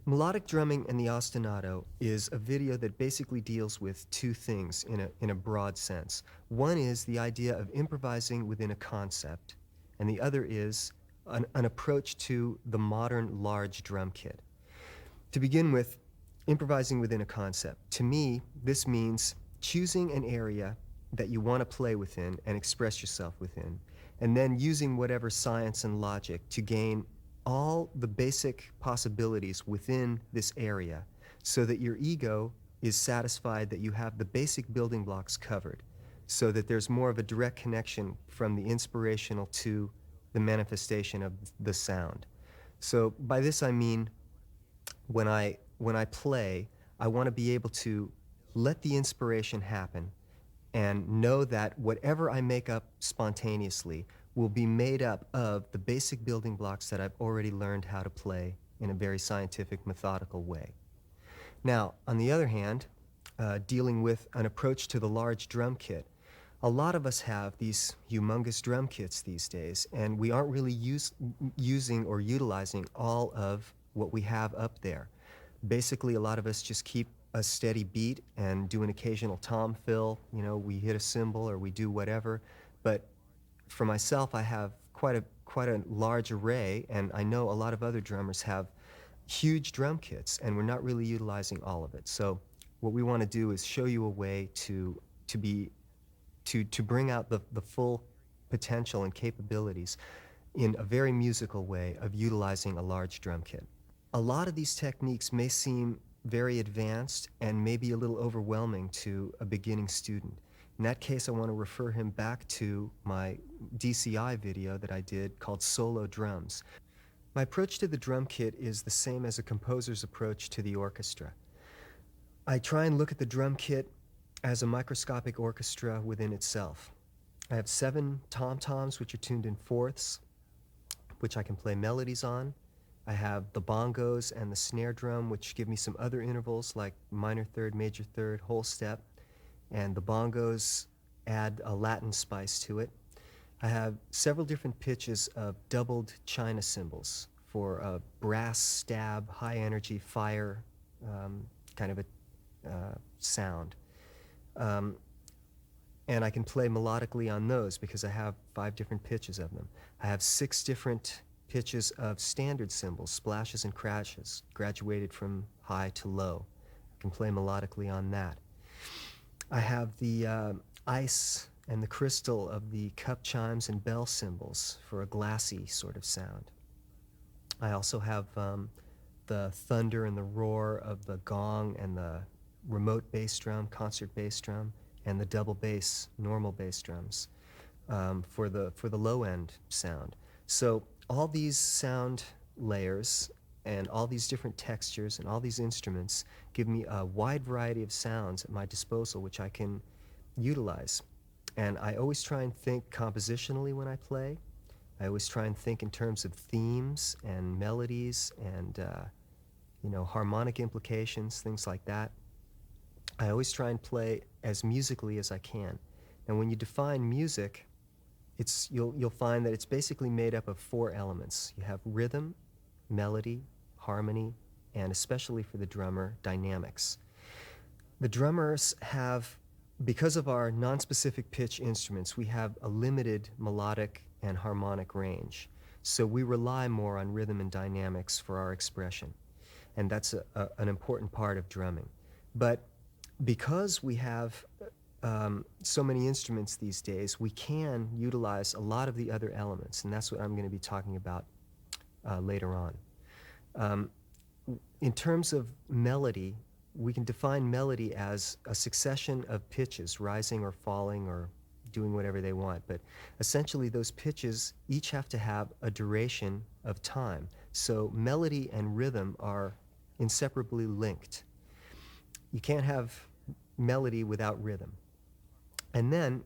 Melodic drumming and the ostinato is a video that basically deals with two things in a broad sense. One is the idea of improvising within a concept, and the other is an approach to the modern large drum kit. To begin with, improvising within a concept. To me, this means choosing an area that you want to play within and express yourself within, and then using whatever science and logic to gain all the basic possibilities within this area so that your ego is satisfied that you have the basic building blocks covered, so that there's more of a direct connection from the inspirational to the manifestation of the sound. So by this I mean when I play, I want to be able to let the inspiration happen and know that whatever I make up spontaneously will be made up of the basic building blocks that I've already learned how to play in a very scientific, methodical way. Now, on the other hand, dealing with an approach to the large drum kit, a lot of us have these humongous drum kits these days, and we aren't really using or utilizing all of what we have up there. Basically, a lot of us just keep a steady beat and do an occasional tom fill. You know, we hit a cymbal or we do whatever. But for myself, I have quite a large array, and I know a lot of other drummers have huge drum kits, and we're not really utilizing all of it. So what we want to do is show you a way to bring out the full potential and capabilities in a very musical way of utilizing a large drum kit. A lot of these techniques may seem very advanced and maybe a little overwhelming to a beginning student. In that case, I want to refer him back to my DCI video that I did called Solo Drums. My approach to the drum kit is the same as a composer's approach to the orchestra. I try and look at the drum kit as a microscopic orchestra within itself. I have 7 tom-toms which are tuned in fourths, which I can play melodies on. I have the bongos and the snare drum, which give me some other intervals like minor third, major third, whole step, and the bongos add a Latin spice to it. I have several different pitches of doubled china cymbals for a brass stab, high energy fire kind of a sound. And I can play melodically on those because I have 5 different pitches of them. I have 6 different pitches of standard cymbals, splashes and crashes, graduated from high to low. I can play melodically on that. I have the ice and the crystal of the cup chimes and bell cymbals for a glassy sort of sound. I also have the thunder and the roar of the gong and the remote bass drum, concert bass drum, and the double bass, normal bass drums for the low end sound. So all these sound layers and all these different textures and all these instruments give me a wide variety of sounds at my disposal which I can utilize. And I always try and think compositionally when I play. I always try and think in terms of themes and melodies and harmonic implications, things like that. I always try and play as musically as I can. And when you define music, you'll find that it's basically made up of 4 elements. You have rhythm, melody, harmony, and especially for the drummer, dynamics. The drummers have, because of our non-specific pitch instruments, we have a limited melodic and harmonic range. So we rely more on rhythm and dynamics for our expression. And that's an important part of drumming. But because we have so many instruments these days, we can utilize a lot of the other elements, and that's what I'm going to be talking about later on. In terms of melody, we can define melody as a succession of pitches, rising or falling or doing whatever they want, but essentially those pitches each have to have a duration of time. So melody and rhythm are inseparably linked. You can't have melody without rhythm. And then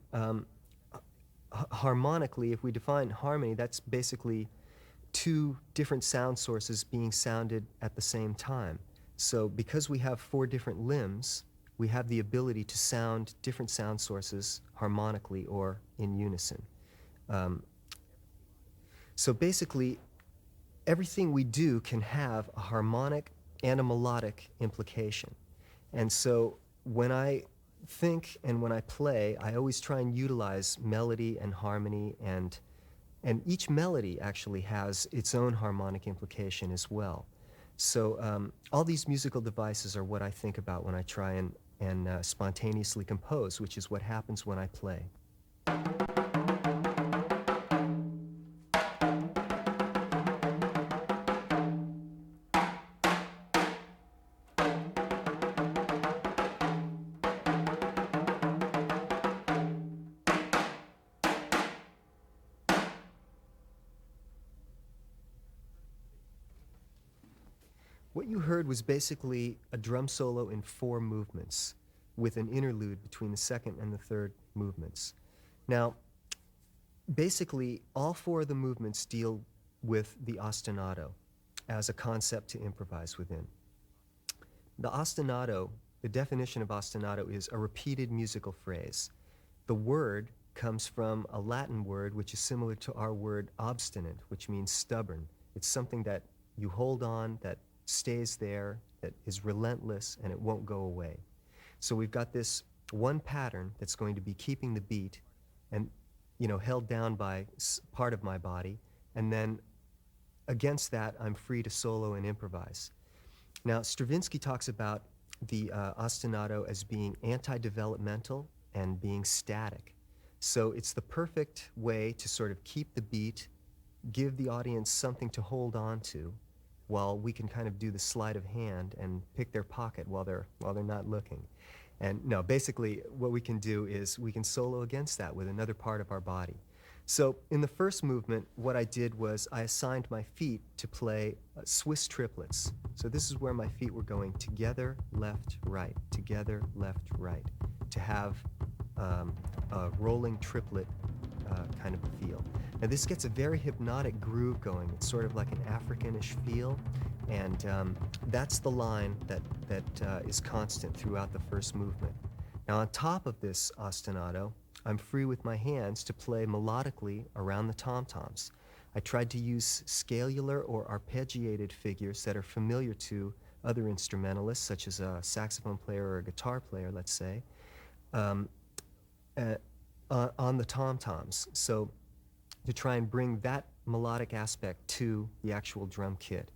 harmonically, if we define harmony, that's basically 2 different sound sources being sounded at the same time. So because we have 4 different limbs, we have the ability to sound different sound sources harmonically or in unison. So basically, everything we do can have a harmonic and a melodic implication. And so when I think and when I play, I always try and utilize melody and harmony, and each melody actually has its own harmonic implication as well. So all these musical devices are what I think about when I try and spontaneously compose, which is what happens when I play. What you heard was basically a drum solo in 4 movements, with an interlude between the second and the third movements. Now, basically, all 4 of the movements deal with the ostinato as a concept to improvise within. The ostinato, the definition of ostinato is a repeated musical phrase. The word comes from a Latin word which is similar to our word obstinate, which means stubborn. It's something that you hold on, that stays there, that is relentless, and it won't go away. So we've got this one pattern that's going to be keeping the beat and, held down by part of my body, and then against that, I'm free to solo and improvise. Now, Stravinsky talks about the ostinato as being anti-developmental and being static. So it's the perfect way to sort of keep the beat, give the audience something to hold on to, while we can kind of do the sleight of hand and pick their pocket while they're not looking. And no, basically what we can do is we can solo against that with another part of our body. So in the first movement, what I did was I assigned my feet to play Swiss triplets. So this is where my feet were going together, left, right, together, left, right, to have a rolling triplet kind of a feel. Now this gets a very hypnotic groove going. It's sort of like an Africanish feel, and that's the line that is constant throughout the first movement. Now on top of this ostinato, I'm free with my hands to play melodically around the tom-toms. I tried to use scalular or arpeggiated figures that are familiar to other instrumentalists, such as a saxophone player or a guitar player, let's say, on the tom-toms. So to try and bring that melodic aspect to the actual drum kit.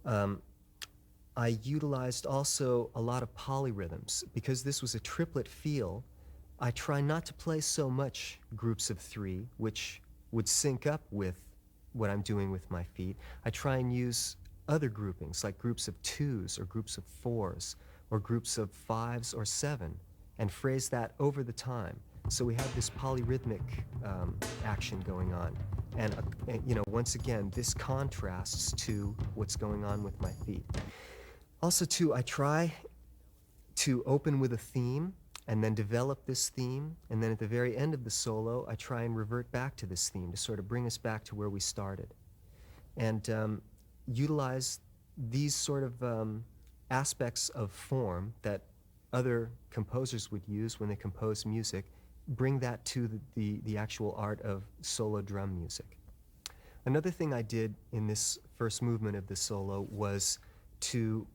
I utilized also a lot of polyrhythms. Because this was a triplet feel, I try not to play so much groups of 3, which would sync up with what I'm doing with my feet. I try and use other groupings, like groups of 2s or groups of 4s or groups of 5s or 7, and phrase that over the time. So we have this polyrhythmic action going on. And, once again, this contrasts to what's going on with my feet. Also, too, I try to open with a theme and then develop this theme, and then at the very end of the solo, I try and revert back to this theme to sort of bring us back to where we started. And utilize these sort of aspects of form that other composers would use when they compose music, bring that to the actual art of solo drum music. Another thing I did in this first movement of the solo was to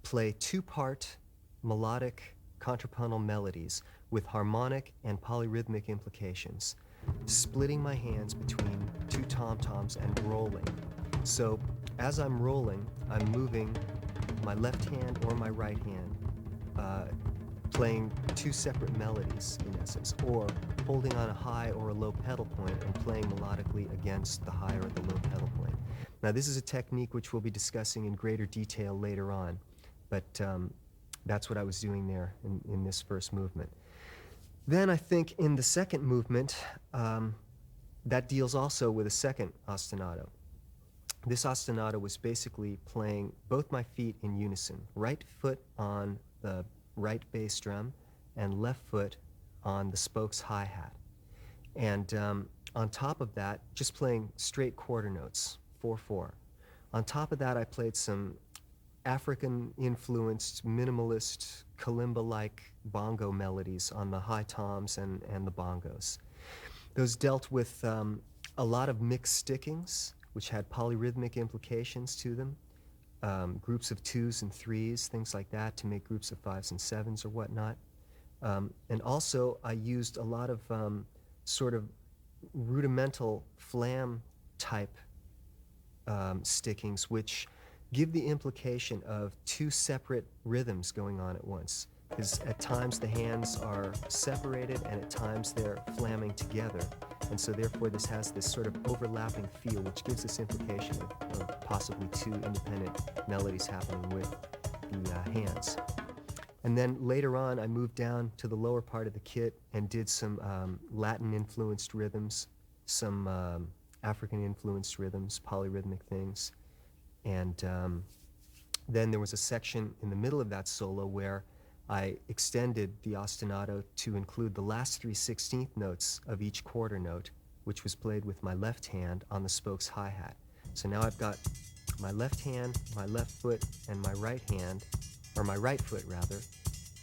play 2-part melodic contrapuntal melodies with harmonic and polyrhythmic implications, splitting my hands between 2 tom-toms and rolling. So as I'm rolling, I'm moving my left hand or my right hand, playing 2 separate melodies in essence, or holding on a high or a low pedal point and playing melodically against the high or the low pedal point. Now this is a technique which we'll be discussing in greater detail later on, but that's what I was doing there in this first movement. Then I think in the second movement, that deals also with a second ostinato. This ostinato was basically playing both my feet in unison, right foot on the right bass drum and left foot on the spokes hi-hat. And on top of that, just playing straight quarter notes, 4/4. On top of that, I played some African-influenced, minimalist, kalimba-like bongo melodies on the high toms and the bongos. Those dealt with a lot of mixed stickings, which had polyrhythmic implications to them, groups of twos and threes, things like that, to make groups of fives and sevens or whatnot. And also, I used a lot of sort of rudimental flam type stickings, which give the implication of two separate rhythms going on at once. Because at times the hands are separated and at times they're flamming together. And so therefore this has this sort of overlapping feel, which gives this implication of possibly two independent melodies happening with the hands. And then later on, I moved down to the lower part of the kit and did some Latin-influenced rhythms, some African-influenced rhythms, polyrhythmic things. And then there was a section in the middle of that solo where I extended the ostinato to include the last 3/16 notes of each quarter note, which was played with my left hand on the spokes hi-hat. So now I've got my left hand, my left foot, and my right hand, or my right foot rather,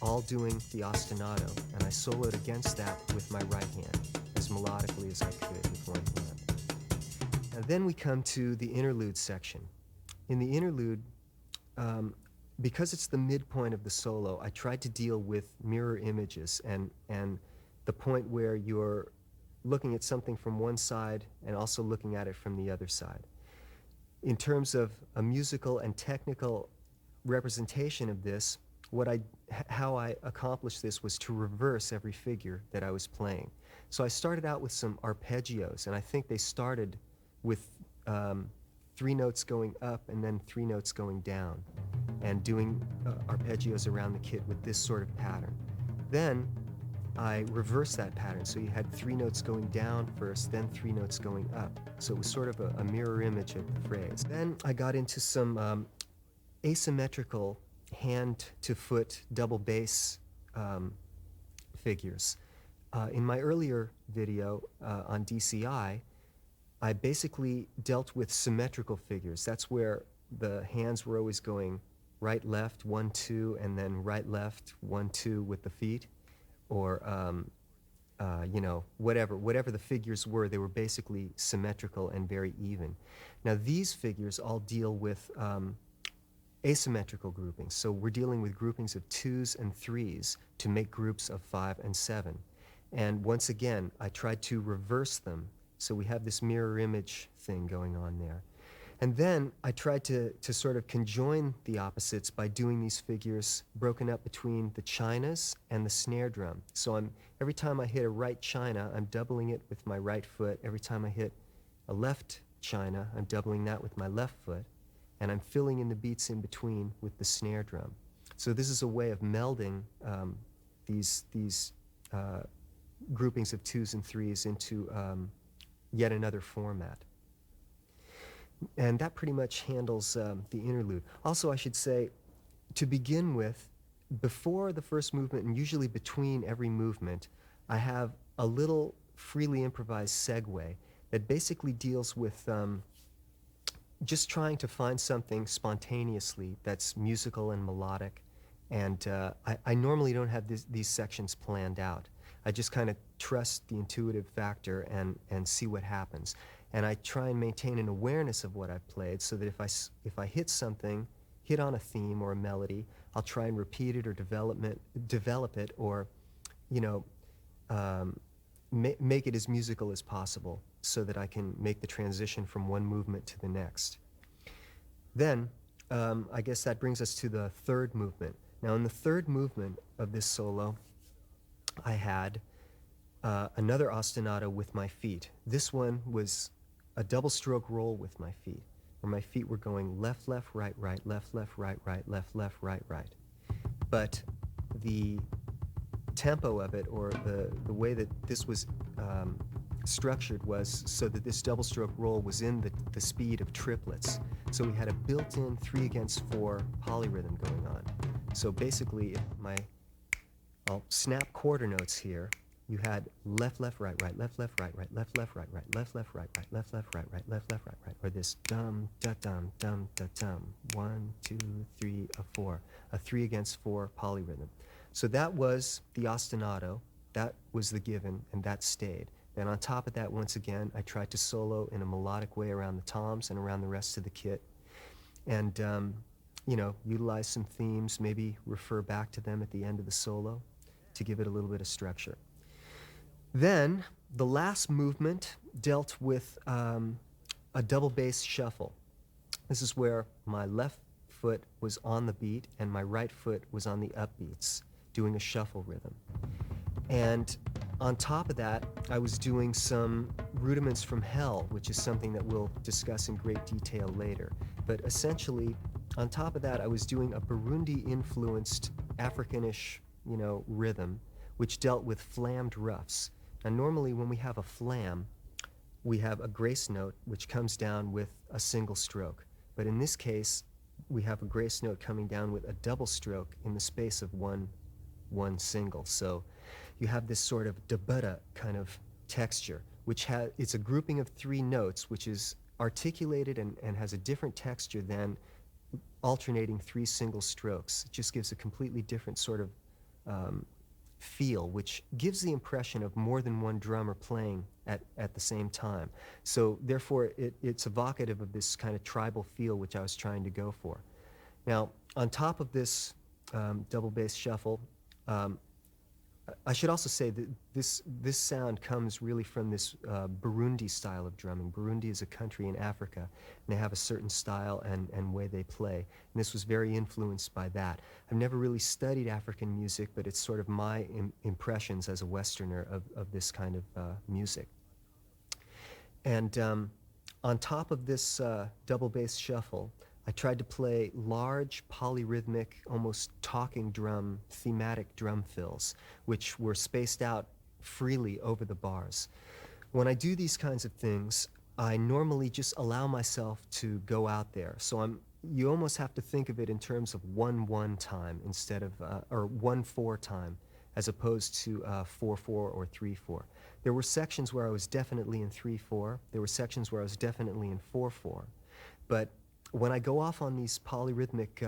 all doing the ostinato, and I soloed against that with my right hand, as melodically as I could with one hand. And then we come to the interlude section. In the interlude, because it's the midpoint of the solo, I tried to deal with mirror images and the point where you're looking at something from one side and also looking at it from the other side. In terms of a musical and technical representation of this, how I accomplished this was to reverse every figure that I was playing. So I started out with some arpeggios, and I think they started with 3 notes going up and then 3 notes going down, and doing arpeggios around the kit with this sort of pattern. Then I reversed that pattern, so you had 3 notes going down first, then 3 notes going up. So it was sort of a mirror image of the phrase. Then I got into some asymmetrical hand-to-foot double bass figures. In my earlier video on DCI, I basically dealt with symmetrical figures. That's where the hands were always going right, left, 1, 2, and then right, left, 1, 2 with the feet, or you know, whatever the figures were, they were basically symmetrical and very even. Now these figures all deal with asymmetrical groupings. So we're dealing with groupings of 2s and 3s to make groups of 5 and 7. And once again, I tried to reverse them. So we have this mirror image thing going on there. And then I tried to sort of conjoin the opposites by doing these figures broken up between the chinas and the snare drum. So every time I hit a right china, I'm doubling it with my right foot. Every time I hit a left china, I'm doubling that with my left foot. And I'm filling in the beats in between with the snare drum. So this is a way of melding these groupings of 2s and 3s into yet another format. And that pretty much handles the interlude. Also, I should say, to begin with, before the first movement, and usually between every movement, I have a little freely improvised segue that basically deals with just trying to find something spontaneously that's musical and melodic. And I normally don't have these sections planned out. I just kind of trust the intuitive factor and see what happens. And I try and maintain an awareness of what I've played, so that if I hit something, hit on a theme or a melody, I'll try and repeat it or develop it, or, you know, make it as musical as possible, so that I can make the transition from one movement to the next. Then, I guess that brings us to the third movement. Now, in the third movement of this solo, I had another ostinato with my feet. This one was a double stroke roll with my feet, where my feet were going left, left, right, right, left, left, right, right, left, left, right, right. But the tempo of it, or the way that this was structured, was so that this double stroke roll was in the speed of triplets. So we had a built-in 3 against 4 polyrhythm going on. So basically, I'll snap quarter notes here. You had left, left, right, right, left, left, right, right, left, left, right, right, left, left, right, right, left, left, right, right, left, left, right, right, or this dum, da, dum, dum, da, dum, 1, 2, 3, a 4, a 3 against 4 polyrhythm. So that was the ostinato, that was the given, and that stayed. Then on top of that, once again, I tried to solo in a melodic way around the toms and around the rest of the kit. And utilize some themes, maybe refer back to them at the end of the solo to give it a little bit of structure. Then the last movement dealt with a double bass shuffle. This is where my left foot was on the beat and my right foot was on the upbeats, doing a shuffle rhythm. And on top of that, I was doing some rudiments from hell, which is something that we'll discuss in great detail later. But essentially, on top of that, I was doing a Burundi-influenced Africanish, rhythm, which dealt with flammed roughs. Now, normally when we have a flam, we have a grace note which comes down with a single stroke. But in this case, we have a grace note coming down with a double stroke in the space of one single. So you have this sort of da-ba-da kind of texture, which it's a grouping of 3 notes, which is articulated and has a different texture than alternating 3 single strokes. It just gives a completely different sort of feel, which gives the impression of more than one drummer playing at the same time. So therefore, it's evocative of this kind of tribal feel which I was trying to go for. Now, on top of this double bass shuffle, I should also say that this sound comes really from this Burundi style of drumming. Burundi is a country in Africa, and they have a certain style and way they play. And this was very influenced by that. I've never really studied African music, but it's sort of my impressions as a Westerner of this kind of music. And on top of this double bass shuffle, I tried to play large, polyrhythmic, almost talking drum, thematic drum fills, which were spaced out freely over the bars. When I do these kinds of things, I normally just allow myself to go out there. So you almost have to think of it in terms of 1-1 time instead of, or 1-4 time, as opposed to 4-4 or 3-4. There were sections where I was definitely in 3-4. There were sections where I was definitely in 4-4. But when I go off on these polyrhythmic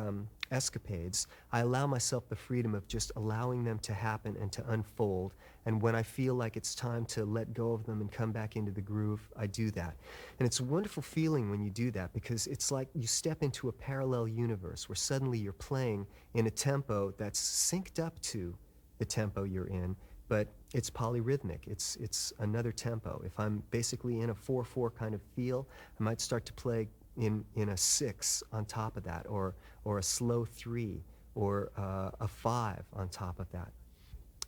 escapades, I allow myself the freedom of just allowing them to happen and to unfold. And when I feel like it's time to let go of them and come back into the groove, I do that. And it's a wonderful feeling when you do that, because it's like you step into a parallel universe where suddenly you're playing in a tempo that's synced up to the tempo you're in, but it's polyrhythmic. It's another tempo. If I'm basically in a 4-4 kind of feel, I might start to play in a 6 on top of that, or a slow 3, or a 5 on top of that.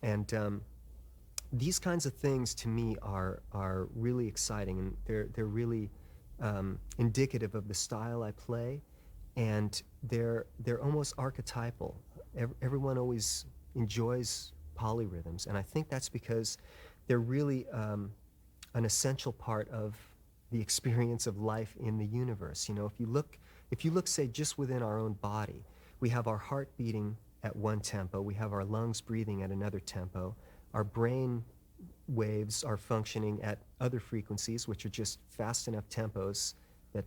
And these kinds of things to me are really exciting, and they're really indicative of the style I play, and they're almost archetypal. Everyone always enjoys polyrhythms, and I think that's because they're really an essential part of the experience of life in the universe. If you look, say, just within our own body, we have our heart beating at one tempo, we have our lungs breathing at another tempo, our brain waves are functioning at other frequencies, which are just fast enough tempos that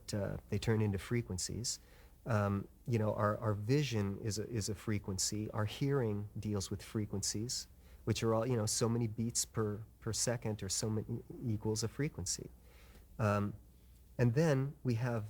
they turn into frequencies. Our vision is a frequency, our hearing deals with frequencies, which are all, so many beats per second, or so many equals a frequency. And then we have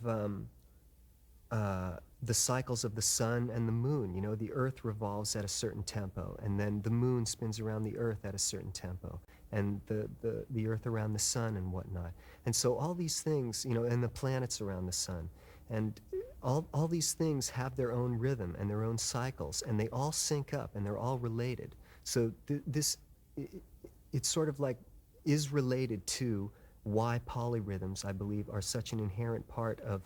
the cycles of the sun and the moon. The earth revolves at a certain tempo, and then the moon spins around the earth at a certain tempo, and the earth around the sun and whatnot. And so all these things, and the planets around the sun, and all these things have their own rhythm and their own cycles, and they all sync up, and they're all related. So it's sort of like is related to why polyrhythms, I believe, are such an inherent part of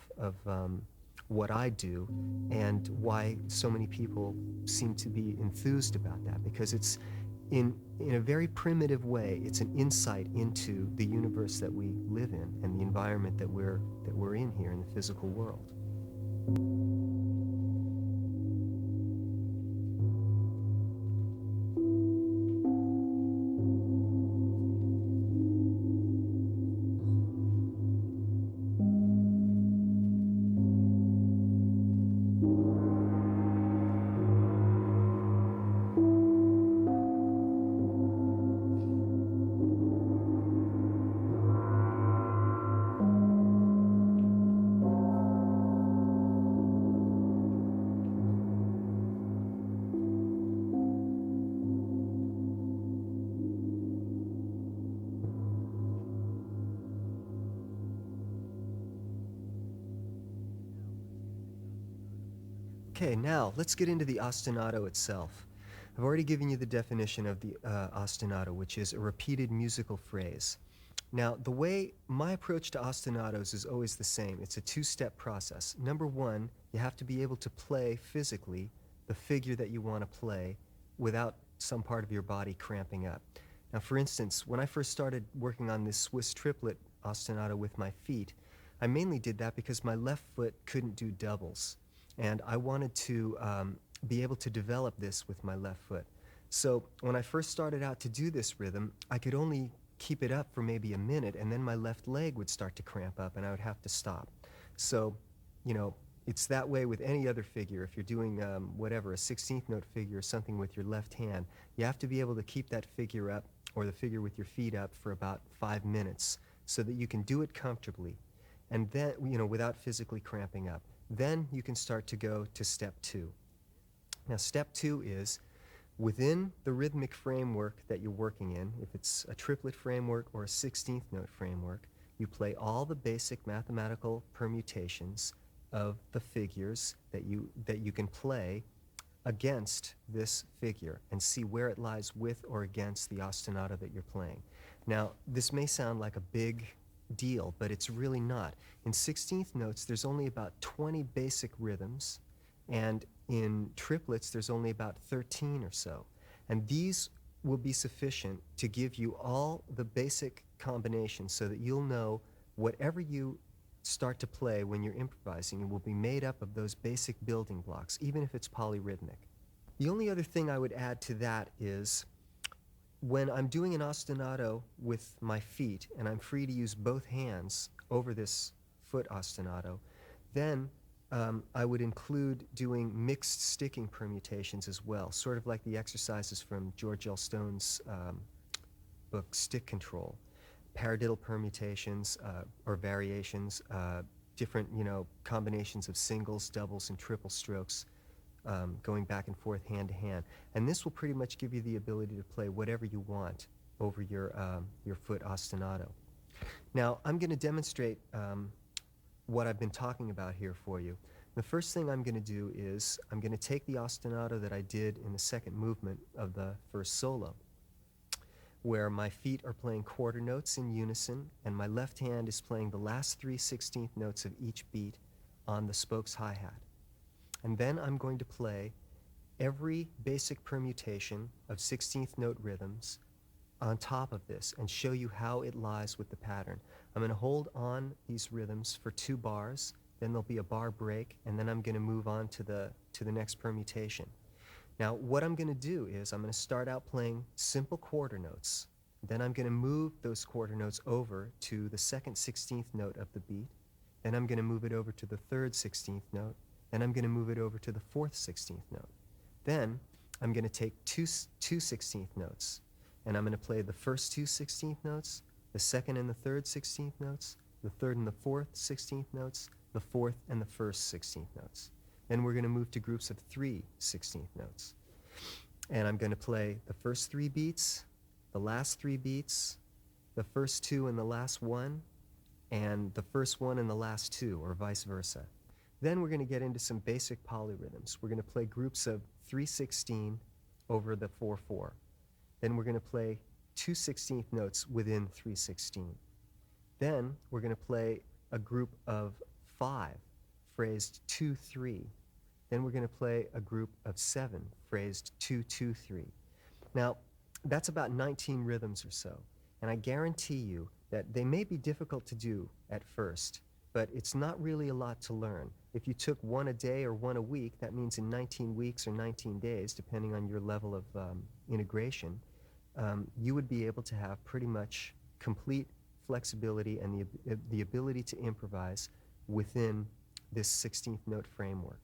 what I do, and why so many people seem to be enthused about that, because it's in a very primitive way, it's an insight into the universe that we live in and the environment that we're in here in the physical world. Okay, now let's get into the ostinato itself. I've already given you the definition of the ostinato, which is a repeated musical phrase. Now, the way my approach to ostinatos is always the same. It's a two-step process. Number one, you have to be able to play physically the figure that you want to play without some part of your body cramping up. Now, for instance, when I first started working on this Swiss triplet ostinato with my feet, I mainly did that because my left foot couldn't do doubles. And I wanted to be able to develop this with my left foot. So when I first started out to do this rhythm, I could only keep it up for maybe a minute, and then my left leg would start to cramp up and I would have to stop. So, you know, it's that way with any other figure. If you're doing whatever, a 16th note figure or something with your left hand, you have to be able to keep that figure up, or the figure with your feet up, for about 5 minutes so that you can do it comfortably and then, you know, without physically cramping up. Then you can start to go to step two. Now, step two is within the rhythmic framework that you're working in. If it's a triplet framework or a 16th note framework, you play all the basic mathematical permutations of the figures that you can play against this figure and see where it lies with or against the ostinato that you're playing. Now, this may sound like a big deal, but it's really not. In 16th notes, there's only about 20 basic rhythms, and in triplets, there's only about 13 or so. And these will be sufficient to give you all the basic combinations so that you'll know whatever you start to play when you're improvising, it will be made up of those basic building blocks, even if it's polyrhythmic. The only other thing I would add to that is when I'm doing an ostinato with my feet and I'm free to use both hands over this foot ostinato, then I would include doing mixed sticking permutations as well, sort of like the exercises from George L. Stone's book Stick Control. Paradiddle permutations or variations, different, you know, combinations of singles, doubles, and triple strokes going back and forth hand to hand. And this will pretty much give you the ability to play whatever you want over your foot ostinato. Now, I'm going to demonstrate what I've been talking about here for you. The first thing I'm going to do is I'm going to take the ostinato that I did in the second movement of the first solo, where my feet are playing quarter notes in unison and my left hand is playing the last 3 16th notes of each beat on the spokes hi-hat. And then I'm going to play every basic permutation of 16th note rhythms on top of this and show you how it lies with the pattern. I'm going to hold on these rhythms for 2 bars, then there'll be a bar break, and then I'm going to move on to the next permutation. Now, what I'm going to do is I'm going to start out playing simple quarter notes. Then I'm going to move those quarter notes over to the second 16th note of the beat. Then I'm going to move it over to the third 16th note. Then I'm going to move it over to the fourth 16th note. Then I'm going to take two 16th notes, and I'm going to play the first 2 16th notes, the second and the third 16th notes, the third and the fourth 16th notes, the fourth and the first 16th notes. Then we're going to move to groups of 3 16th notes. And I'm going to play the first 3 beats, the last 3 beats, the first 2 and the last 1, and the first 1 and the last 2, or vice versa. Then we're going to get into some basic polyrhythms. We're going to play groups of 3/16 over the 4/4. Then we're going to play 2 16th notes within 3/16. Then we're going to play a group of 5 phrased 2/3. Then we're going to play a group of 7 phrased 2/2/3. Now, that's about 19 rhythms or so, and I guarantee you that they may be difficult to do at first, but it's not really a lot to learn. If you took 1 a day or 1 a week, that means in 19 weeks or 19 days, depending on your level of integration, you would be able to have pretty much complete flexibility and the ability to improvise within this 16th note framework.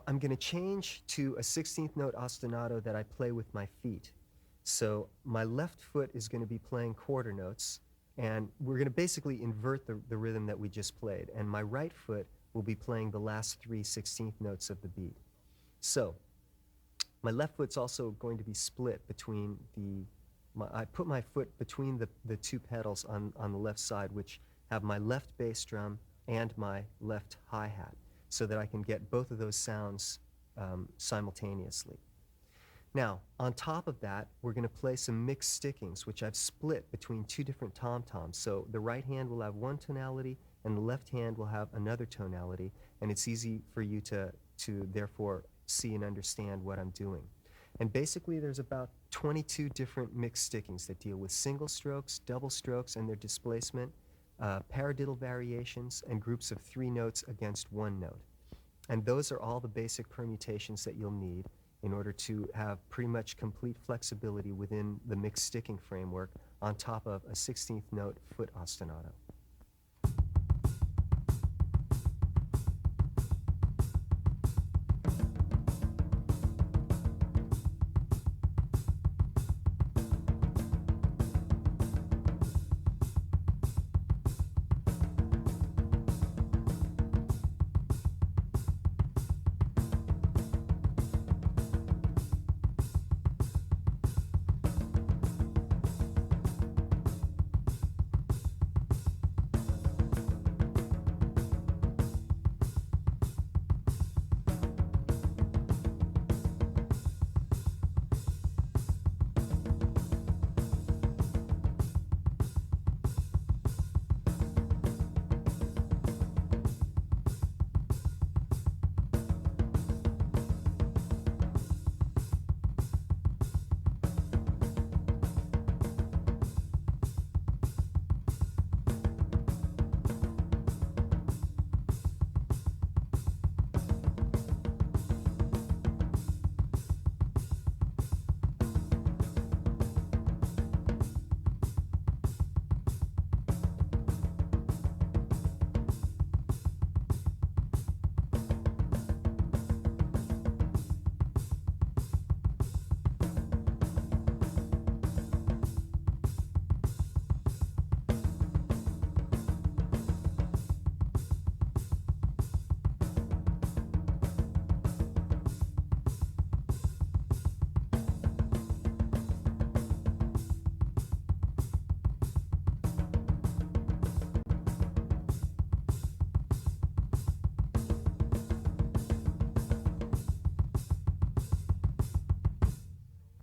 I'm going to change to a 16th note ostinato that I play with my feet. So my left foot is going to be playing quarter notes, and we're going to basically invert the rhythm that we just played. And my right foot will be playing the last 3 16th notes of the beat. So my left foot's also going to be split between I put my foot between the two pedals on the left side, which have my left bass drum and my left hi-hat, so that I can get both of those sounds simultaneously. Now, on top of that, we're going to play some mixed stickings, which I've split between two different tom-toms. So the right hand will have one tonality, and the left hand will have another tonality, and it's easy for you to therefore see and understand what I'm doing. And basically, there's about 22 different mixed stickings that deal with single strokes, double strokes, and their displacement, paradiddle variations, and groups of 3 notes against 1 note. And those are all the basic permutations that you'll need in order to have pretty much complete flexibility within the mixed sticking framework on top of a 16th note foot ostinato.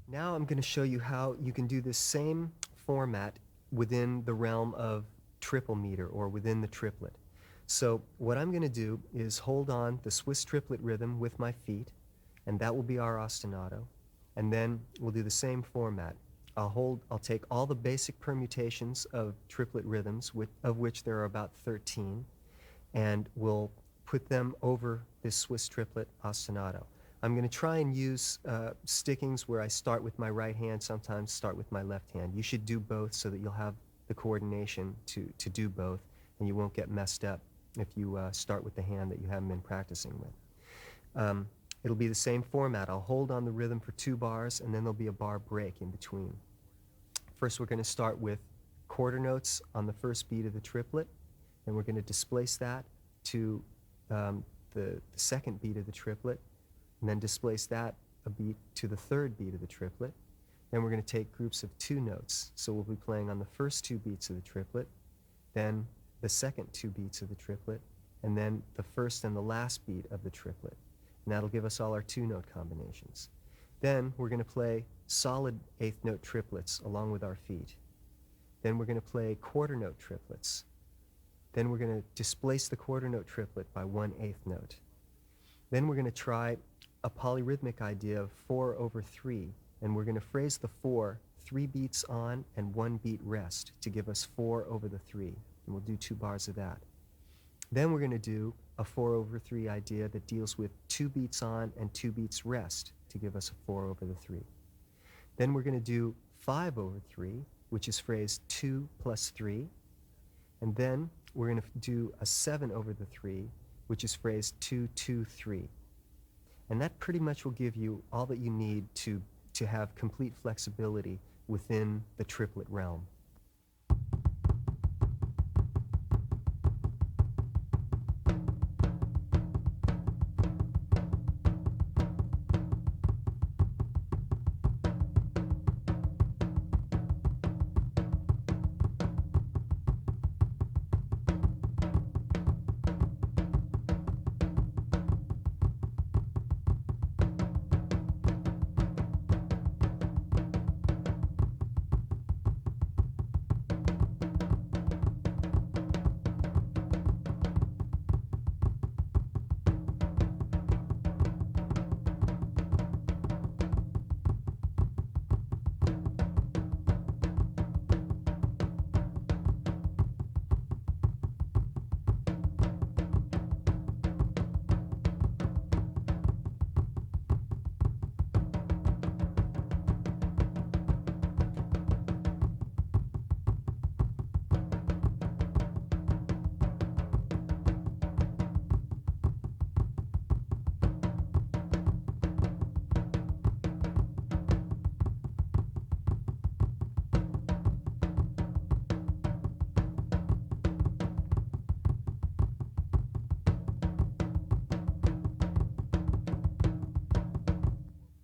Now I'm going to show you how you can do this same format within the realm of triple meter or within the triplet. So what I'm going to do is hold on the Swiss triplet rhythm with my feet, and that will be our ostinato. And then we'll do the same format. I'll take all the basic permutations of triplet rhythms, of which there are about 13, and we'll put them over this Swiss triplet ostinato. I'm going to try and use stickings where I start with my right hand, sometimes start with my left hand. You should do both so that you'll have the coordination to do both, and you won't get messed up if you start with the hand that you haven't been practicing with. It'll be the same format. I'll hold on the rhythm for 2 bars, and then there'll be a bar break in between. First, we're going to start with quarter notes on the first beat of the triplet, and we're going to displace that to the second beat of the triplet, and then displace that a beat to the third beat of the triplet. Then we're going to take groups of 2 notes. So we'll be playing on the first 2 beats of the triplet, then the second 2 beats of the triplet, and then the first and the last beat of the triplet. And that'll give us all our 2-note combinations. Then we're going to play solid 8th note triplets along with our feet. Then we're going to play quarter note triplets. Then we're going to displace the quarter note triplet by 1/8 note. Then we're going to try a polyrhythmic idea of 4/3, and we're going to phrase the 4 3 beats on and 1 beat rest to give us 4/3, and we'll do 2 bars of that. Then we're going to do a 4/3 idea that deals with 2 beats on and 2 beats rest to give us a 4/3. Then we're going to do 5/3, which is phrased 2 plus 3, and then we're going to do a 7/3, which is phrased 2 2 3. And that pretty much will give you all that you need to have complete flexibility within the triplet realm.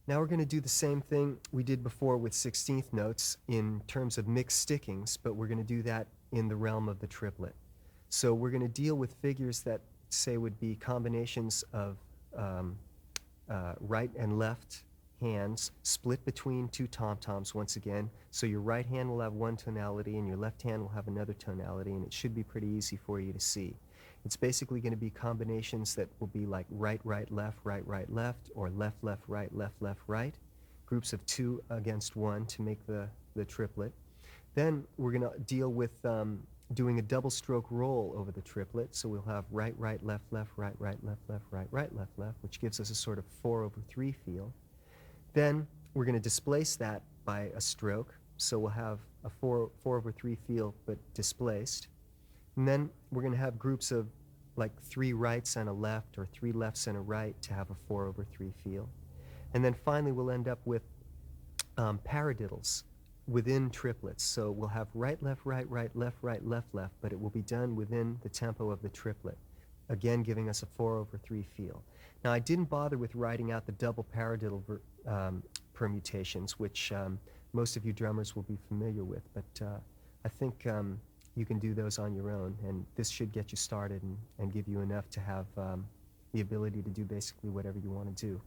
Now we're going to do the same thing we did before with 16th notes in terms of mixed stickings, but we're going to do that in the realm of the triplet. So we're going to deal with figures that, say, would be combinations of right and left hands split between two tom-toms once again. So your right hand will have one tonality and your left hand will have another tonality, and it should be pretty easy for you to see. It's basically going to be combinations that will be like right, right, left, left, or left, left, right, groups of two against one to make the triplet. Then we're going to deal with doing a double stroke roll over the triplet. So we'll have right, right, left, right, left, which gives us a sort of 4/3 feel. Then we're going to displace that by a stroke. So we'll have a 4/3 feel, but displaced. And then we're going to have groups of like 3 rights and a left, or 3 lefts and a right, to have a 4/3 feel. And then finally we'll end up with paradiddles within triplets. So we'll have right, left, left, but it will be done within the tempo of the triplet, again giving us a 4/3 feel. Now I didn't bother with writing out the double paradiddle permutations, which most of you drummers will be familiar with, but I think you can do those on your own, and this should get you started and give you enough to have the ability to do basically whatever you want to do.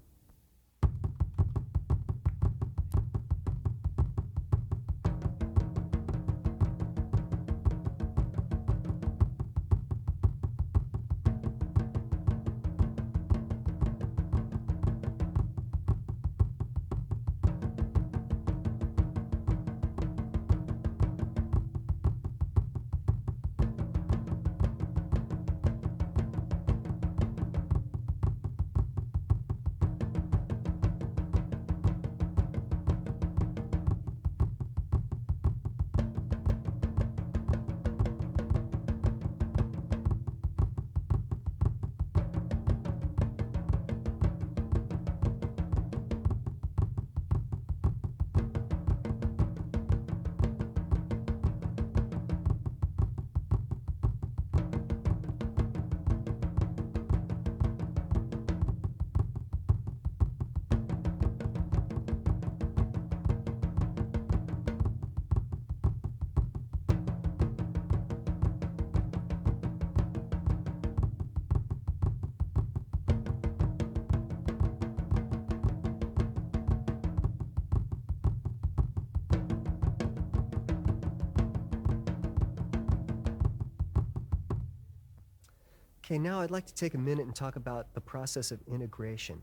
Okay, now I'd like to take a minute and talk about the process of integration.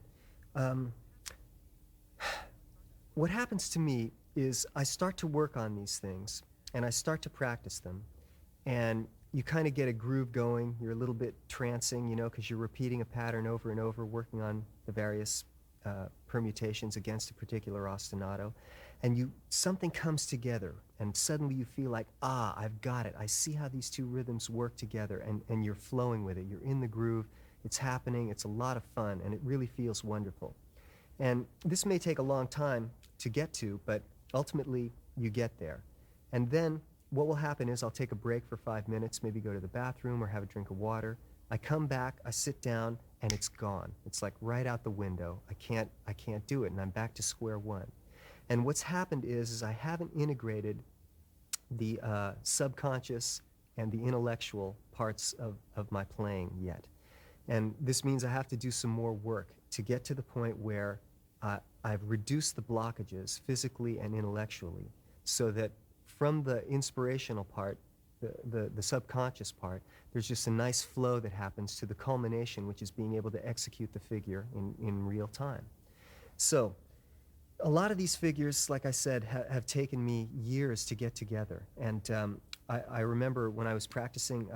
What happens to me is I start to work on these things, and I start to practice them, and you kind of get a groove going. You're a little bit trancing, you know, because you're repeating a pattern over and over, working on the various permutations against a particular ostinato, and something comes together, and suddenly you feel like, I've got it. I see how these two rhythms work together, and you're flowing with it. You're in the groove. It's happening, it's a lot of fun, and it really feels wonderful. And this may take a long time to get to, but ultimately you get there. And then what will happen is I'll take a break for 5 minutes, maybe go to the bathroom or have a drink of water. I come back, I sit down, and it's gone. It's like right out the window. I can't do it, and I'm back to square one. And what's happened is I haven't integrated the subconscious and the intellectual parts of my playing yet. And this means I have to do some more work to get to the point where I've reduced the blockages physically and intellectually, so that from the inspirational part, the subconscious part, there's just a nice flow that happens to the culmination, which is being able to execute the figure in real time. So a lot of these figures, like I said, have taken me years to get together. And I remember when I was practicing,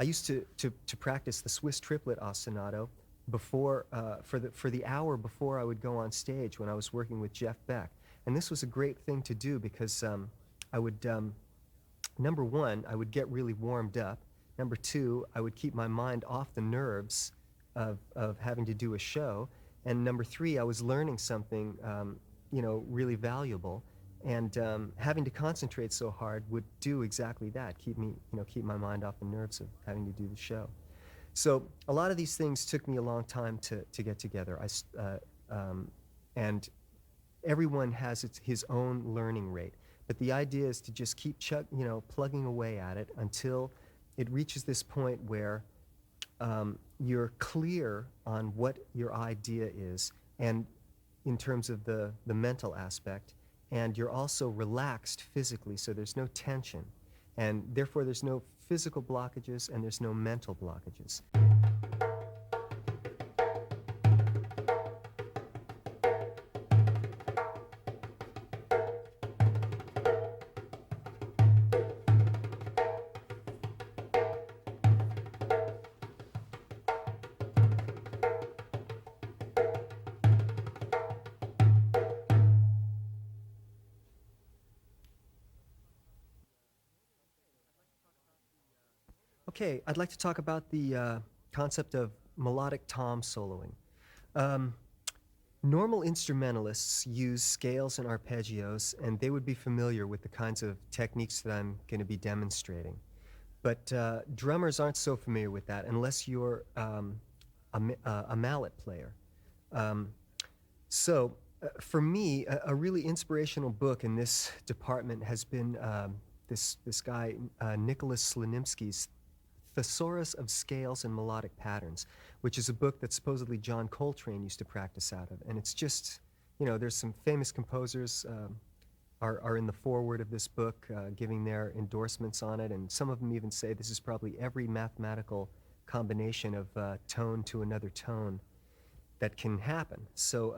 I used to practice the Swiss triplet ostinato before, for the hour before I would go on stage when I was working with Jeff Beck. And this was a great thing to do because I would, number one, I would get really warmed up. Number two, I would keep my mind off the nerves of having to do a show. And number three, I was learning something, really valuable. And having to concentrate so hard would do exactly that, keep my mind off the nerves of having to do the show. So a lot of these things took me a long time to get together. And everyone has his own learning rate. But the idea is to just keep plugging away at it until it reaches this point where you're clear on what your idea is, and in terms of the mental aspect, and you're also relaxed physically, so there's no tension, and therefore there's no physical blockages and there's no mental blockages. Okay, I'd like to talk about the concept of melodic tom soloing. Normal instrumentalists use scales and arpeggios, and they would be familiar with the kinds of techniques that I'm going to be demonstrating. But drummers aren't so familiar with that unless you're a mallet player. So for me, a really inspirational book in this department has been this guy, Nicholas Slanimsky's Thesaurus of Scales and Melodic Patterns, which is a book that supposedly John Coltrane used to practice out of. And it's just, there's some famous composers are in the foreword of this book, giving their endorsements on it, and some of them even say this is probably every mathematical combination of tone to another tone that can happen. So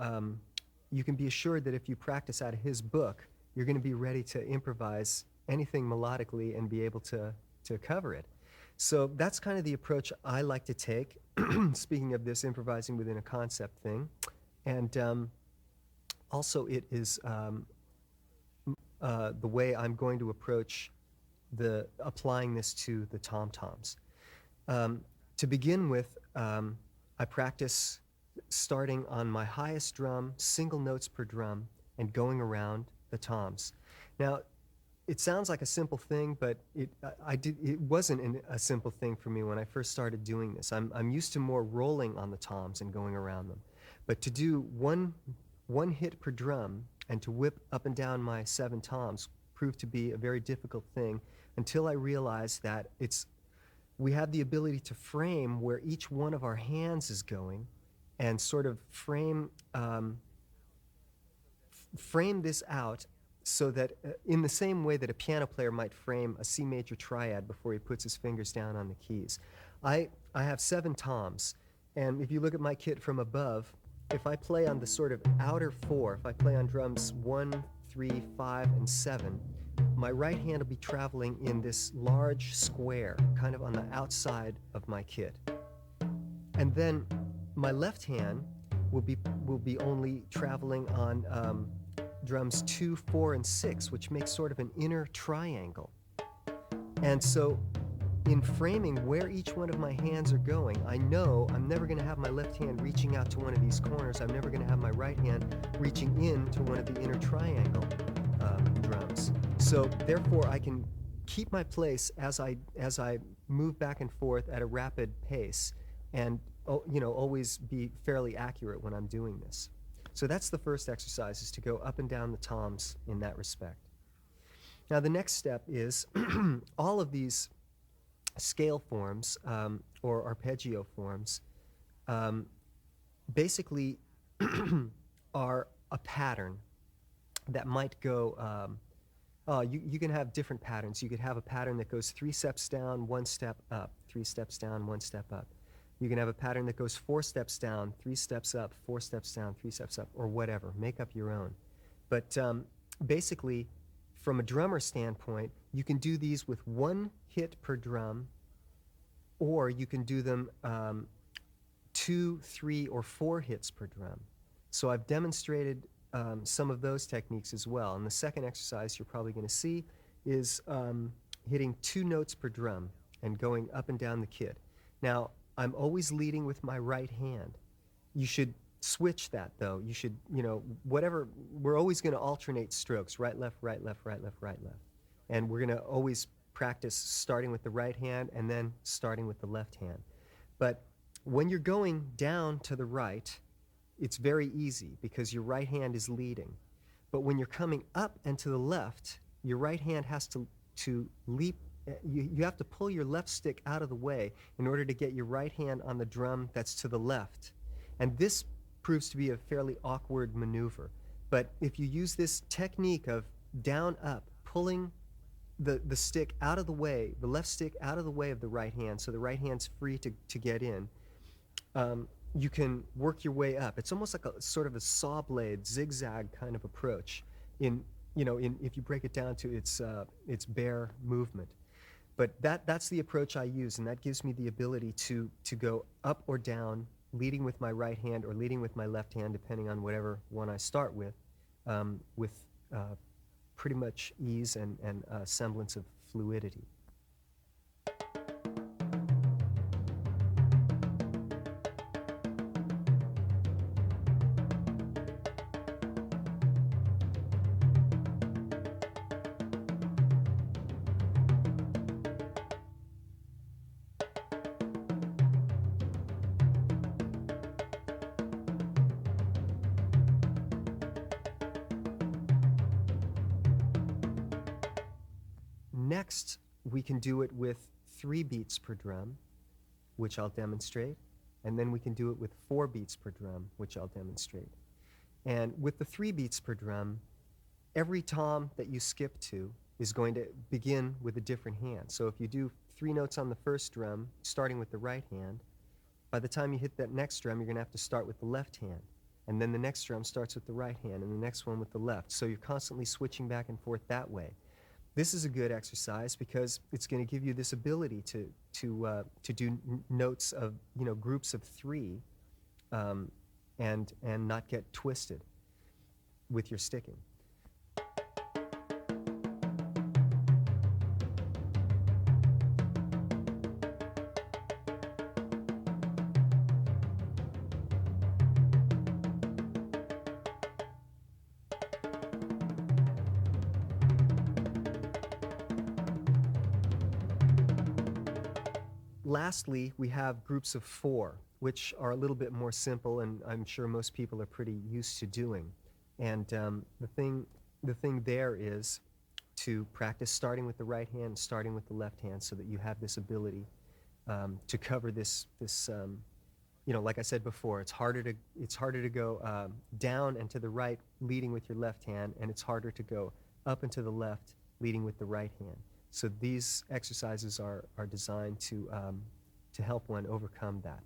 you can be assured that if you practice out of his book, you're going to be ready to improvise anything melodically and be able to cover it. So that's kind of the approach I like to take, speaking of this improvising within a concept thing. And also it is the way I'm going to approach applying this to the tom-toms. To begin with, I practice starting on my highest drum, single notes per drum, and going around the toms. Now, it sounds like a simple thing, but it wasn't a simple thing for me when I first started doing this. I'm used to more rolling on the toms and going around them. But to do one hit per drum and to whip up and down my 7 toms proved to be a very difficult thing until I realized that we have the ability to frame where each one of our hands is going and sort of frame this out so that in the same way that a piano player might frame a C major triad before he puts his fingers down on the keys. I have 7 toms, and if you look at my kit from above, if I play on the sort of outer 4, if I play on drums 1, 3, 5, and 7, my right hand will be traveling in this large square, kind of on the outside of my kit. And then my left hand will be only traveling on drums 2, 4, and 6, which makes sort of an inner triangle. And so in framing where each one of my hands are going, I know I'm never going to have my left hand reaching out to one of these corners. I'm never going to have my right hand reaching in to one of the inner triangle drums. So therefore, I can keep my place as I move back and forth at a rapid pace, and always be fairly accurate when I'm doing this. So that's the first exercise, is to go up and down the toms in that respect. Now the next step is all of these scale forms or arpeggio forms basically are a pattern that might go, you can have different patterns. You could have a pattern that goes 3 steps down, 1 step up, 3 steps down, 1 step up. You can have a pattern that goes 4 steps down, 3 steps up, 4 steps down, 3 steps up, or whatever. Make up your own. But basically, from a drummer standpoint, you can do these with 1 hit per drum, or you can do them 2, 3, or 4 hits per drum. So I've demonstrated some of those techniques as well. And the second exercise you're probably going to see is hitting 2 notes per drum and going up and down the kit. Now, I'm always leading with my right hand. You should switch that, though. You should, whatever, we're always going to alternate strokes, right, left, right, left, right, left, right, left. And we're going to always practice starting with the right hand and then starting with the left hand. But when you're going down to the right, it's very easy because your right hand is leading. But when you're coming up and to the left, your right hand has to leap. You have to pull your left stick out of the way in order to get your right hand on the drum that's to the left. And this proves to be a fairly awkward maneuver. But if you use this technique of down, up, pulling the stick out of the way, the left stick out of the way of the right hand, so the right hand's free to get in, you can work your way up. It's almost like a sort of a saw blade, zigzag kind of approach if you break it down to its bare movement. But that's the approach I use, and that gives me the ability to go up or down, leading with my right hand or leading with my left hand, depending on whatever one I start with pretty much ease and a semblance of fluidity. Next, we can do it with 3 beats per drum, which I'll demonstrate, and then we can do it with 4 beats per drum, which I'll demonstrate. And with the 3 beats per drum, every tom that you skip to is going to begin with a different hand. So if you do 3 notes on the first drum, starting with the right hand, by the time you hit that next drum, you're going to have to start with the left hand. And then the next drum starts with the right hand, and the next one with the left. So you're constantly switching back and forth that way. This is a good exercise because it's going to give you this ability to do notes of groups of 3, and not get twisted with your sticking. Lastly, we have groups of 4, which are a little bit more simple, and I'm sure most people are pretty used to doing. And the thing there is to practice starting with the right hand, starting with the left hand, so that you have this ability to cover this. Like I said before, it's harder to go down and to the right, leading with your left hand, and it's harder to go up and to the left, leading with the right hand. So these exercises are designed to help one overcome that.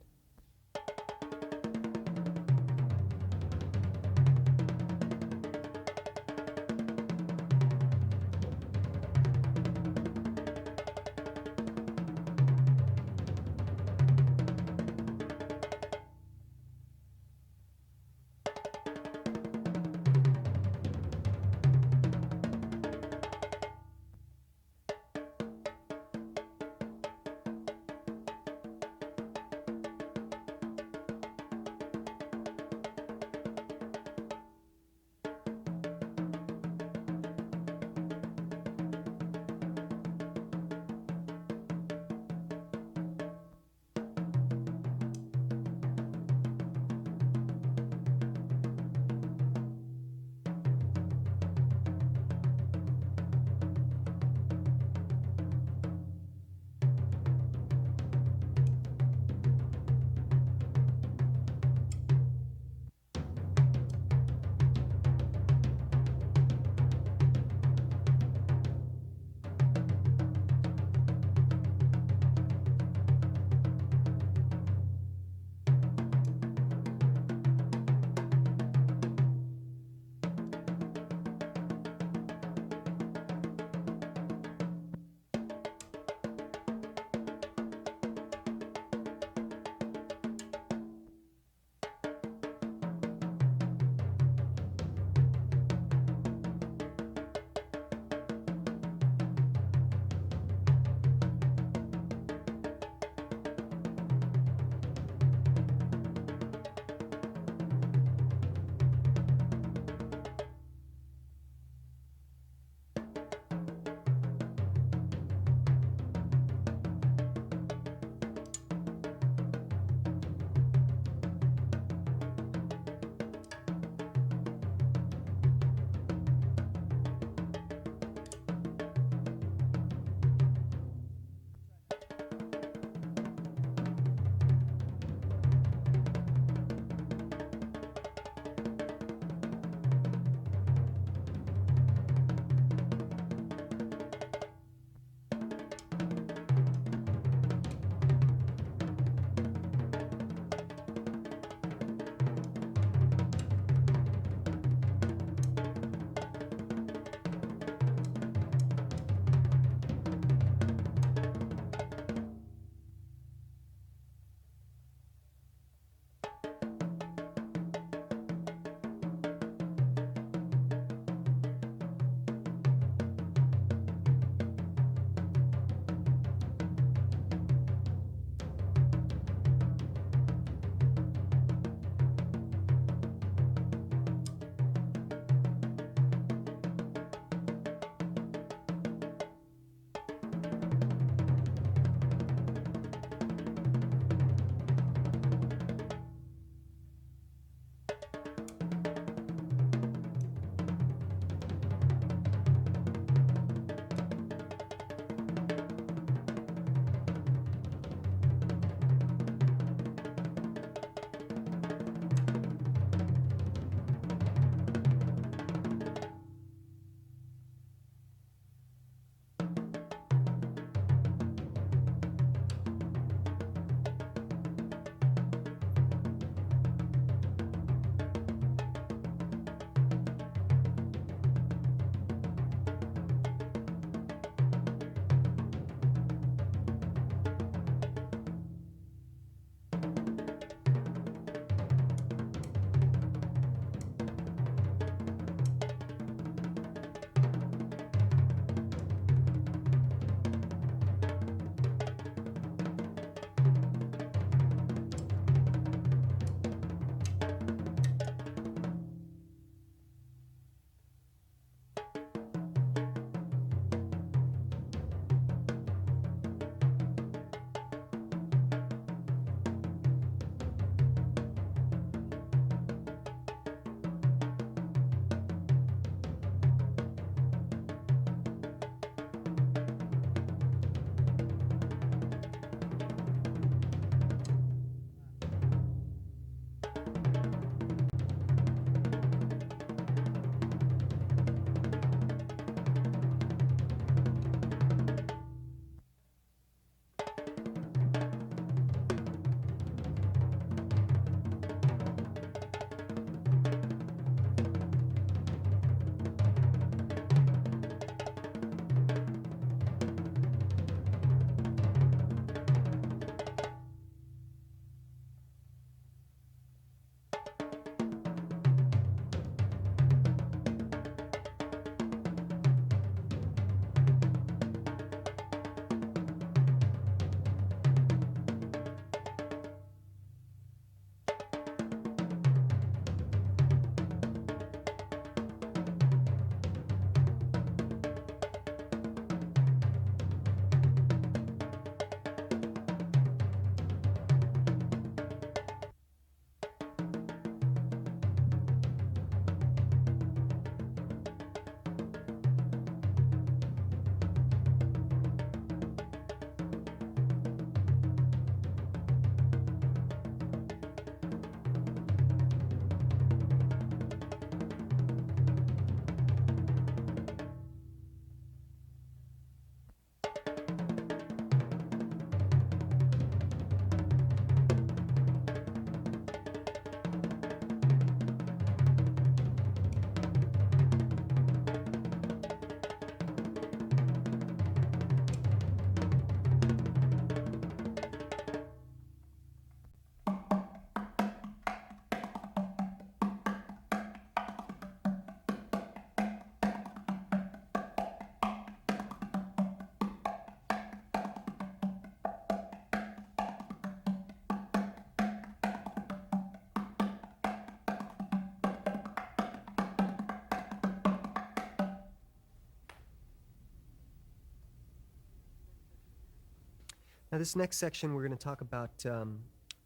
Now this next section we're going to talk about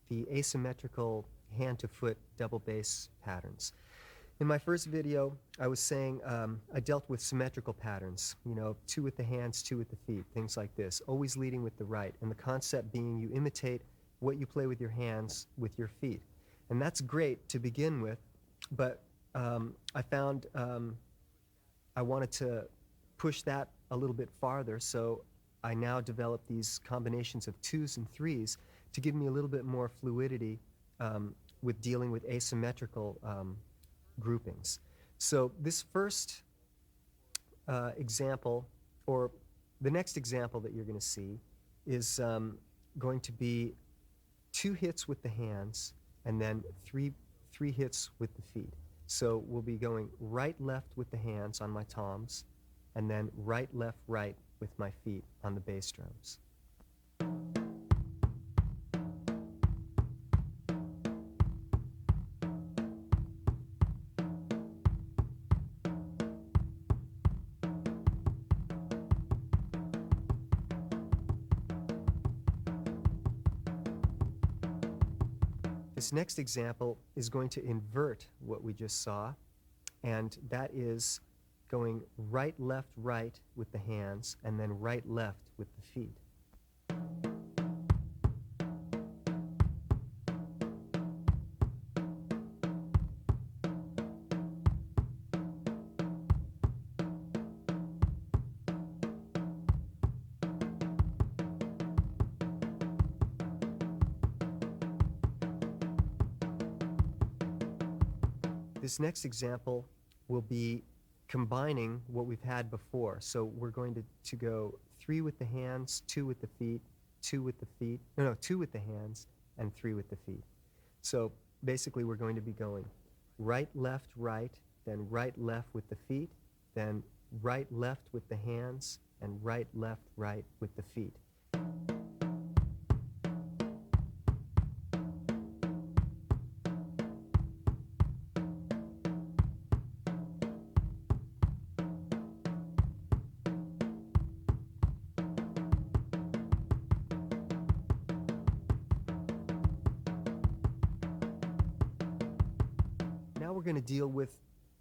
the asymmetrical hand-to-foot double bass patterns. In my first video, I was saying I dealt with symmetrical patterns, you know, 2 with the hands, 2 with the feet, things like this, always leading with the right, and the concept being you imitate what you play with your hands with your feet. And that's great to begin with, but I found I wanted to push that a little bit farther, so I now developed these combinations of 2s and 3s to give me a little bit more fluidity with dealing with asymmetrical groupings. So this first example, or the next example that you're going to see, is going to be 2 hits with the hands and then three hits with the feet. So we'll be going right, left with the hands on my toms, and then right, left, right with my feet on the bass drums. This next example is going to invert what we just saw, and that is going right, left, right with the hands, and then right, left with the feet. This next example will be combining what we've had before. So we're going to go 3 with the hands, 2 with the feet, 2 with the feet, no, 2 with the hands, and 3 with the feet. So basically we're going to be going right, left, right, then right, left with the feet, then right, left with the hands, and right, left, right with the feet. Now we're going to deal with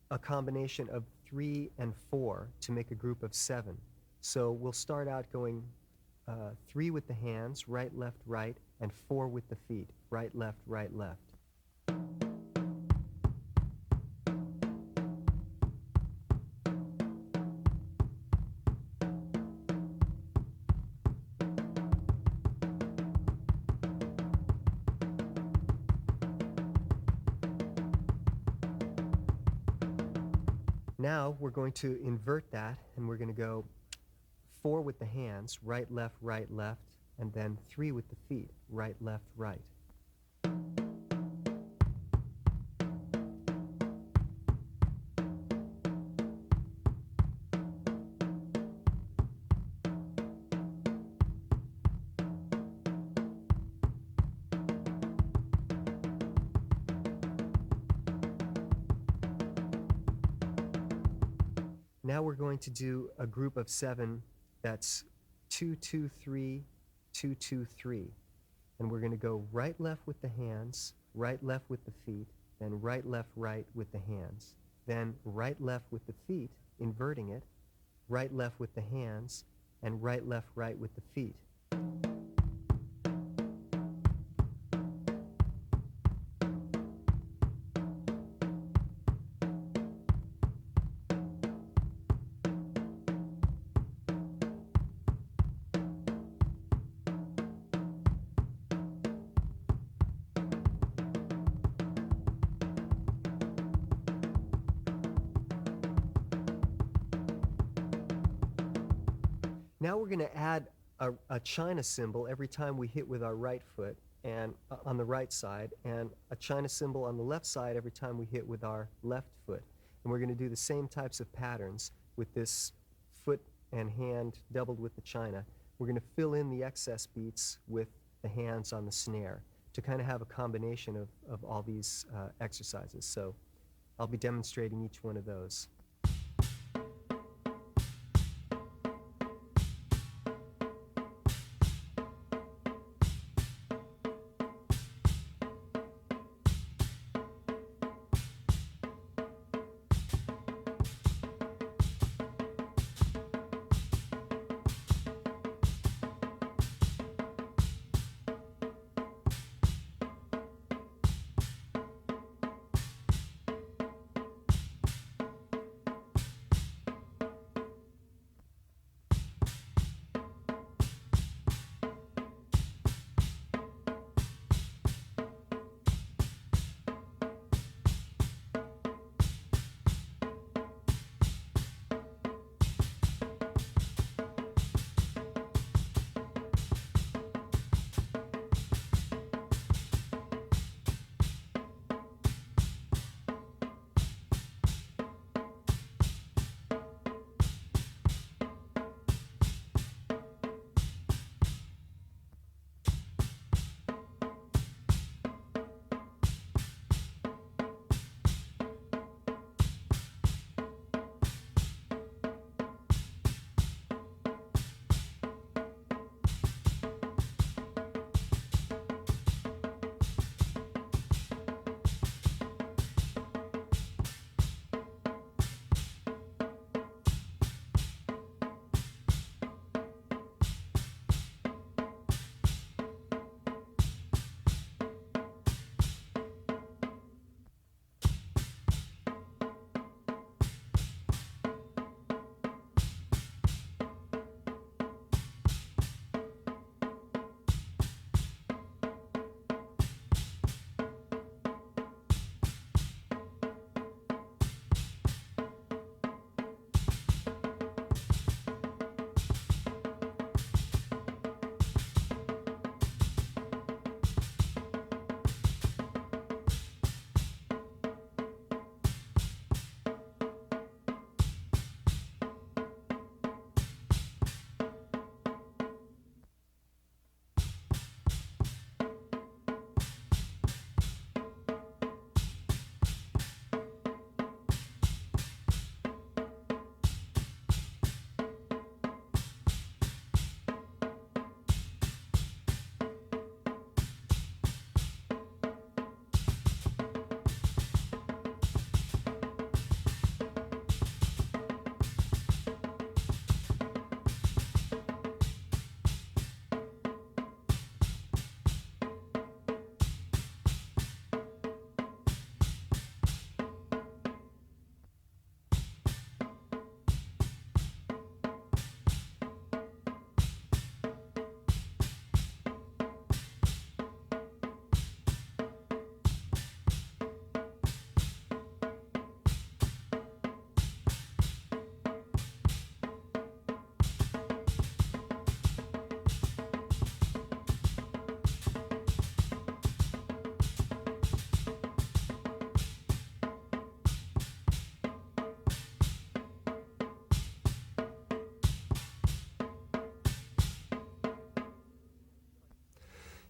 a combination of 3 and 4 to make a group of 7. So we'll start out going 3 with the hands, right, left, right, and 4 with the feet, right, left, right, left. Now we're going to invert that, and we're going to go 4 with the hands, right, left, and then 3 with the feet, right, left, right. Now we're going to do a group of 7 that's 2, 2, 3, 2, 2, 3. And we're going to go right, left with the hands, right, left with the feet, then right, left, right with the hands. Then right, left with the feet, inverting it, right, left with the hands, and right, left, right with the feet. Now we're going to add a China cymbal every time we hit with our right foot and on the right side, and a China cymbal on the left side every time we hit with our left foot. And we're going to do the same types of patterns with this foot and hand doubled with the China. We're going to fill in the excess beats with the hands on the snare to kind of have a combination of all these exercises. So I'll be demonstrating each one of those.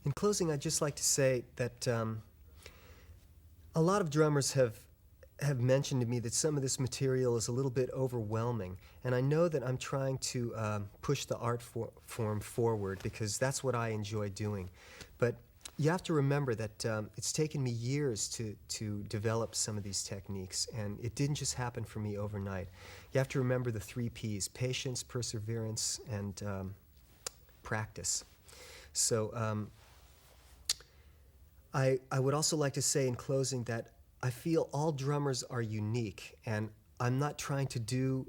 In closing, I'd just like to say that a lot of drummers have mentioned to me that some of this material is a little bit overwhelming, and I know that I'm trying to push the art form forward because that's what I enjoy doing. But you have to remember that it's taken me years to develop some of these techniques, and it didn't just happen for me overnight. You have to remember the 3 Ps: patience, perseverance, and practice. So I would also like to say in closing that I feel all drummers are unique, and I'm not trying to do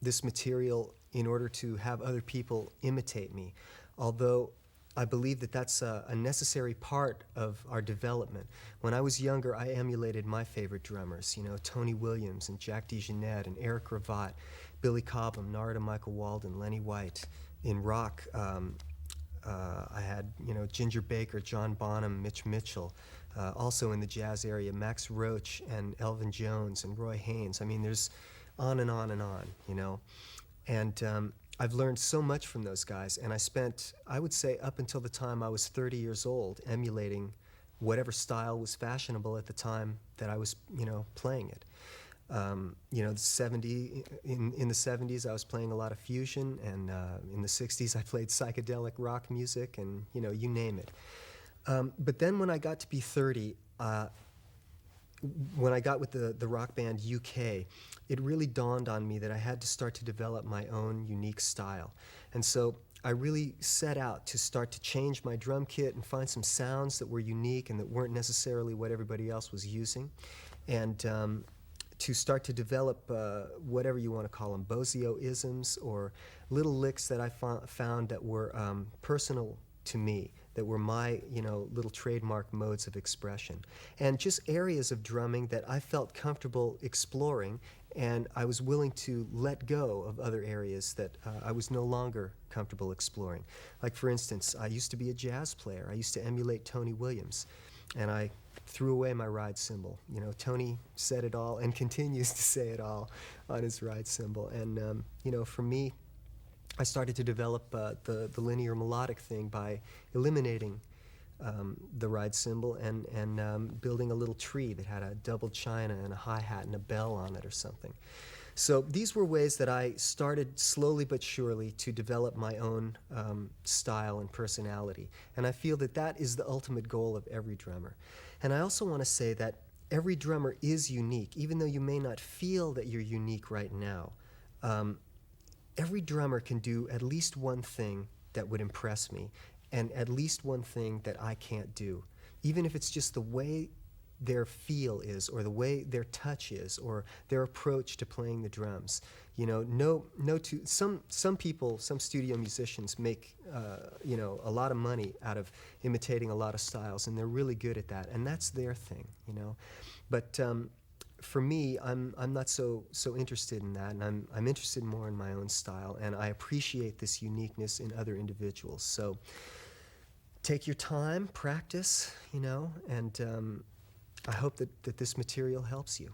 this material in order to have other people imitate me, although I believe that that's a necessary part of our development. When I was younger, I emulated my favorite drummers, Tony Williams and Jack DeJohnette and Eric Gravatt, Billy Cobham, Narada Michael Walden, Lenny White. In rock, I had, Ginger Baker, John Bonham, Mitch Mitchell. Also in the jazz area, Max Roach and Elvin Jones and Roy Haynes. I mean, there's on and on and on, And I've learned so much from those guys, and I spent, I would say, up until the time I was 30 years old, emulating whatever style was fashionable at the time that I was, playing it. In the 70s, I was playing a lot of fusion, and in the 60s, I played psychedelic rock music, and, you name it. But then when I got to be 30, when I got with the rock band UK, it really dawned on me that I had to start to develop my own unique style. And so I really set out to start to change my drum kit and find some sounds that were unique and that weren't necessarily what everybody else was using. And to start to develop whatever you want to call them, Bozzio-isms or little licks that I found that were personal to me, that were my, little trademark modes of expression. And just areas of drumming that I felt comfortable exploring, and I was willing to let go of other areas that I was no longer comfortable exploring. Like, for instance, I used to be a jazz player. I used to emulate Tony Williams, and I threw away my ride cymbal. Tony said it all and continues to say it all on his ride cymbal. And, for me, I started to develop the linear melodic thing by eliminating the ride cymbal and building a little tree that had a double china and a hi-hat and a bell on it or something. So these were ways that I started slowly but surely to develop my own style and personality. And I feel that that is the ultimate goal of every drummer. And I also want to say that every drummer is unique, even though you may not feel that you're unique right now. Every drummer can do at least one thing that would impress me, and at least one thing that I can't do, even if it's just the way their feel is, or the way their touch is, or their approach to playing the drums. Some people, some studio musicians make a lot of money out of imitating a lot of styles, and they're really good at that, and that's their thing, But for me, I'm not so interested in that, and I'm interested more in my own style, and I appreciate this uniqueness in other individuals. So take your time, practice, and I hope that this material helps you.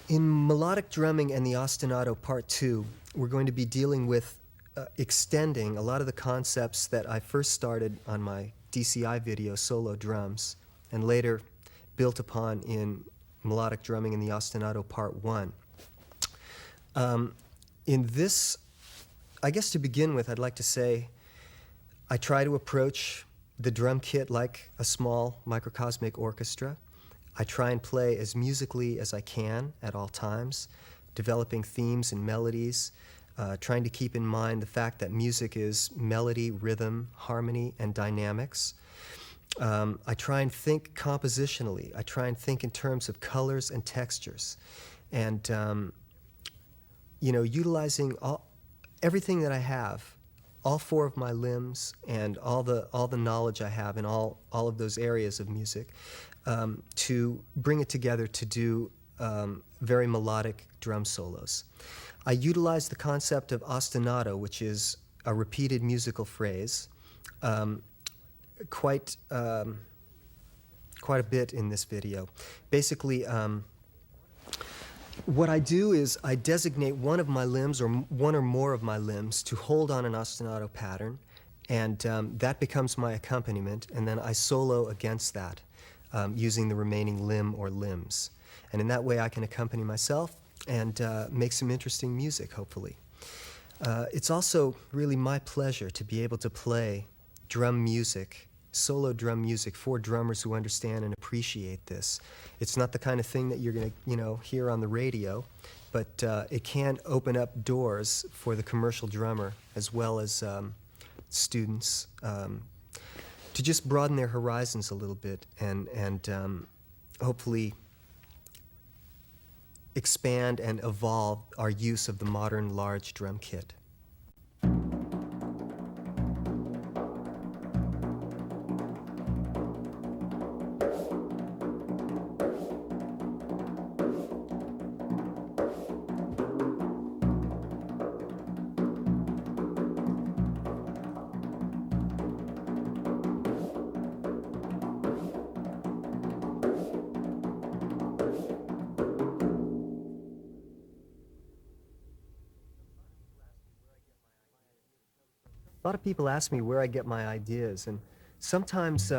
In melodic drumming and the ostinato part 2, we're going to be dealing with extending a lot of the concepts that I first started on my DCI video, Solo Drums, and later built upon in melodic drumming in the ostinato part 1. In this, I guess to begin with, I'd like to say I try to approach the drum kit like a small microcosmic orchestra. I try and play as musically as I can at all times, developing themes and melodies, trying to keep in mind the fact that music is melody, rhythm, harmony, and dynamics. I try and think compositionally. I try and think in terms of colors and textures. And, utilizing everything that I have, all 4 of my limbs and all the knowledge I have in all of those areas of music, to bring it together to do very melodic drum solos. I utilize the concept of ostinato, which is a repeated musical phrase, quite a bit in this video. Basically, what I do is I designate one of my limbs or one or more of my limbs to hold on an ostinato pattern, and that becomes my accompaniment, and then I solo against that using the remaining limb or limbs. And in that way I can accompany myself and make some interesting music, hopefully. It's also really my pleasure to be able to play drum music, solo drum music, for drummers who understand and appreciate this. It's not the kind of thing that you're going to, hear on the radio, but it can open up doors for the commercial drummer as well as students to just broaden their horizons a little bit and hopefully expand and evolve our use of the modern large drum kit. A lot of people ask me where I get my ideas, and sometimes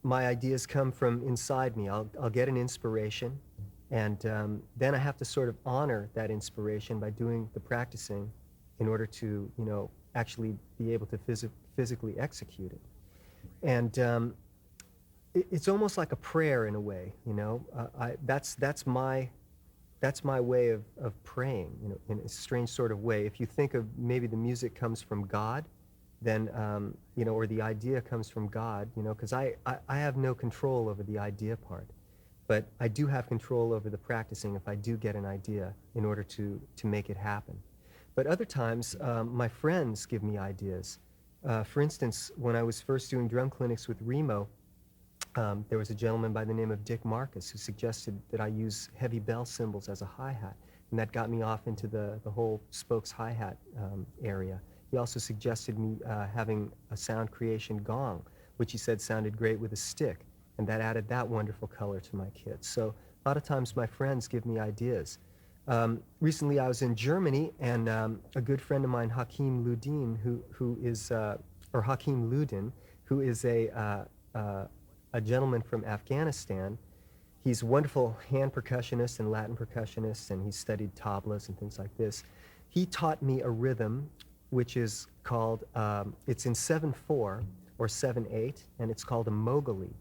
my ideas come from inside me. I'll get an inspiration, and then I have to sort of honor that inspiration by doing the practicing in order to, actually be able to physically execute it. And it's almost like a prayer in a way, that's my way of praying, in a strange sort of way. If you think of maybe the music comes from God, then, or the idea comes from God, because I have no control over the idea part. But I do have control over the practicing if I do get an idea in order to make it happen. But other times, my friends give me ideas. For instance, when I was first doing drum clinics with Remo, there was a gentleman by the name of Dick Marcus who suggested that I use heavy bell cymbals as a hi-hat, and that got me off into the whole spokes hi-hat area. He also suggested me having a sound creation gong, which he said sounded great with a stick, and that added that wonderful color to my kit. So a lot of times my friends give me ideas. Recently I was in Germany, and a good friend of mine, Hakim Ludin, who is a gentleman from Afghanistan. He's a wonderful hand percussionist and Latin percussionist, and he's studied tablas and things like this. He taught me a rhythm which is called, it's in 7/4 or 7/8, and it's called a mogali.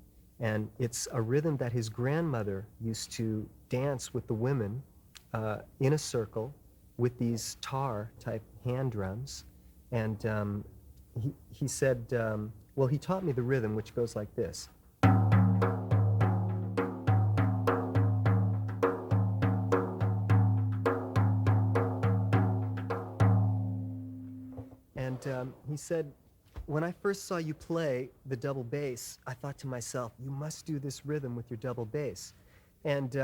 And it's a rhythm that his grandmother used to dance with the women in a circle with these tar-type hand drums. And he said, well, he taught me the rhythm, which goes like this. And he said, when I first saw you play the double bass, I thought to myself, you must do this rhythm with your double bass. And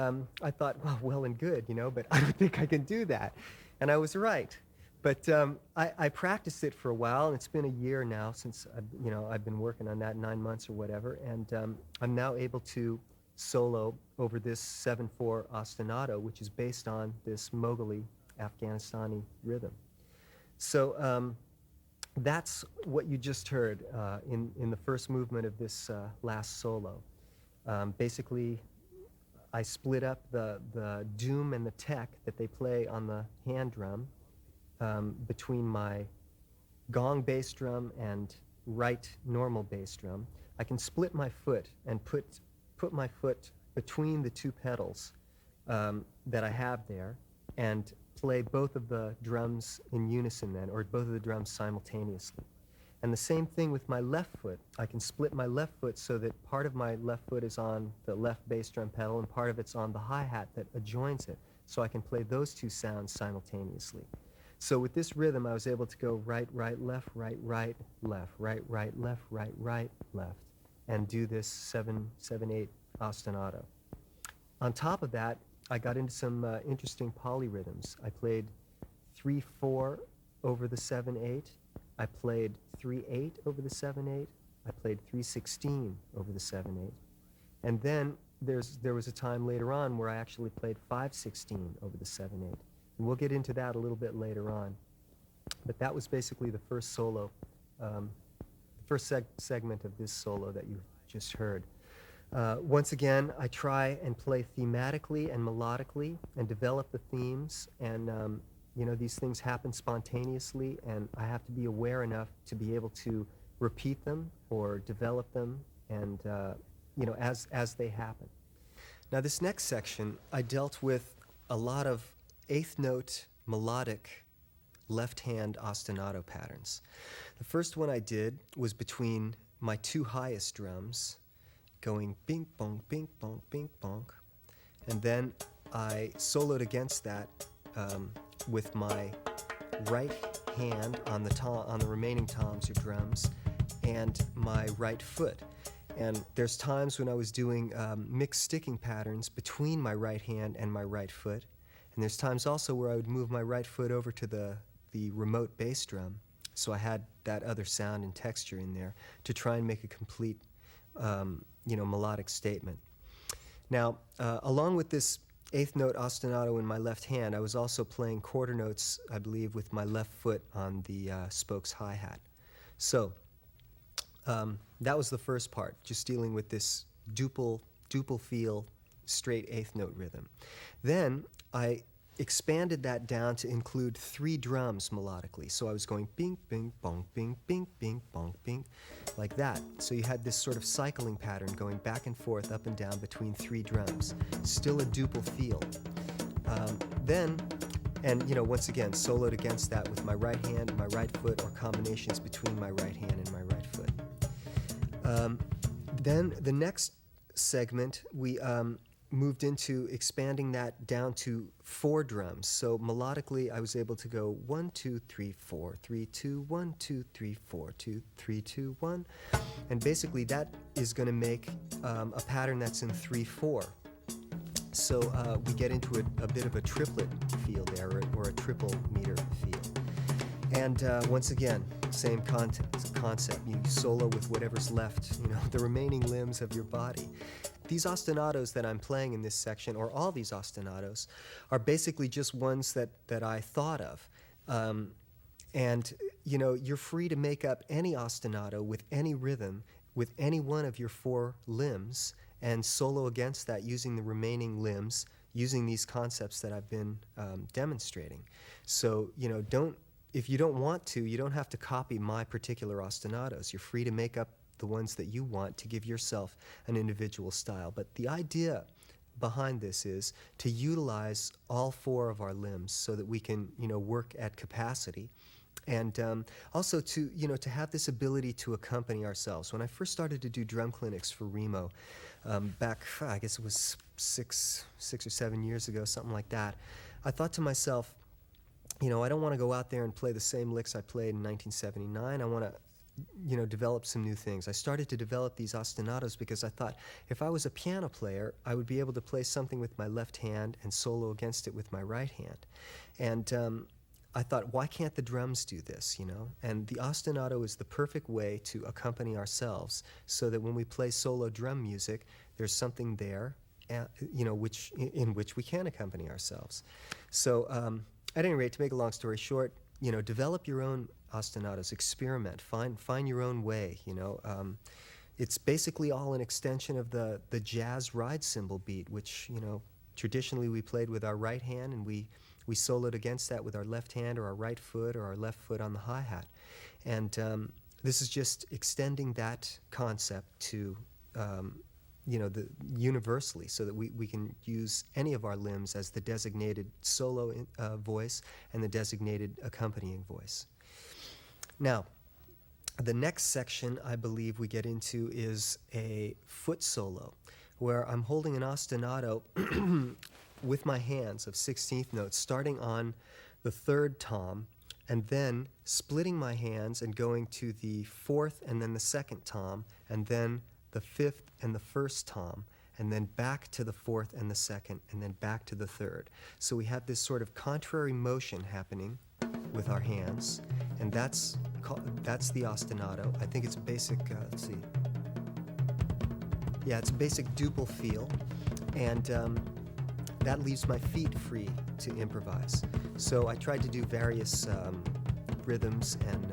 I thought, well and good, but I don't think I can do that. And I was right. But I practiced it for a while, and it's been a year now since I've been working on that, 9 months or whatever, and I'm now able to solo over this 7/4 ostinato, which is based on this Moghali Afghanistani rhythm. So that's what you just heard in the first movement of this last solo. Basically, I split up the doom and the tek that they play on the hand drum between my gong bass drum and right normal bass drum. I can split my foot and put my foot between the two pedals that I have there and play both of the drums in unison then, or both of the drums simultaneously. And the same thing with my left foot. I can split my left foot so that part of my left foot is on the left bass drum pedal and part of it's on the hi-hat that adjoins it, so I can play those two sounds simultaneously. So with this rhythm, I was able to go right, right, left, right, right, left, right, right, left, right, right, left, and do this 7/8 ostinato. On top of that, I got into some interesting polyrhythms. I played 3/4 over the 7/8. I played 3/8 over the 7/8. I played 3/16 over the 7/8. And then there was a time later on where I actually played 5/16 over the 7/8. And we'll get into that a little bit later on. But that was basically the first solo, the first segment of this solo that you just heard. Once again, I try and play thematically and melodically and develop the themes, and these things happen spontaneously, and I have to be aware enough to be able to repeat them or develop them, and as they happen. Now, this next section, I dealt with a lot of eighth note melodic left-hand ostinato patterns. The first one I did was between my two highest drums, going bing bong, bing bong, bing bong, and then I soloed against that with my right hand on the remaining toms or drums and my right foot. And there's times when I was doing mixed sticking patterns between my right hand and my right foot, and there's times also where I would move my right foot over to the remote bass drum, so I had that other sound and texture in there to try and make a complete melodic statement. Now, along with this eighth note ostinato in my left hand, I was also playing quarter notes, I believe, with my left foot on the spokes hi-hat. So that was the first part, just dealing with this duple feel, straight eighth note rhythm. Then I expanded that down to include 3 drums melodically. So I was going bing, bing, bong, bing, bing, bing, bong, bing, like that. So you had this sort of cycling pattern going back and forth, up and down between 3 drums. Still a duple feel. Once again, soloed against that with my right hand, my right foot, or combinations between my right hand and my right foot. Then the next segment, we moved into expanding that down to 4 drums. So melodically, I was able to go 1, 2, 3, 4, 3, 2, 1, 2, 3, 4, 2, 3, 2, 1. And basically, that is going to make a pattern that's in 3/4. So we get into a bit of a triplet feel there, or a triple meter feel. And once again, same concept. You solo with whatever's left, the remaining limbs of your body. These ostinatos that I'm playing in this section, or all these ostinatos, are basically just ones that I thought of. You're free to make up any ostinato with any rhythm, with any one of your 4 limbs, and solo against that using the remaining limbs, using these concepts that I've been demonstrating. So, if you don't want to, you don't have to copy my particular ostinatos. You're free to make up the ones that you want to give yourself an individual style. But the idea behind this is to utilize all 4 of our limbs so that we can, work at capacity. And also to have this ability to accompany ourselves. When I first started to do drum clinics for Remo, back, I guess it was six or 7 years ago, something like that, I thought to myself, I don't want to go out there and play the same licks I played in 1979. I want to, develop some new things. I started to develop these ostinatos because I thought if I was a piano player, I would be able to play something with my left hand and solo against it with my right hand. And I thought, why can't the drums do this, you know? And the ostinato is the perfect way to accompany ourselves so that when we play solo drum music, there's something there, you know, in which we can accompany ourselves. So at any rate, to make a long story short, you know, develop your own ostinatos, experiment, find your own way, you know. It's basically all an extension of the jazz ride cymbal beat, which, you know, traditionally we played with our right hand, and we soloed against that with our left hand or our right foot or our left foot on the hi-hat. And this is just extending that concept to, you know, universally, so that we can use any of our limbs as the designated solo voice and the designated accompanying voice. Now, the next section I believe we get into is a foot solo, where I'm holding an ostinato with my hands of 16th notes, starting on the third tom, and then splitting my hands and going to the fourth and then the second tom, and then the fifth and the first tom, and then back to the fourth and the second, and then back to the third. So we have this sort of contrary motion happening with our hands, and that's the ostinato. I think it's a basic, let's see. Yeah, it's a basic duple feel, and that leaves my feet free to improvise. So I tried to do various rhythms and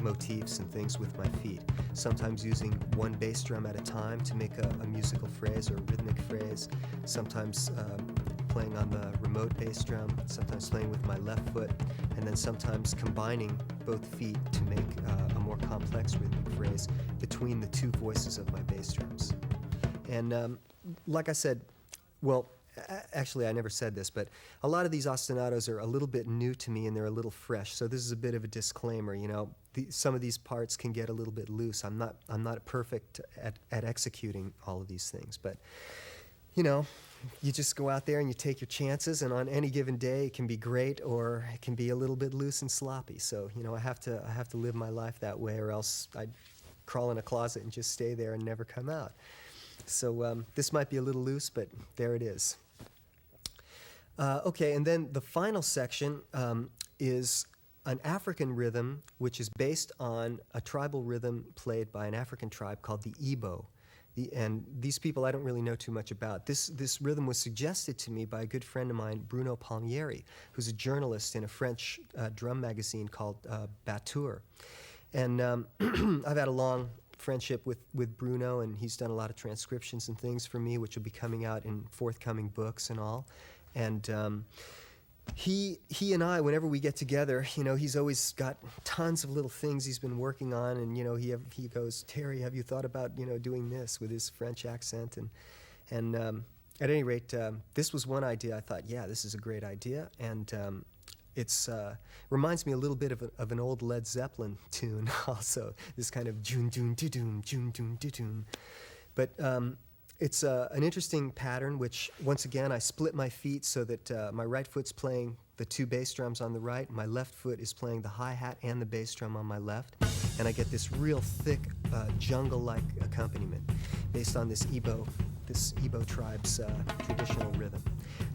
motifs and things with my feet, sometimes using one bass drum at a time to make a musical phrase or a rhythmic phrase, sometimes playing on the remote bass drum, sometimes playing with my left foot, and then sometimes combining both feet to make a more complex rhythmic phrase between the two voices of my bass drums. And like I said, well, actually I never said this, but a lot of these ostinatos are a little bit new to me and they're a little fresh, so this is a bit of a disclaimer, you know. Some of these parts can get a little bit loose. I'm not perfect at executing all of these things, but you know, you just go out there and you take your chances, and on any given day it can be great or it can be a little bit loose and sloppy. So, you know, I have to live my life that way, or else I'd crawl in a closet and just stay there and never come out. So this might be a little loose, but there it is. Okay, and then the final section is an African rhythm, which is based on a tribal rhythm played by an African tribe called the Igbo. And these people I don't really know too much about. This rhythm was suggested to me by a good friend of mine, Bruno Palmieri, who's a journalist in a French drum magazine called Batteur. And I've had a long friendship with Bruno, and he's done a lot of transcriptions and things for me, which will be coming out in forthcoming books and all. And he and I, whenever we get together, you know, he's always got tons of little things he's been working on, and you know, he goes, Terry, have you thought about, you know, doing this, with his French accent? And at any rate, this was one idea. I thought, yeah, this is a great idea, and it's reminds me a little bit of an old Led Zeppelin tune, also this kind of jun jun dun jun jun dun. But it's an interesting pattern, which, once again, I split my feet so that my right foot's playing the two bass drums on the right, my left foot is playing the hi-hat and the bass drum on my left, and I get this real thick jungle-like accompaniment based on this Igbo tribe's traditional rhythm.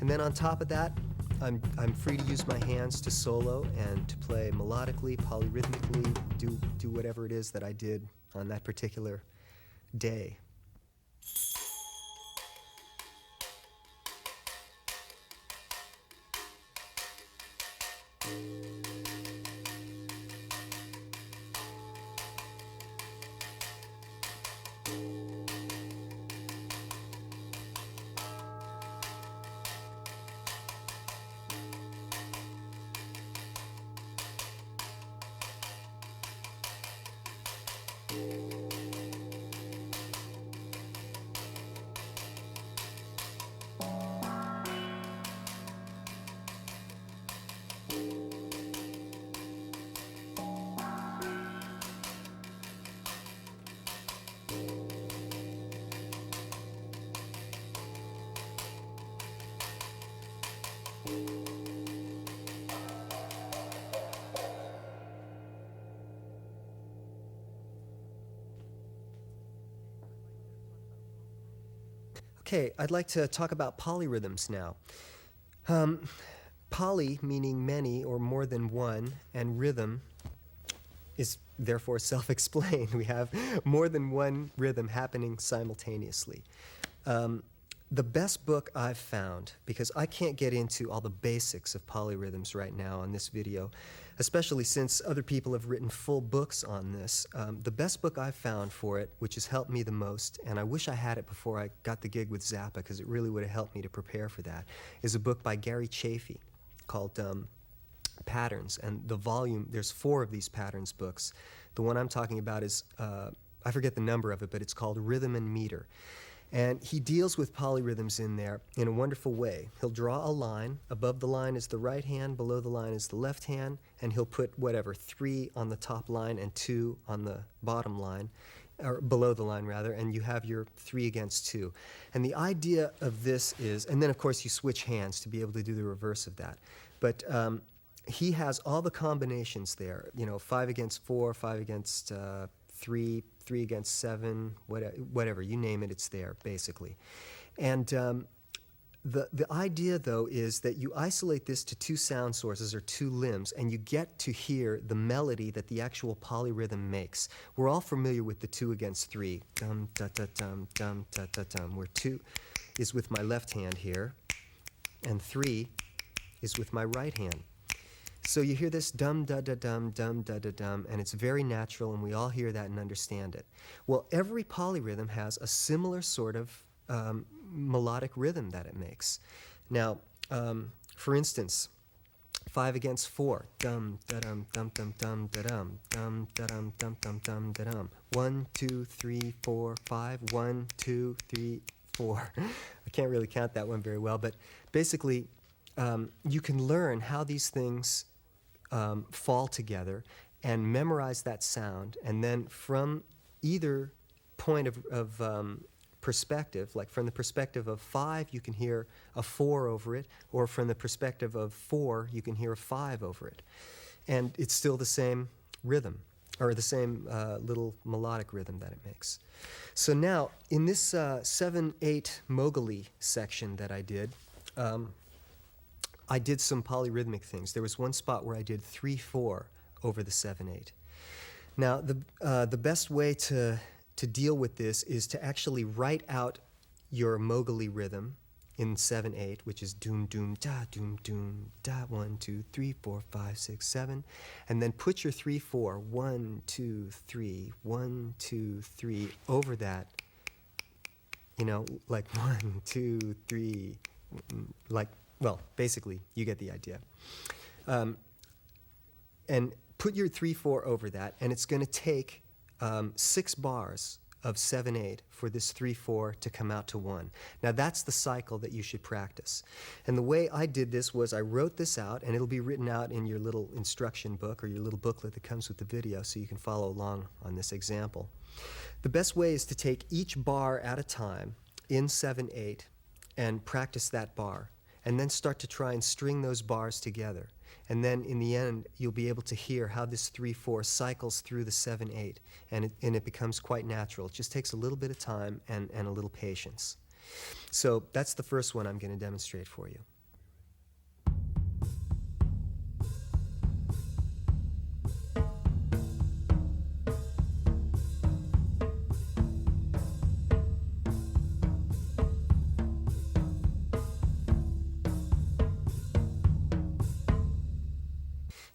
And then on top of that, I'm free to use my hands to solo and to play melodically, polyrhythmically, do whatever it is that I did on that particular day. Okay, I'd like to talk about polyrhythms now. Poly meaning many or more than one, and rhythm is therefore self-explained. We have more than one rhythm happening simultaneously. The best book I've found, because I can't get into all the basics of polyrhythms right now on this video, especially since other people have written full books on this, the best book I've found for it, which has helped me the most, and I wish I had it before I got the gig with Zappa, because it really would have helped me to prepare for that, is a book by Gary Chafee called Patterns. And the volume, there's 4 of these Patterns books. The one I'm talking about is, I forget the number of it, but it's called Rhythm and Meter. And he deals with polyrhythms in there in a wonderful way. He'll draw a line. Above the line is the right hand, below the line is the left hand, and he'll put whatever, 3 on the top line and 2 on the bottom line, or below the line rather, and you have your 3 against 2. And the idea of this is, and then of course you switch hands to be able to do the reverse of that. But he has all the combinations there, 5 against 4, 5 against 3, 3 against 7, whatever, you name it, it's there, basically. And the idea, though, is that you isolate this to 2 sound sources or 2 limbs, and you get to hear the melody that the actual polyrhythm makes. We're all familiar with the 2 against 3, dum da da dum dum da da dum, where 2 is with my left hand here, and 3 is with my right hand. So you hear this dum da da dum dum da da dum, and it's very natural, and we all hear that and understand it. Well, every polyrhythm has a similar sort of melodic rhythm that it makes. Now, for instance, 5 against 4, dum da dum dum dum dum da dum dum da dum dum dum dum da dum. 1 2 3 4 5. 1 2 3 4. I can't really count that one very well, but basically, you can learn how these things fall together and memorize that sound, and then from either point of perspective, like from the perspective of 5, you can hear a 4 over it, or from the perspective of 4, you can hear a 5 over it. And it's still the same rhythm, or the same little melodic rhythm that it makes. So now, in this 7/8 Mowgli section that I did some polyrhythmic things. There was one spot where I did 3/4 over the 7/8. Now, the best way to deal with this is to actually write out your Mowgli rhythm in 7/8, which is doom doom da doom doom da 1 2 3 4 5 6 7, and then put your 3/4 1 2 3 1 2 3 over that. Like 1 2 3, like. Well, basically, you get the idea. And put your 3/4 over that, and it's going to take 6 bars of 7/8 for this 3/4 to come out to 1. Now, that's the cycle that you should practice. And the way I did this was I wrote this out, and it'll be written out in your little instruction book or your little booklet that comes with the video, so you can follow along on this example. The best way is to take each bar at a time in 7/8 and practice that bar, and then start to try and string those bars together. And then in the end, you'll be able to hear how this 3/4 cycles through the 7/8, and it becomes quite natural. It just takes a little bit of time and a little patience. So that's the first one I'm going to demonstrate for you.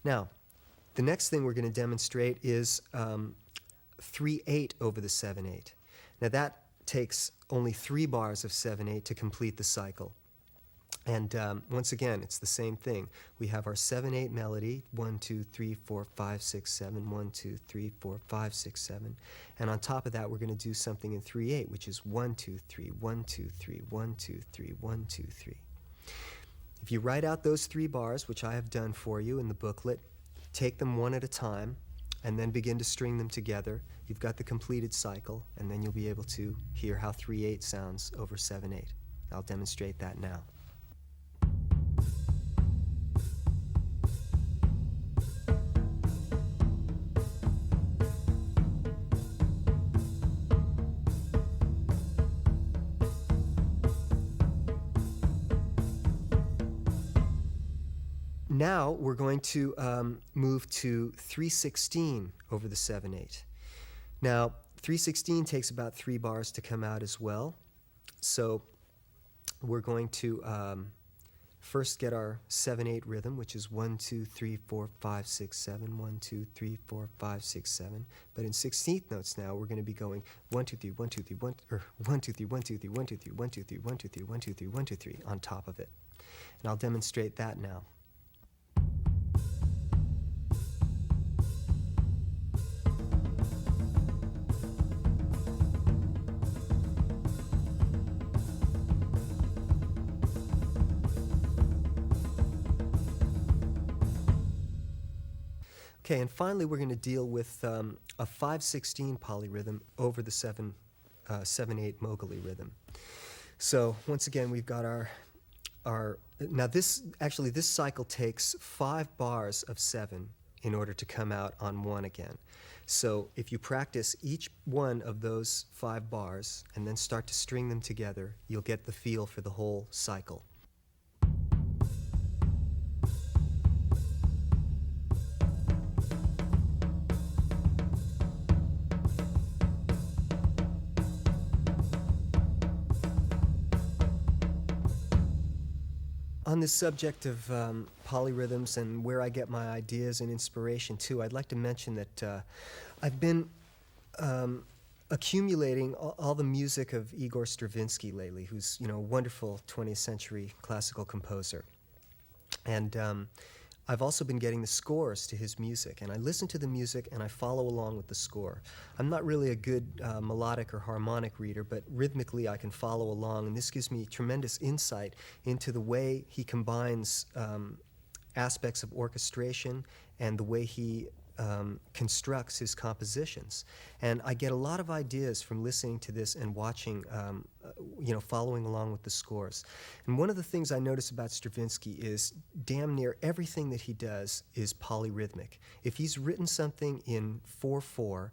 Now, the next thing we're going to demonstrate is 3/8 over the 7/8. Now that takes only 3 bars of 7/8 to complete the cycle. And once again, it's the same thing. We have our 7/8 melody, 1 2 3 4 5 6 7, 1 2 3 4 5 6 7. And on top of that, we're going to do something in 3/8, which is 1 2 3 1 2 3 1 2 3 1 2 3. If you write out those 3 bars, which I have done for you in the booklet, take them one at a time, and then begin to string them together. You've got the completed cycle, and then you'll be able to hear how 3/8 sounds over 7/8. I'll demonstrate that now. Now we're going to move to 3/16 over the 7/8. Now 3/16 takes about 3 bars to come out as well. So we're going to first get our 7/8 rhythm, which is 1 2 3 4 5 6 7 1 2 3 4 5 6 7. But in 16th notes now we're going to be going 1 2 3 1 2 3 1 or 1 2 3 1 2 3 1 2 3 1 2 3 1 2 3 1 2 3 1 2 3 on top of it. And I'll demonstrate that now. Okay, and finally we're going to deal with a 5/16 polyrhythm over the 7/8 Moguli rhythm. So once again we've got our now this cycle takes 5 bars of 7 in order to come out on 1 again. So if you practice each one of those 5 bars and then start to string them together, you'll get the feel for the whole cycle. On this subject of polyrhythms and where I get my ideas and inspiration too, I'd like to mention that I've been accumulating all the music of Igor Stravinsky lately, who's a wonderful 20th century classical composer. And I've also been getting the scores to his music, and I listen to the music and I follow along with the score. I'm not really a good melodic or harmonic reader, but rhythmically I can follow along, and this gives me tremendous insight into the way he combines aspects of orchestration and the way he constructs his compositions. And I get a lot of ideas from listening to this and watching, following along with the scores. And one of the things I notice about Stravinsky is damn near everything that he does is polyrhythmic. If he's written something in 4/4,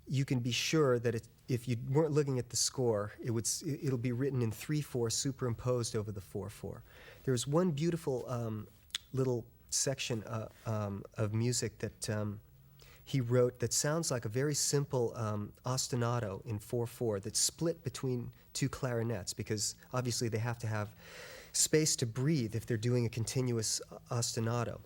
you can be sure that if you weren't looking at the score, it'll be written in 3/4 superimposed over the 4/4. There's one beautiful little section of music that he wrote that sounds like a very simple ostinato in 4/4 that's split between 2 clarinets, because obviously they have to have space to breathe if they're doing a continuous ostinato.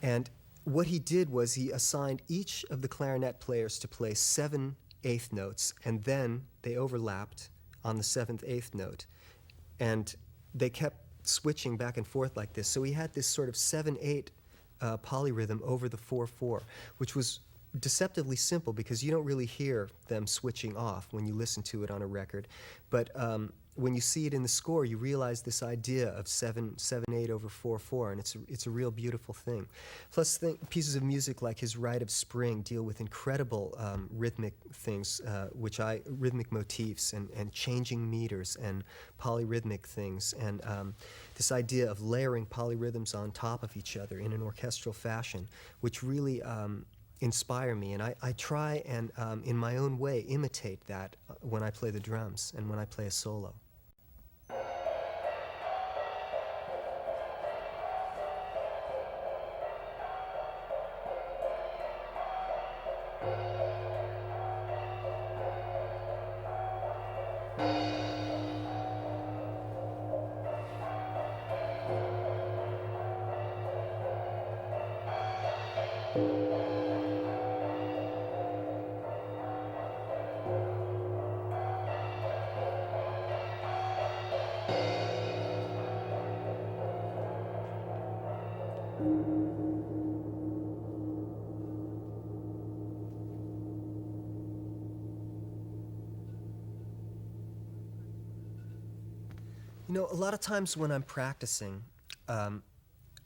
And what he did was he assigned each of the clarinet players to play 7 eighth notes, and then they overlapped on the 7th eighth note, and they kept switching back and forth like this. So he had this sort of 7/8 polyrhythm over the 4/4, which was deceptively simple because you don't really hear them switching off when you listen to it on a record. But when you see it in the score, you realize this idea of 7/8 over 4/4, and it's a real beautiful thing. Plus, pieces of music like his Rite of Spring deal with incredible rhythmic things, rhythmic motifs and changing meters and polyrhythmic things, and this idea of layering polyrhythms on top of each other in an orchestral fashion, which really inspire me, and I try and in my own way imitate that when I play the drums and when I play a solo. A lot of times when I'm practicing, I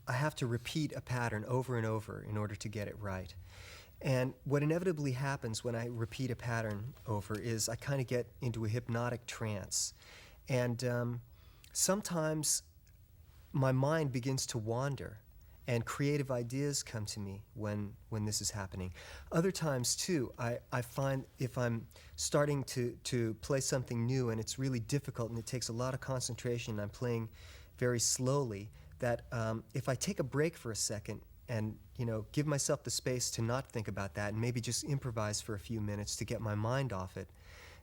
have to repeat a pattern over and over in order to get it right. And what inevitably happens when I repeat a pattern over is I kind of get into a hypnotic trance. And sometimes my mind begins to wander, and creative ideas come to me when this is happening. Other times, too, I find if I'm starting to play something new and it's really difficult and it takes a lot of concentration and I'm playing very slowly, that if I take a break for a second and give myself the space to not think about that and maybe just improvise for a few minutes to get my mind off it,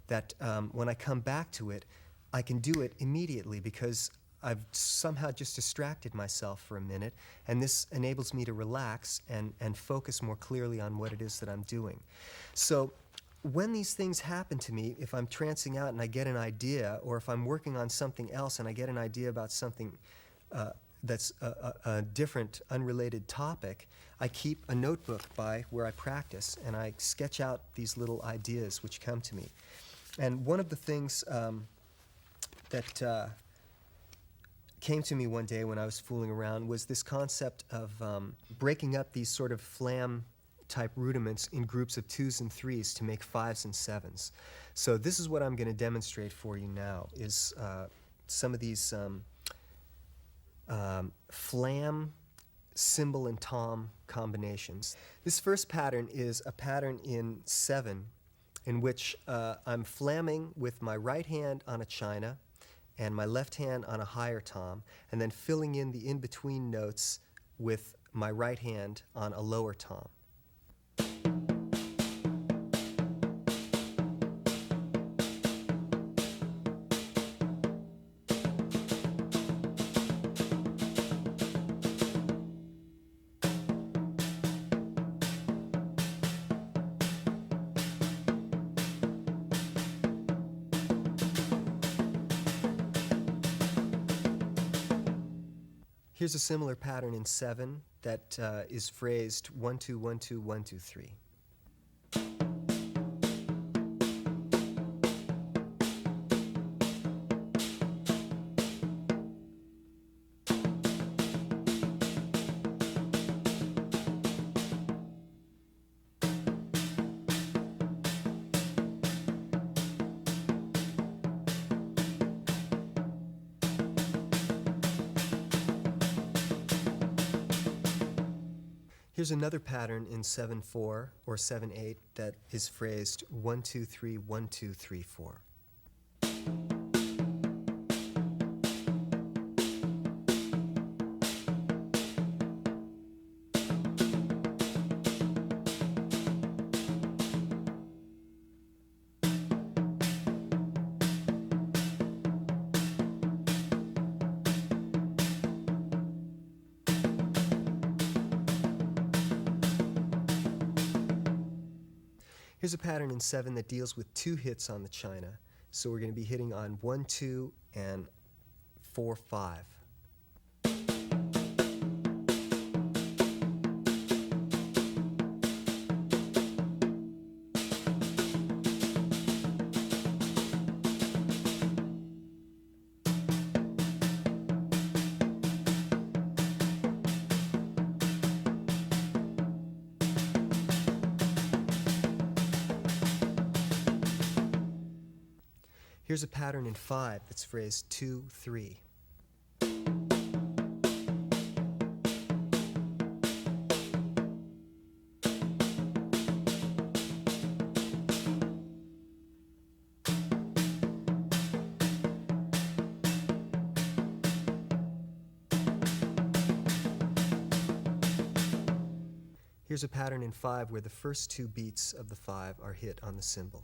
that when I come back to it, I can do it immediately because I've somehow just distracted myself for a minute, and this enables me to relax and focus more clearly on what it is that I'm doing. So when these things happen to me, if I'm trancing out and I get an idea, or if I'm working on something else and I get an idea about something that's a different, unrelated topic, I keep a notebook by where I practice, and I sketch out these little ideas which come to me. And one of the things that came to me one day when I was fooling around was this concept of breaking up these sort of flam-type rudiments in groups of 2s and 3s to make 5s and 7s. So this is what I'm going to demonstrate for you now, is some of these flam, cymbal, and tom combinations. This first pattern is a pattern in 7 in which I'm flamming with my right hand on a china and my left hand on a higher tom, and then filling in the in-between notes with my right hand on a lower tom. Here's a similar pattern in 7 that is phrased 1 2 1 2 1 2 3. Here's another pattern in 7/4 or 7/8 that is phrased 1 2 3 1 2 3 4. Here's a pattern in 7 that deals with 2 hits on the china. So we're going to be hitting on 1 2 and 4 5. Here's a pattern in 5 that's phrased 2 3. Here's a pattern in 5 where the first 2 beats of the 5 are hit on the cymbal.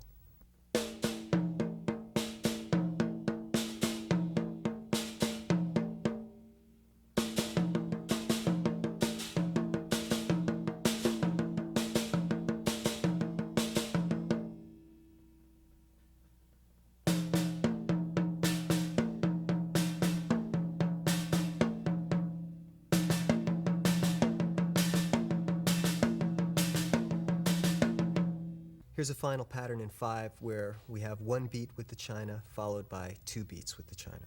Here's a final pattern in 5 where we have 1 beat with the china followed by 2 beats with the china.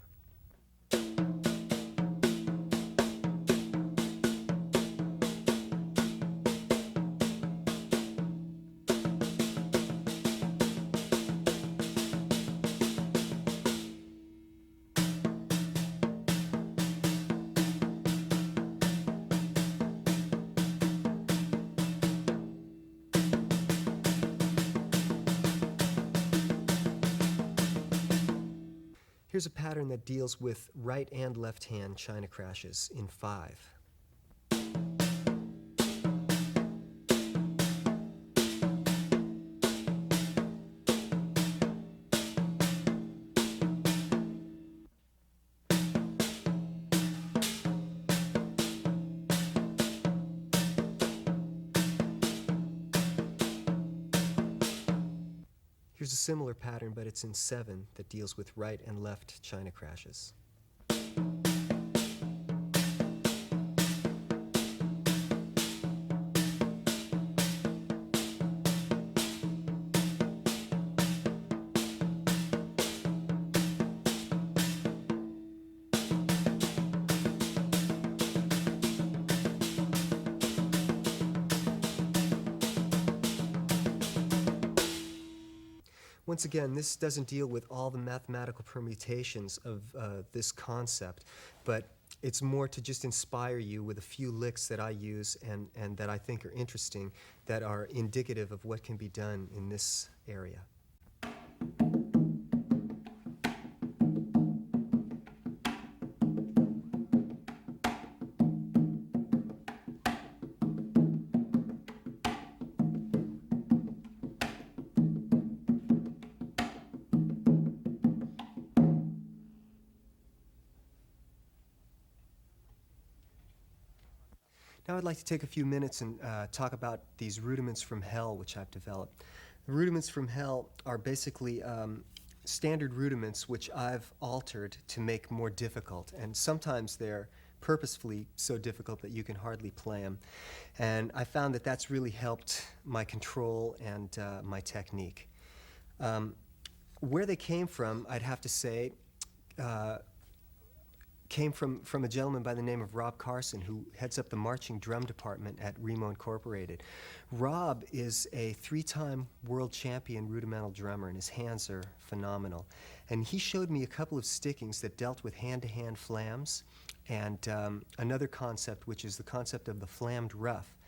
Here's a pattern that deals with right and left hand china crashes in 5. Here's a similar pattern, but it's in 7 that deals with right and left china crashes. Once again, this doesn't deal with all the mathematical permutations of this concept, but it's more to just inspire you with a few licks that I use and that I think are interesting, that are indicative of what can be done in this area. Now I'd like to take a few minutes and talk about these rudiments from hell which I've developed. The rudiments from hell are basically standard rudiments which I've altered to make more difficult, and sometimes they're purposefully so difficult that you can hardly play them. And I found that that's really helped my control and my technique. Where they came from, I'd have to say, came from a gentleman by the name of Rob Carson, who heads up the marching drum department at Remo Incorporated. Rob is a 3-time world champion rudimental drummer, and his hands are phenomenal. And he showed me a couple of stickings that dealt with hand-to-hand flams, and another concept, which is the concept of the flammed ruff,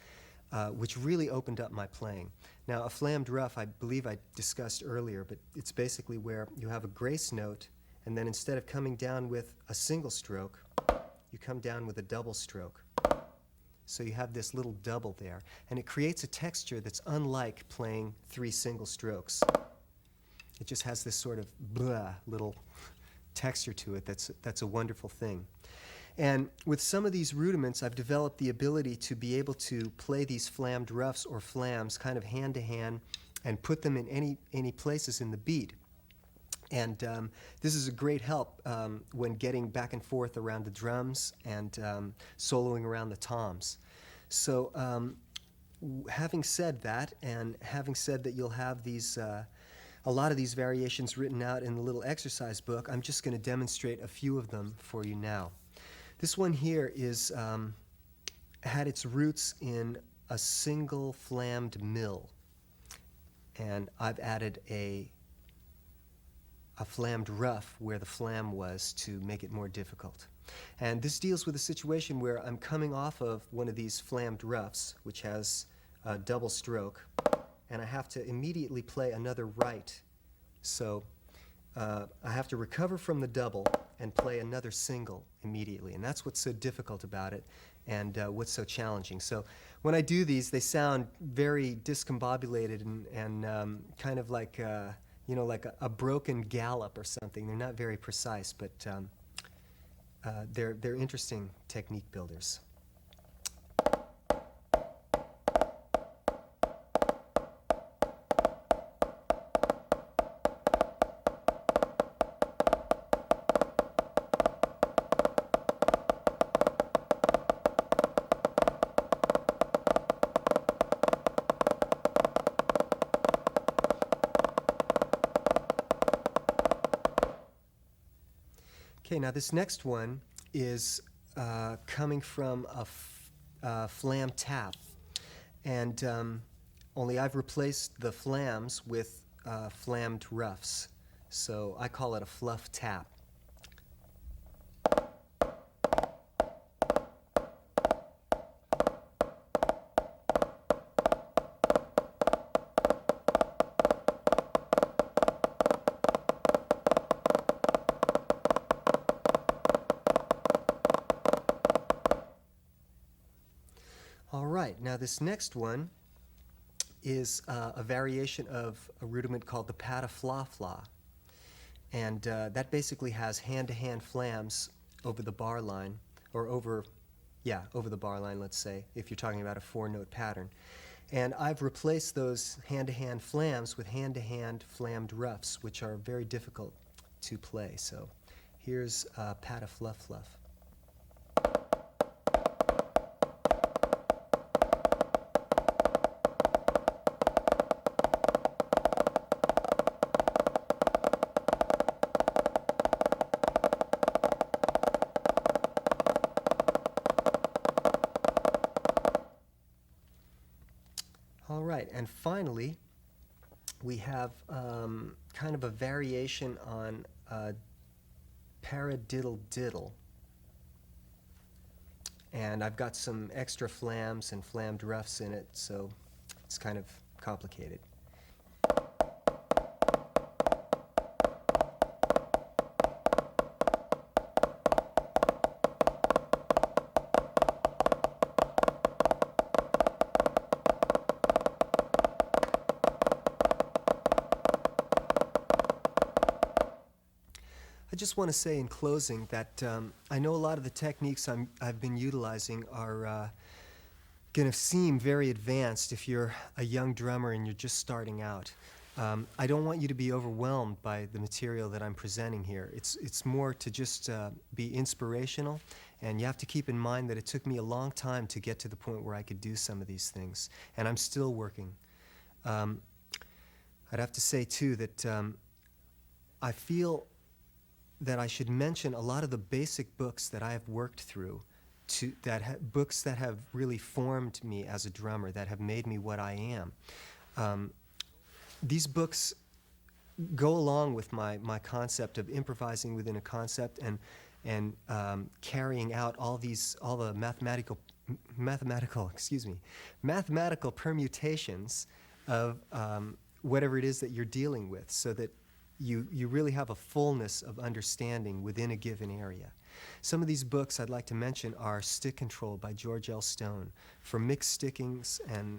which really opened up my playing. Now, a flammed ruff, I believe I discussed earlier, but it's basically where you have a grace note, and then instead of coming down with a single stroke, you come down with a double stroke. So you have this little double there, and it creates a texture that's unlike playing 3 single strokes. It just has this sort of blah little texture to it that's a wonderful thing. And with some of these rudiments, I've developed the ability to be able to play these flammed ruffs or flams kind of hand to hand and put them in any places in the beat. And this is a great help when getting back and forth around the drums and soloing around the toms. So having said that, and having said that you'll have these, a lot of these variations written out in the little exercise book, I'm just going to demonstrate a few of them for you now. This one here is had its roots in a single flammed mill, and I've added a flammed ruff where the flam was to make it more difficult. And this deals with a situation where I'm coming off of one of these flammed ruffs, which has a double stroke, and I have to immediately play another right. So I have to recover from the double and play another single immediately, and that's what's so difficult about it and what's so challenging. So when I do these, they sound very discombobulated and kind of like you know, like a broken gallop or something. They're not very precise, but they're interesting technique builders. Okay, now this next one is coming from a flam tap, and only I've replaced the flams with flammed ruffs, so I call it a fluff tap. now this next one is a variation of a rudiment called the patafla-fla. And that basically has hand-to-hand flams over the bar line, or over the bar line, let's say, if you're talking about a 4-note pattern. And I've replaced those hand-to-hand flams with hand-to-hand flammed roughs, which are very difficult to play. So here's patafluff-fluff. All right, and finally, we have kind of a variation on paradiddle-diddle. And I've got some extra flams and flammed roughs in it, so it's kind of complicated. I just want to say in closing that I know a lot of the techniques I've been utilizing are going to seem very advanced if you're a young drummer and you're just starting out. I don't want you to be overwhelmed by the material that I'm presenting here. It's more to just be inspirational, and you have to keep in mind that it took me a long time to get to the point where I could do some of these things, and I'm still working. I'd have to say, too, that I feel that I should mention a lot of the basic books that I have worked through, books that have really formed me as a drummer, that have made me what I am. These books go along with my concept of improvising within a concept and carrying out all the mathematical permutations of whatever it is that you're dealing with, so that you really have a fullness of understanding within a given area. Some of these books I'd like to mention are Stick Control by George L. Stone. For mixed stickings and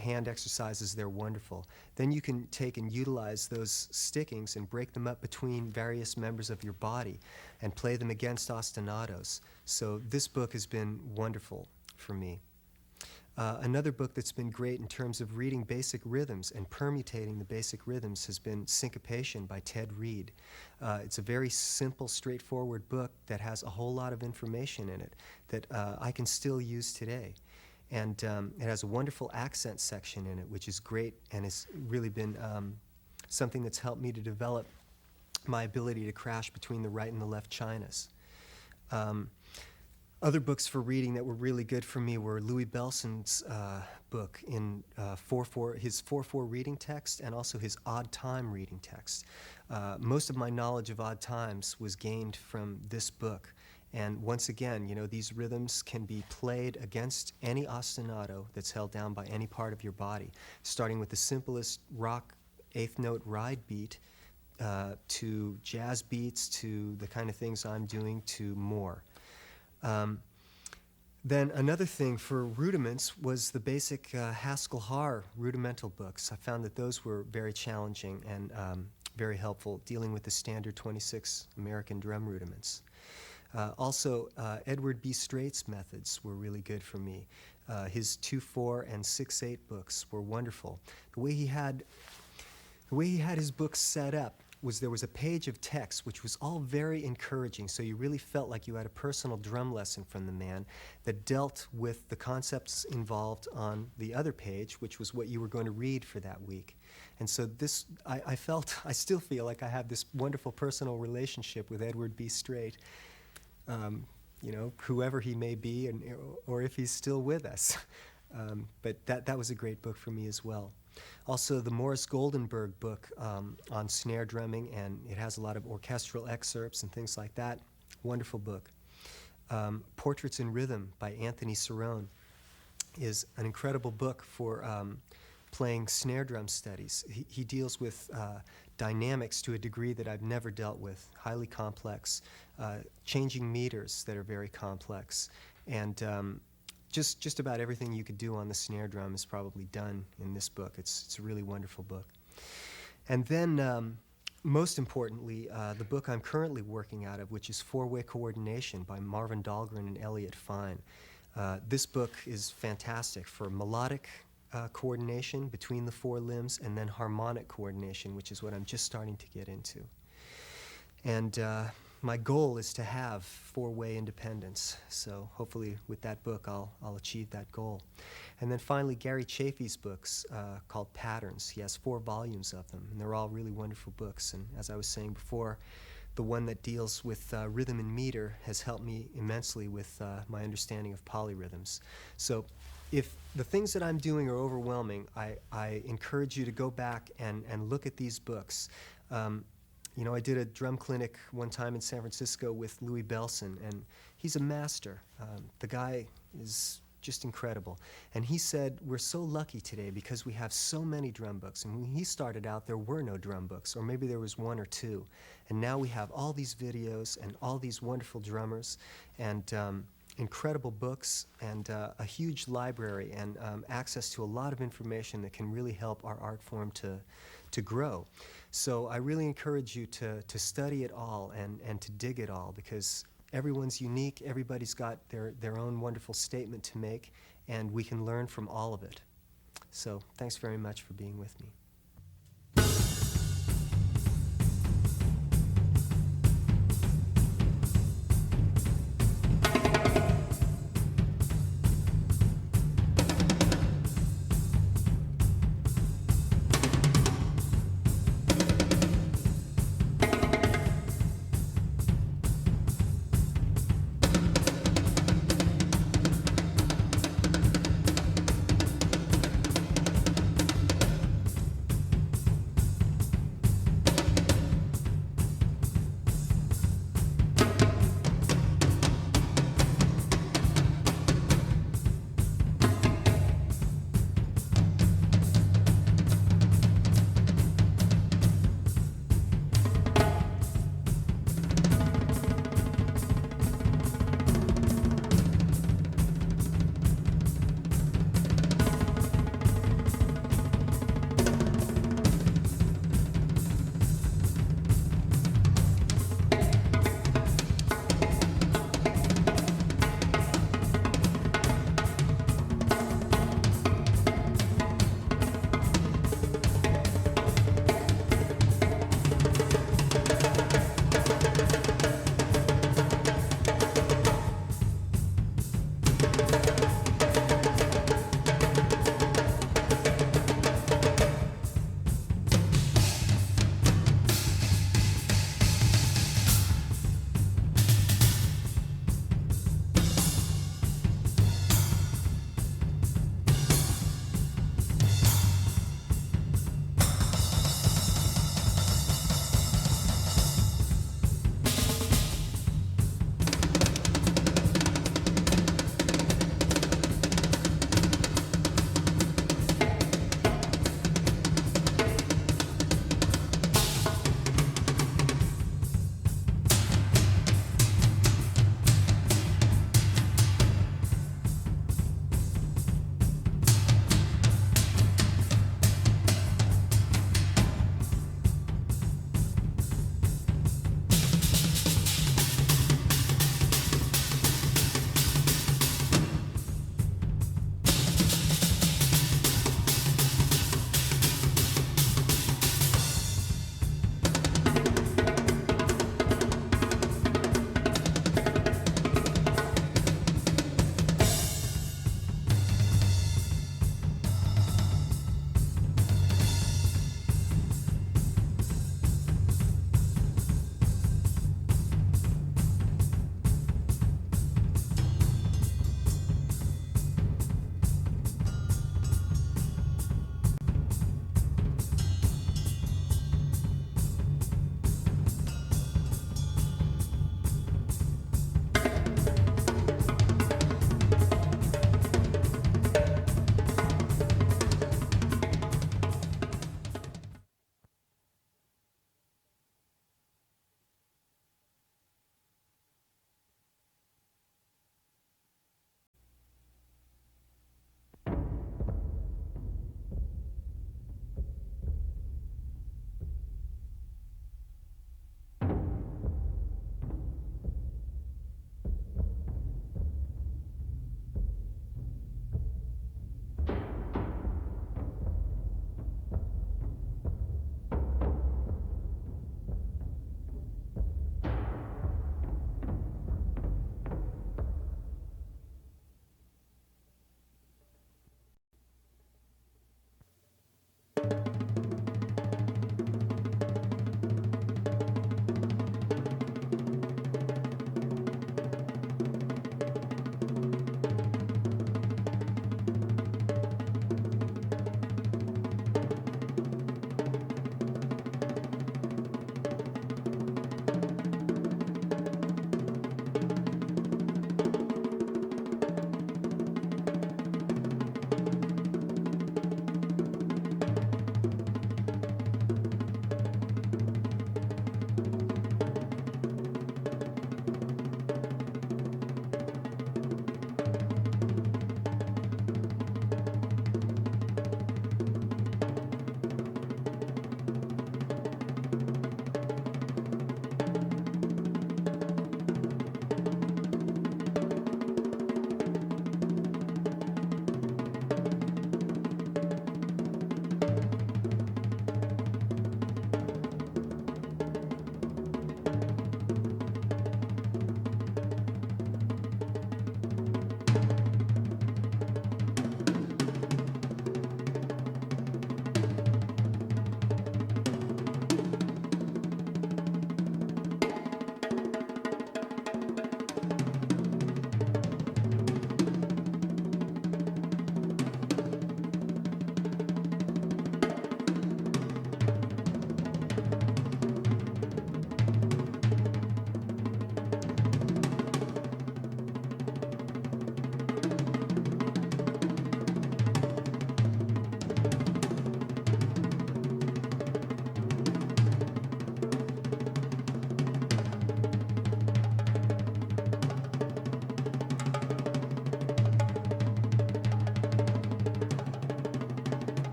hand exercises, they're wonderful. Then you can take and utilize those stickings and break them up between various members of your body and play them against ostinatos. So this book has been wonderful for me. Another book that's been great in terms of reading basic rhythms and permutating the basic rhythms has been Syncopation by Ted Reed. It's a very simple, straightforward book that has a whole lot of information in it that I can still use today. And it has a wonderful accent section in it, which is great and has really been something that's helped me to develop my ability to crash between the right and the left chinas. Other books for reading that were really good for me were Louis Bellson's book in his 4/4 reading text, and also his odd time reading text. Most of my knowledge of odd times was gained from this book. And once again, these rhythms can be played against any ostinato that's held down by any part of your body, starting with the simplest rock 8th note ride beat to jazz beats to the kind of things I'm doing to more. Then another thing for rudiments was the basic Haskell-Haar rudimental books. I found that those were very challenging and very helpful dealing with the standard 26 American drum rudiments. Also, Edward B. Strait's methods were really good for me. His 2/4 and 6/8 books were wonderful. The way he had his books set up was there was a page of text which was all very encouraging, so you really felt like you had a personal drum lesson from the man that dealt with the concepts involved on the other page, which was what you were going to read for that week. And so I still feel like I have this wonderful personal relationship with Edward B. Strait, whoever he may be, or if he's still with us. But that was a great book for me as well. Also, the Morris Goldenberg book on snare drumming, and it has a lot of orchestral excerpts and things like that. Wonderful book. Portraits in Rhythm by Anthony Cerrone is an incredible book for playing snare drum studies. He deals with dynamics to a degree that I've never dealt with, highly complex, changing meters that are very complex, and just about everything you could do on the snare drum is probably done in this book. It's a really wonderful book. And then, most importantly, the book I'm currently working out of, which is Four-Way Coordination by Marvin Dahlgren and Elliot Fine. This book is fantastic for melodic coordination between the four limbs, and then harmonic coordination, which is what I'm just starting to get into. And my goal is to have four-way independence. So hopefully with that book I'll achieve that goal. And then finally, Gary Chaffee's books called Patterns. He has 4 volumes of them, and they're all really wonderful books. And as I was saying before, the one that deals with rhythm and meter has helped me immensely with my understanding of polyrhythms. So if the things that I'm doing are overwhelming, I encourage you to go back and look at these books. You know, I did a drum clinic one time in San Francisco with Louis Belson, and he's a master. The guy is just incredible. And he said, we're so lucky today because we have so many drum books. And when he started out, there were no drum books, or maybe there was 1 or 2. And now we have all these videos and all these wonderful drummers and incredible books and a huge library and access to a lot of information that can really help our art form to grow. So I really encourage you to study it all and to dig it all, because everyone's unique, everybody's got their own wonderful statement to make, and we can learn from all of it. So thanks very much for being with me.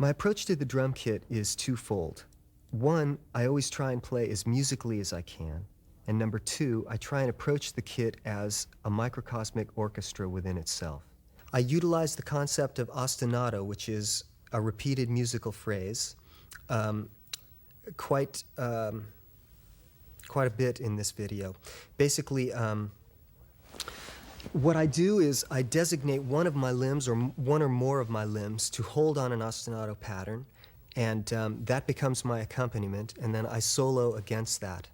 My approach to the drum kit is twofold. One, I always try and play as musically as I can. And number two, I try and approach the kit as a microcosmic orchestra within itself. I utilize the concept of ostinato, which is a repeated musical phrase, quite a bit in this video. Basically, what I do is I designate one of my limbs or one or more of my limbs to hold on an ostinato pattern, and that becomes my accompaniment, and then I solo against that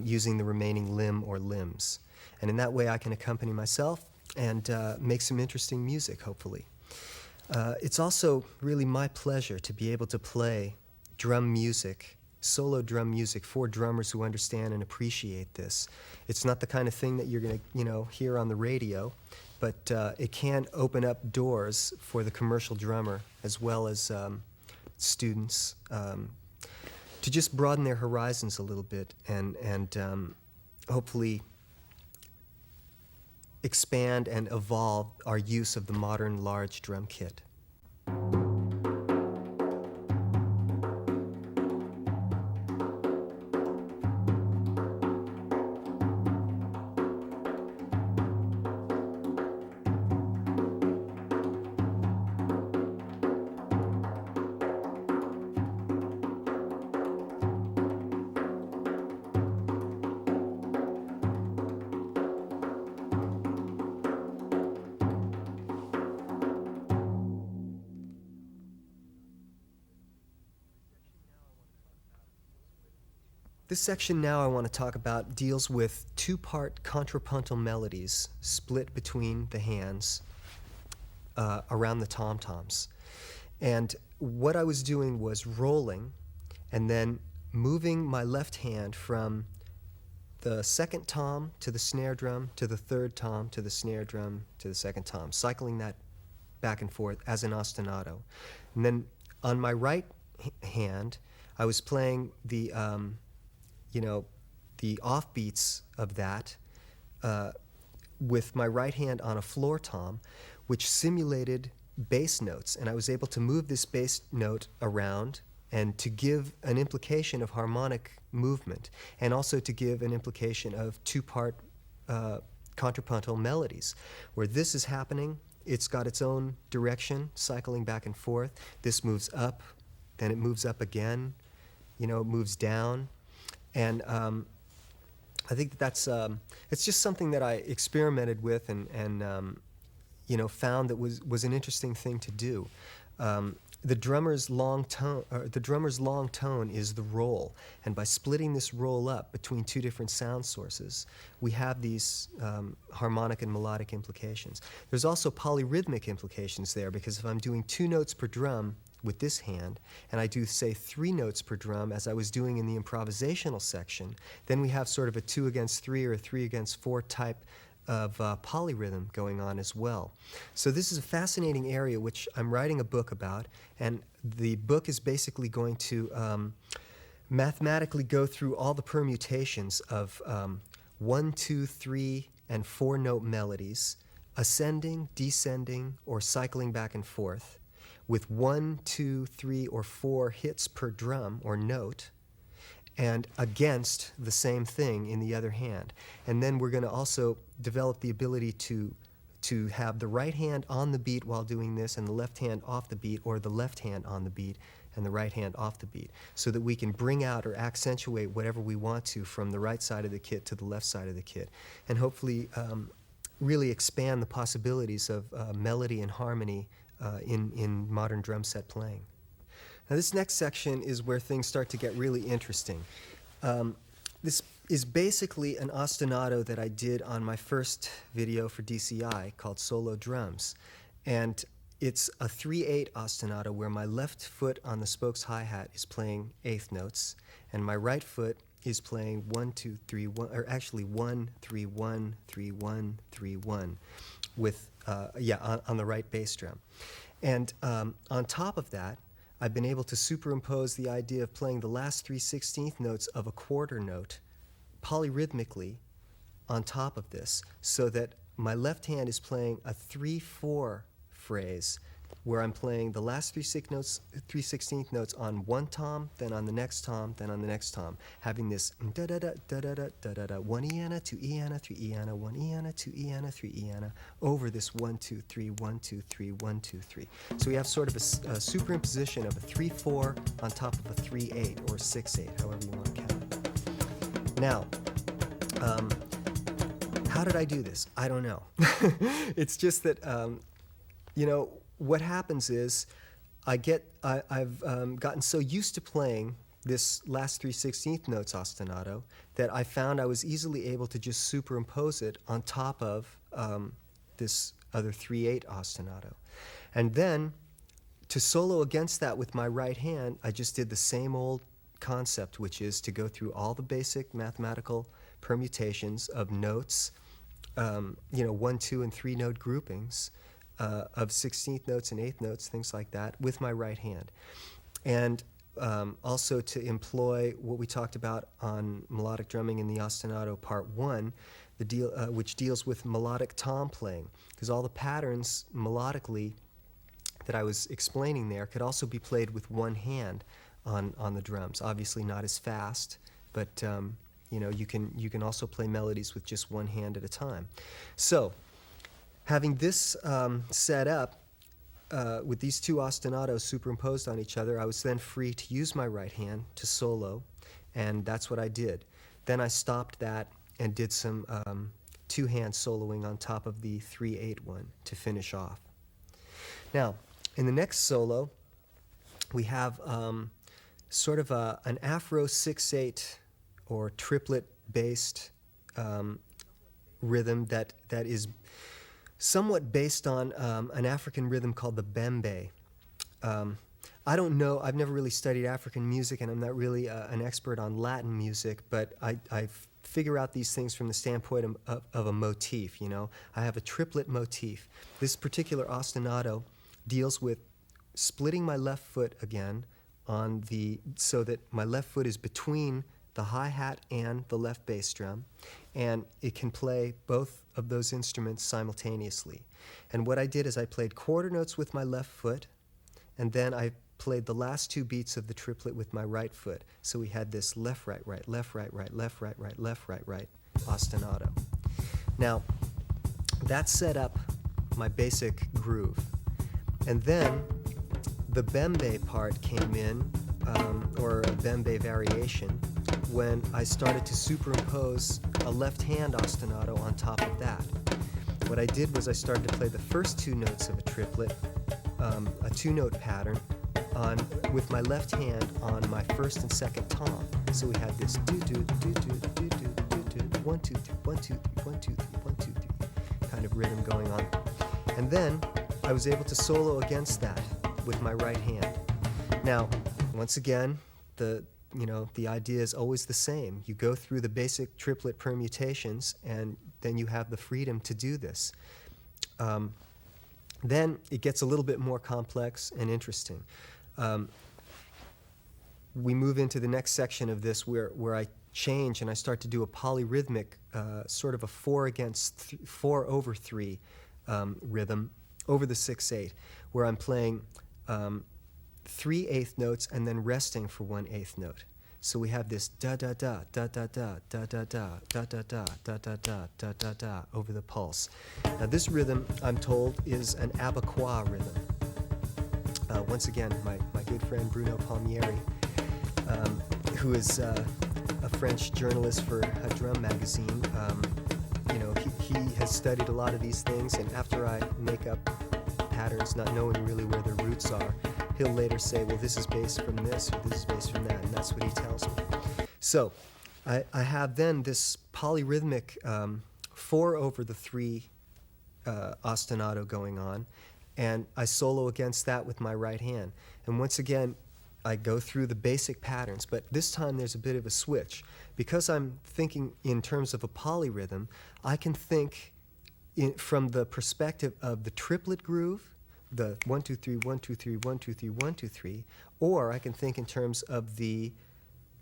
using the remaining limb or limbs. And in that way I can accompany myself and make some interesting music, hopefully. It's also really my pleasure to be able to play drum music, solo drum music, for drummers who understand and appreciate this. It's not the kind of thing that you're going to, hear on the radio, but it can open up doors for the commercial drummer as well as students to just broaden their horizons a little bit and hopefully expand and evolve our use of the modern large drum kit. This section now I want to talk about deals with two-part contrapuntal melodies split between the hands around the tom-toms. And what I was doing was rolling and then moving my left hand from the second tom to the snare drum to the third tom to the snare drum to the second tom, cycling that back and forth as an ostinato. And then on my right hand, I was playing the the offbeats of that with my right hand on a floor tom, which simulated bass notes. And I was able to move this bass note around and to give an implication of harmonic movement, and also to give an implication of two-part contrapuntal melodies. Where this is happening, it's got its own direction, cycling back and forth. This moves up, then it moves up again, it moves down. And I think that's it's just something that I experimented with and found that was an interesting thing to do. The drummer's long tone is the roll, and by splitting this roll up between two different sound sources, we have these harmonic and melodic implications. There's also polyrhythmic implications there, because if I'm doing 2 notes per drum with this hand, and I do, say, 3 notes per drum, as I was doing in the improvisational section, then we have sort of a 2 against 3 or a 3 against 4 type of polyrhythm going on as well. So this is a fascinating area which I'm writing a book about, and the book is basically going to mathematically go through all the permutations of 1, 2, 3, and 4 note melodies, ascending, descending, or cycling back and forth, with 1, 2, 3, or 4 hits per drum or note, and against the same thing in the other hand. And then we're going to also develop the ability to have the right hand on the beat while doing this, and the left hand off the beat, or the left hand on the beat and the right hand off the beat, so that we can bring out or accentuate whatever we want to from the right side of the kit to the left side of the kit, and hopefully really expand the possibilities of melody and harmony in modern drum set playing. Now this next section is where things start to get really interesting. This is basically an ostinato that I did on my first video for DCI called Solo Drums. And it's a 3/8 ostinato where my left foot on the spokes hi-hat is playing eighth notes, and my right foot is playing 1, 2, 3, 1, or actually 1, 3, 1, 3, 1, 3, 1 with, on the right bass drum. And on top of that, I've been able to superimpose the idea of playing the last 3/16 notes of a quarter note polyrhythmically on top of this, so that my left hand is playing a 3/4 phrase where I'm playing the last 3/16 notes on one tom, then on the next tom, then on the next tom, having this da da da da da da da da da 1 Eana, 2 Eana, 3 Eana, 1 Eana, 2 Eana, 3 Eana over this 1 2 3 1 2 3 1 2 3. So we have sort of a superimposition of a 3/4 on top of a 3/8 or 6/8, however you want to count it. Now, how did I do this? I don't know. It's just that you know, what happens is I've gotten so used to playing this last 3/16 notes ostinato that I found I was easily able to just superimpose it on top of this other 3/8 ostinato. And then to solo against that with my right hand, I just did the same old concept, which is to go through all the basic mathematical permutations of notes, you know, 1, 2, and 3 note groupings, of 16th notes and 8th notes, things like that, with my right hand. And also to employ what we talked about on melodic drumming in the ostinato part 1, which deals with melodic tom playing, because all the patterns melodically that I was explaining there could also be played with one hand on the drums. Obviously not as fast, but you know, you can also play melodies with just one hand at a time. So, having this set up with these two ostinatos superimposed on each other, I was then free to use my right hand to solo, and that's what I did. Then I stopped that and did some two-hand soloing on top of the 3/8 one to finish off. Now, in the next solo, we have sort of an Afro 6/8 or triplet-based rhythm that is somewhat based on an African rhythm called the bembe. I don't know, I've never really studied African music, and I'm not really an expert on Latin music, but I figure out these things from the standpoint of a motif, you know. I have a triplet motif. This particular ostinato deals with splitting my left foot again so that my left foot is between the hi-hat and the left bass drum, and it can play both of those instruments simultaneously. And what I did is I played quarter notes with my left foot, and then I played the last two beats of the triplet with my right foot. So we had this left, right, right, left, right, right, left, right, right, left, right, right ostinato. Now, that set up my basic groove. And then the bembe part came in, or a bembe variation, when I started to superimpose a left-hand ostinato on top of that. What I did was I started to play the first two notes of a triplet, a two-note pattern, with my left hand on my first and second tom. So we had this do-do-do-do-do-do-do-do, 1 2 3 1 2 3 1 2 3 1 2 3 kind of rhythm going on. And then I was able to solo against that with my right hand. Now, once again, the idea is always the same. You go through the basic triplet permutations, and then you have the freedom to do this. Then it gets a little bit more complex and interesting. We move into the next section of this where I change and I start to do a polyrhythmic, sort of a 4 over 3 rhythm over the 6/8, where I'm playing 3/8 notes and then resting for 1/8 note. So we have this da da da da da da da da da da da da da da da da da da over the pulse. Now this rhythm, I'm told, is an Abacois rhythm. Once again, my good friend Bruno Palmieri, who is a French journalist for a drum magazine, he has studied a lot of these things, and after I make up patterns not knowing really where their roots are, he'll later say, well, this is based from this, or this is based from that, and that's what he tells me. So I have then this polyrhythmic 4 over the 3 ostinato going on, and I solo against that with my right hand. And once again, I go through the basic patterns, but this time there's a bit of a switch. Because I'm thinking in terms of a polyrhythm, I can think from the perspective of the triplet groove, the 1 2 3 1 2 3 1 2 3 1 2 3, or I can think in terms of the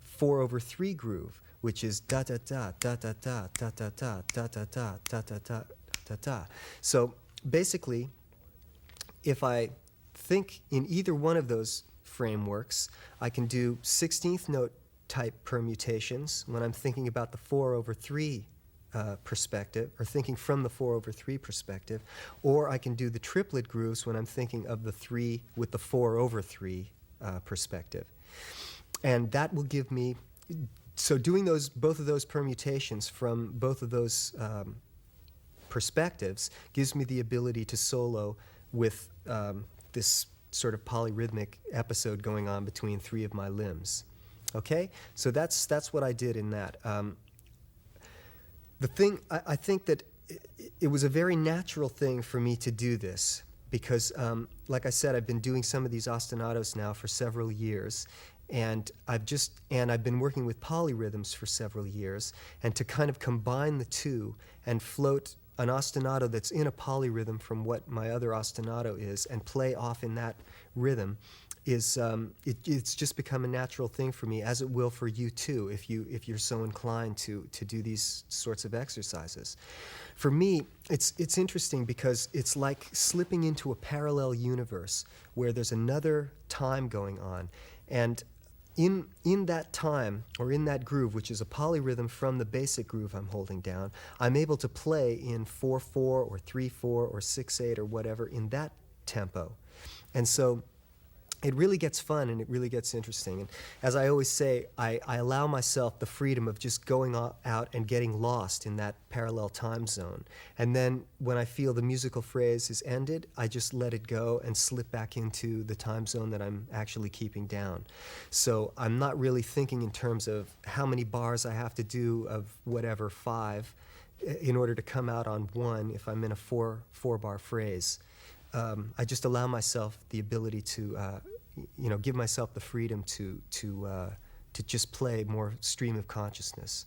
4 over 3 groove, which is da da da da da da da da da da da da da da da da da. So basically, if I think in either one of those frameworks, I can do 16th note type permutations when I'm thinking about the 4/3 perspective, or thinking from the 4/3 perspective, or I can do the triplet grooves when I'm thinking of the 3 with the 4/3 perspective. And that will give me, so doing both of those permutations from both of those perspectives gives me the ability to solo with this sort of polyrhythmic episode going on between 3 of my limbs. Okay? So that's what I did in that. The thing, I think that it was a very natural thing for me to do this because, like I said, I've been doing some of these ostinatos now for several years, and I've been working with polyrhythms for several years, and to kind of combine the two and float an ostinato that's in a polyrhythm from what my other ostinato is and play off in that rhythm is it's just become a natural thing for me, as it will for you too, if you're so inclined to do these sorts of exercises. For me, it's interesting because it's like slipping into a parallel universe where there's another time going on, and in that time, or in that groove, which is a polyrhythm from the basic groove I'm holding down, I'm able to play in 4/4 or 3/4 or 6/8 or whatever in that tempo. And so it really gets fun and it really gets interesting. And as I always say, I allow myself the freedom of just going out and getting lost in that parallel time zone. And then when I feel the musical phrase is ended, I just let it go and slip back into the time zone that I'm actually keeping down. So I'm not really thinking in terms of how many bars I have to do of whatever 5 in order to come out on 1 if I'm in a 4-bar phrase. I just allow myself the ability to, give myself the freedom to just play more stream of consciousness.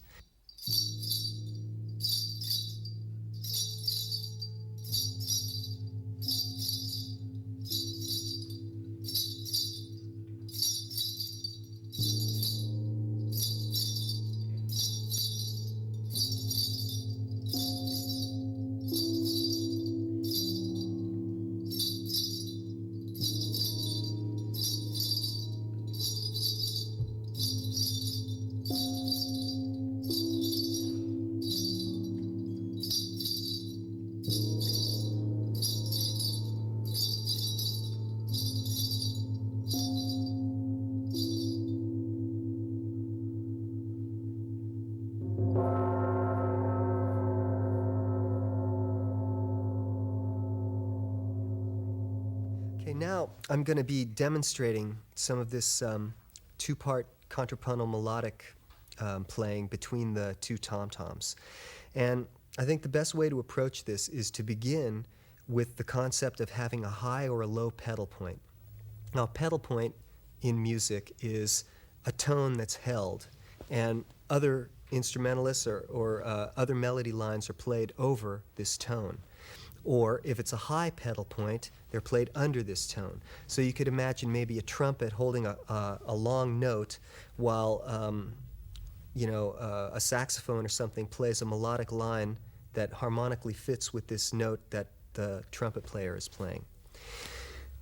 Okay, now I'm going to be demonstrating some of this 2-part contrapuntal melodic playing between the 2 tom-toms. And I think the best way to approach this is to begin with the concept of having a high or a low pedal point. Now, pedal point in music is a tone that's held, and other instrumentalists or other melody lines are played over this tone. Or if it's a high pedal point, they're played under this tone. So you could imagine maybe a trumpet holding a long note while a saxophone or something plays a melodic line that harmonically fits with this note that the trumpet player is playing.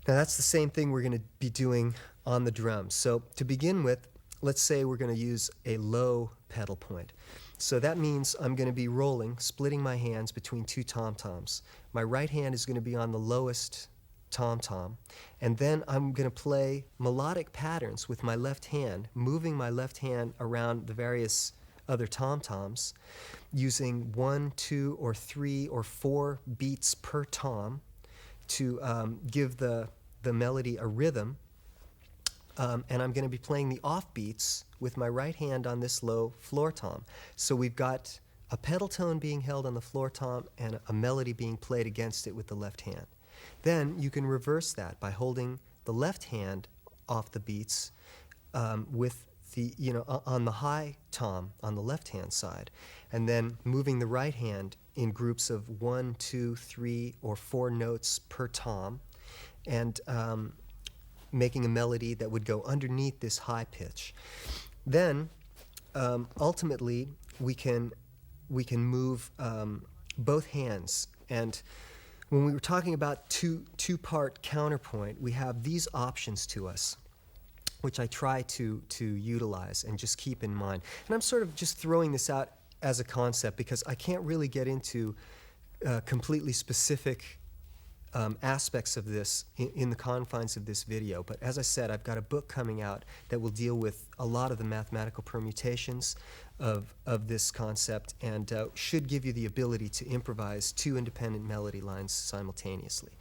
Now that's the same thing we're going to be doing on the drums. So to begin with, let's say we're going to use a low pedal point. So that means I'm going to be rolling, splitting my hands between 2 tom-toms. My right hand is going to be on the lowest tom-tom, and then I'm going to play melodic patterns with my left hand, moving my left hand around the various other tom-toms, using 1, 2, or 3, or 4 beats per tom to give the melody a rhythm. And I'm going to be playing the offbeats with my right hand on this low floor tom. So we've got a pedal tone being held on the floor tom and a melody being played against it with the left hand. Then you can reverse that by holding the left hand off the beats with the, on the high tom on the left hand side, and then moving the right hand in groups of 1, 2, 3, or 4 notes per tom, and making a melody that would go underneath this high pitch. Then, ultimately, we can move both hands, and when we were talking about two-part counterpoint, we have these options to us, which I try to utilize and just keep in mind. And I'm sort of just throwing this out as a concept because I can't really get into completely specific aspects of this in the confines of this video. But as I said, I've got a book coming out that will deal with a lot of the mathematical permutations of this concept and should give you the ability to improvise two independent melody lines simultaneously.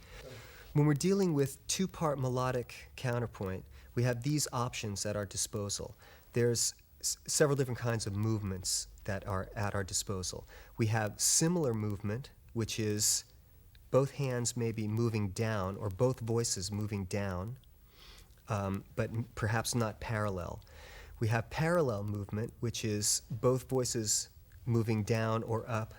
When we're dealing with two-part melodic counterpoint, we have these options at our disposal. There's several different kinds of movements that are at our disposal. We have similar movement, which is both hands may be moving down or both voices moving down, but perhaps not parallel. We have parallel movement, which is both voices moving down or up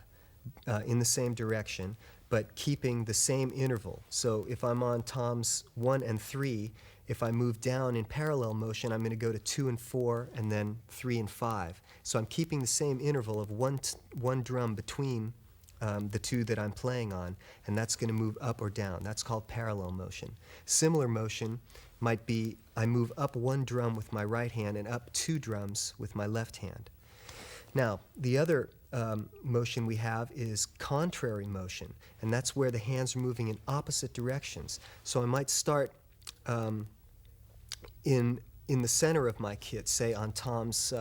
in the same direction, but keeping the same interval. So if I'm on toms 1 and 3, if I move down in parallel motion, I'm going to go to 2 and 4 and then 3 and 5. So I'm keeping the same interval of one drum between the two that I'm playing on, and that's going to move up or down. That's called parallel motion. Similar motion might be I move up one drum with my right hand and up two drums with my left hand. Now, the other motion we have is contrary motion, and that's where the hands are moving in opposite directions. So I might start in the center of my kit, say on toms,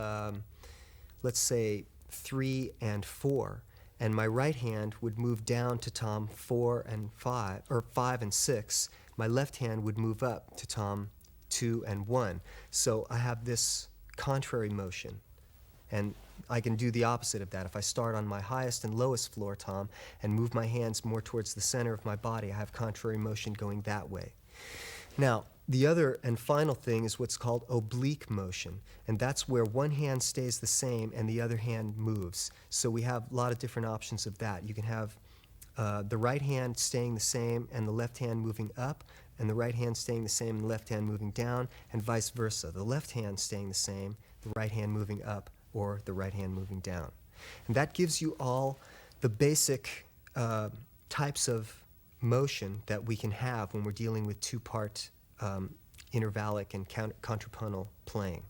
let's say 3 and 4, and my right hand would move down to tom 4 and 5, or 5 and 6. My left hand would move up to tom 2 and 1. So I have this contrary motion, and I can do the opposite of that. If I start on my highest and lowest floor tom and move my hands more towards the center of my body, I have contrary motion going that way. Now, the other and final thing is what's called oblique motion, and that's where one hand stays the same and the other hand moves. So we have a lot of different options of that. You can have the right hand staying the same and the left hand moving up, and the right hand staying the same and the left hand moving down, and vice versa. The left hand staying the same, the right hand moving up, or the right hand moving down. And that gives you all the basic types of motion that we can have when we're dealing with two-part intervallic and contrapuntal playing.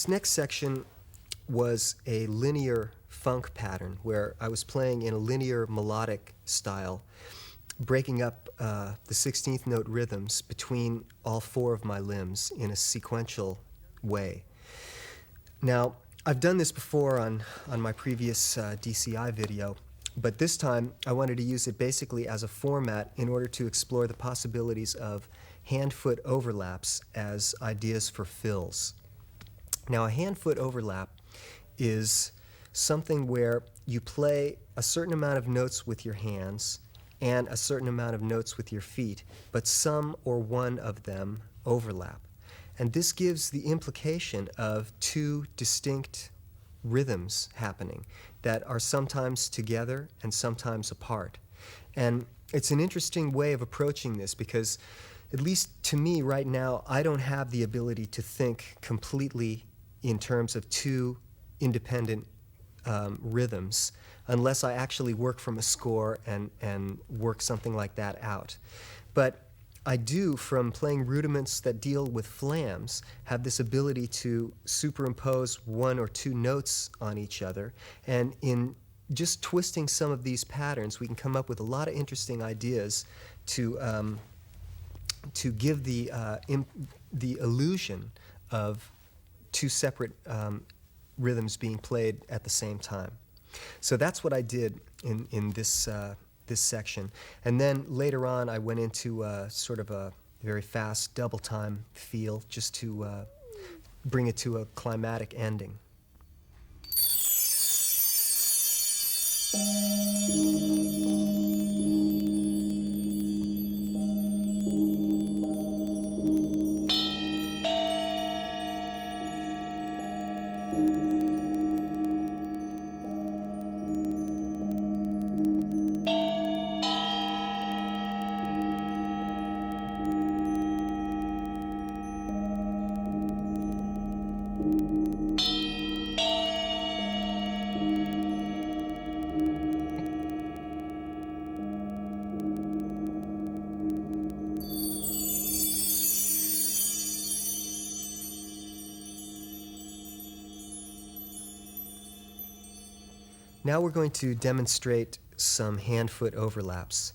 This next section was a linear funk pattern where I was playing in a linear melodic style, breaking up the 16th note rhythms between all four of my limbs in a sequential way. Now, I've done this before on my previous DCI video, but this time I wanted to use it basically as a format in order to explore the possibilities of hand-foot overlaps as ideas for fills. Now, a hand-foot overlap is something where you play a certain amount of notes with your hands and a certain amount of notes with your feet, but some or one of them overlap. And this gives the implication of two distinct rhythms happening that are sometimes together and sometimes apart. And it's an interesting way of approaching this because, at least to me right now, I don't have the ability to think completely in terms of two independent rhythms unless I actually work from a score and work something like that out. But I do, from playing rudiments that deal with flams, have this ability to superimpose one or two notes on each other. And in just twisting some of these patterns, we can come up with a lot of interesting ideas to give the illusion of two separate rhythms being played at the same time. So that's what I did in this section. And then later on I went into sort of a very fast double time feel just to bring it to a climatic ending. Now we're going to demonstrate some hand-foot overlaps.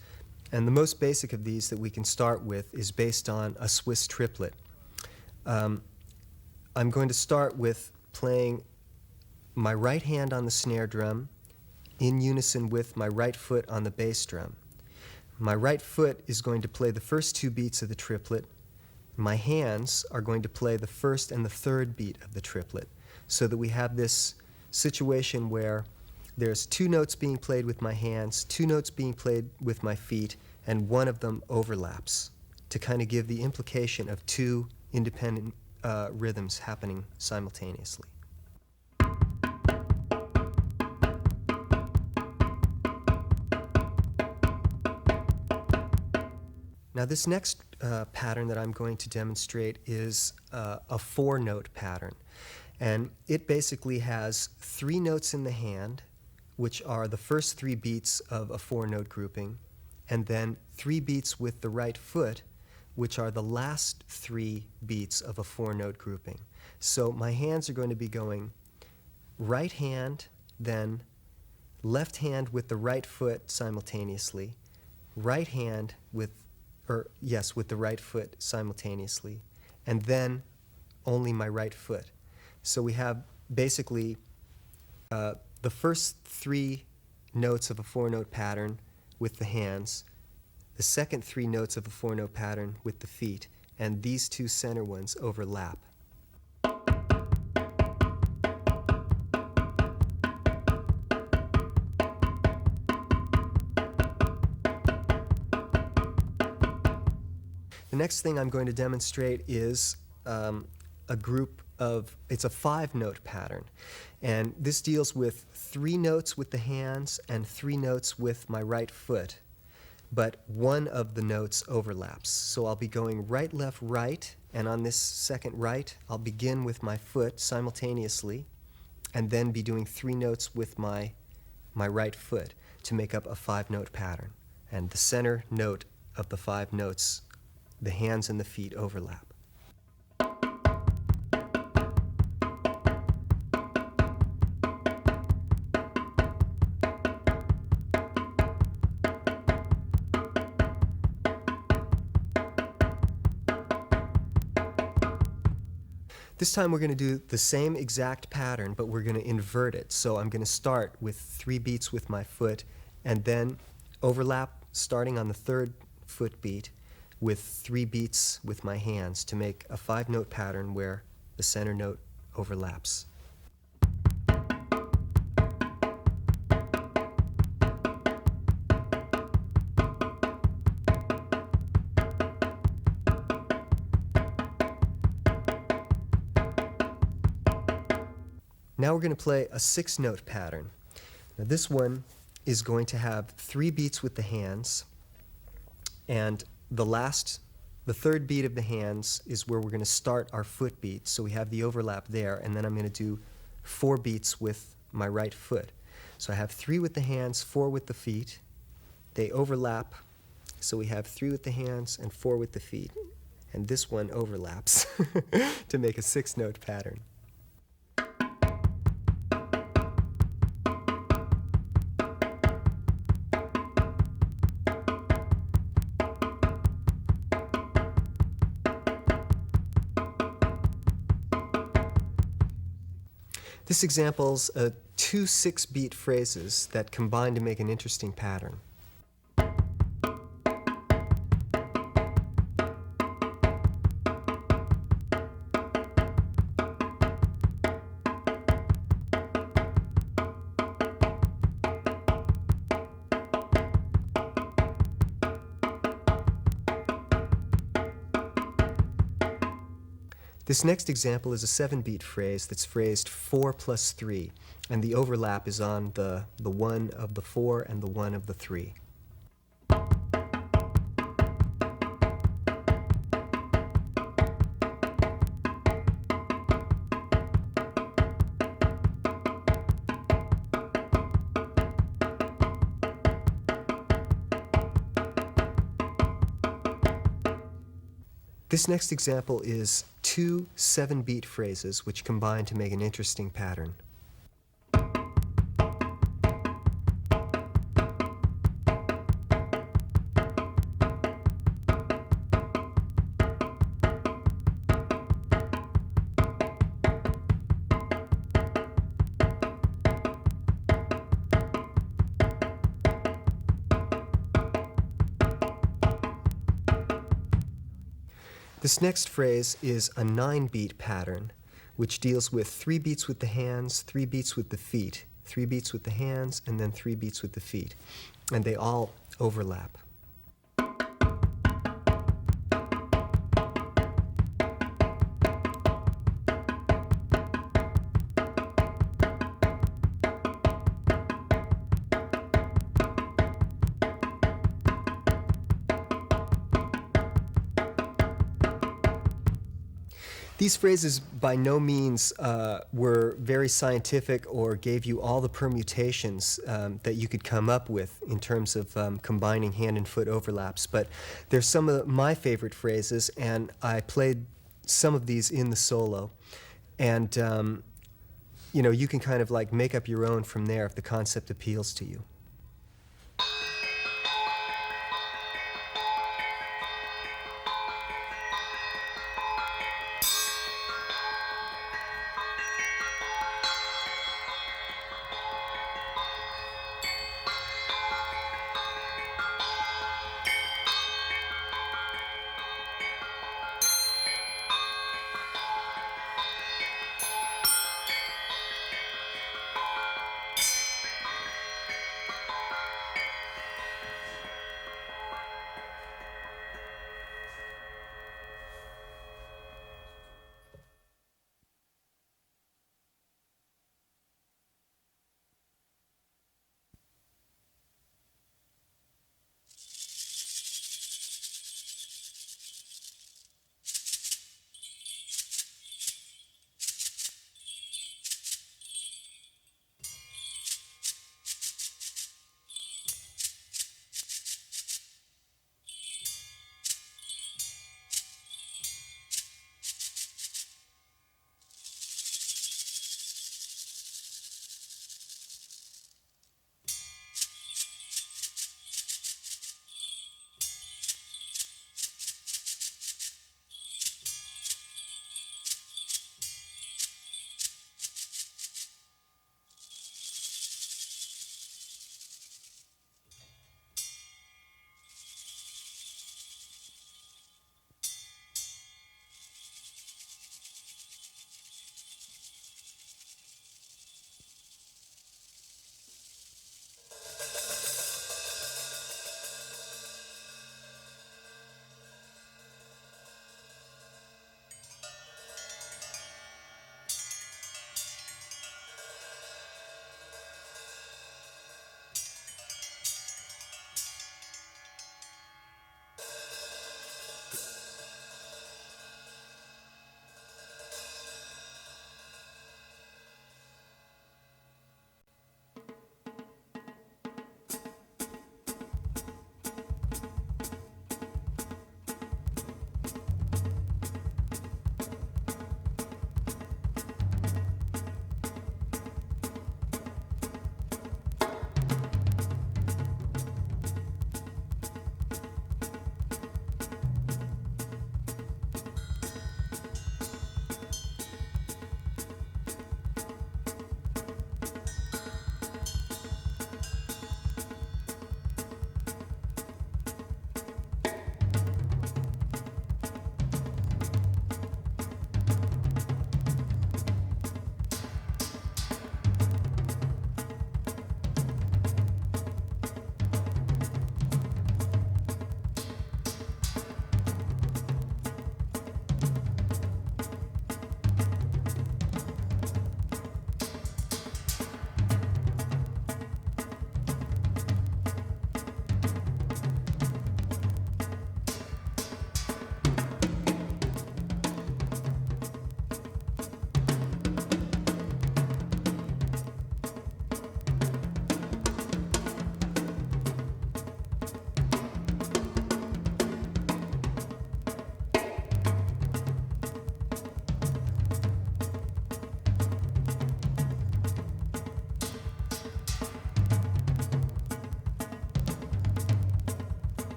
And the most basic of these that we can start with is based on a Swiss triplet. I'm going to start with playing my right hand on the snare drum in unison with my right foot on the bass drum. My right foot is going to play the first two beats of the triplet. My hands are going to play the first and the third beat of the triplet, so that we have this situation where there's two notes being played with my hands, two notes being played with my feet, and one of them overlaps to kind of give the implication of two independent rhythms happening simultaneously. Now this next pattern that I'm going to demonstrate is a four-note pattern. And it basically has three notes in the hand, which are the first three beats of a four-note grouping, and then three beats with the right foot, which are the last three beats of a four-note grouping. So my hands are going to be going right hand, then left hand with the right foot simultaneously, right hand with the right foot simultaneously, and then only my right foot. So we have basically the first three notes of a four-note pattern with the hands, the second three notes of a four-note pattern with the feet, and these two center ones overlap. The next thing I'm going to demonstrate is a group of, it's a five-note pattern. And this deals with three notes with the hands and three notes with my right foot, but one of the notes overlaps. So I'll be going right, left, right, and on this second right, I'll begin with my foot simultaneously, and then be doing three notes with my right foot to make up a five-note pattern. And the center note of the five notes, the hands and the feet overlap. This time we're going to do the same exact pattern, but we're going to invert it. So I'm going to start with 3 beats with my foot, and then overlap starting on the 3rd foot beat with 3 beats with my hands to make a 5-note pattern where the center note overlaps. Now we're going to play a 6-note pattern. Now this one is going to have 3 beats with the hands, and the 3rd beat of the hands is where we're going to start our foot beat, so we have the overlap there, and then I'm going to do 4 beats with my right foot. So I have 3 with the hands, 4 with the feet. They overlap, so we have 3 with the hands and 4 with the feet, and this one overlaps to make a 6-note pattern. This examples 2 6-beat phrases that combine to make an interesting pattern. This next example is a 7-beat phrase that's phrased 4 plus 3, and the overlap is on the 1 of the 4 and the 1 of the 3. This next example is 2 7-beat phrases which combine to make an interesting pattern. This next phrase is a 9-beat pattern, which deals with 3 beats with the hands, 3 beats with the feet, 3 beats with the hands, and then 3 beats with the feet. And they all overlap. These phrases by no means were very scientific or gave you all the permutations that you could come up with in terms of combining hand and foot overlaps, but they're some of my favorite phrases, and I played some of these in the solo. And you know, you can kind of like make up your own from there if the concept appeals to you.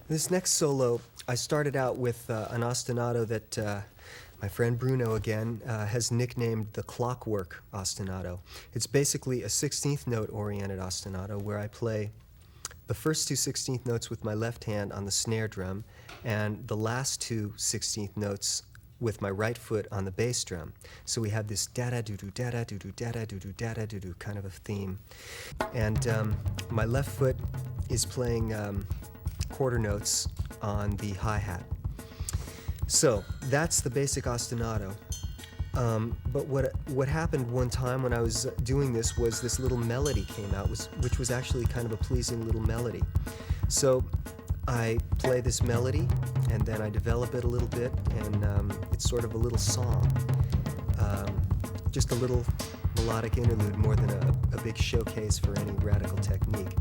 This next solo, I started out with an ostinato that my friend Bruno again has nicknamed the Clockwork Ostinato. It's basically a 16th note oriented ostinato where I play the first two 16th notes with my left hand on the snare drum and the last two 16th notes with my right foot on the bass drum. So we have this da da doo doo da da doo doo da da doo doo da da doo doo kind of a theme. And my left foot is playing quarter notes on the hi-hat. So that's the basic ostinato. But what happened one time when I was doing this was this little melody came out, which was actually kind of a pleasing little melody. So I play this melody, and then I develop it a little bit, and it's sort of a little song. Just a little melodic interlude more than a big showcase for any radical technique.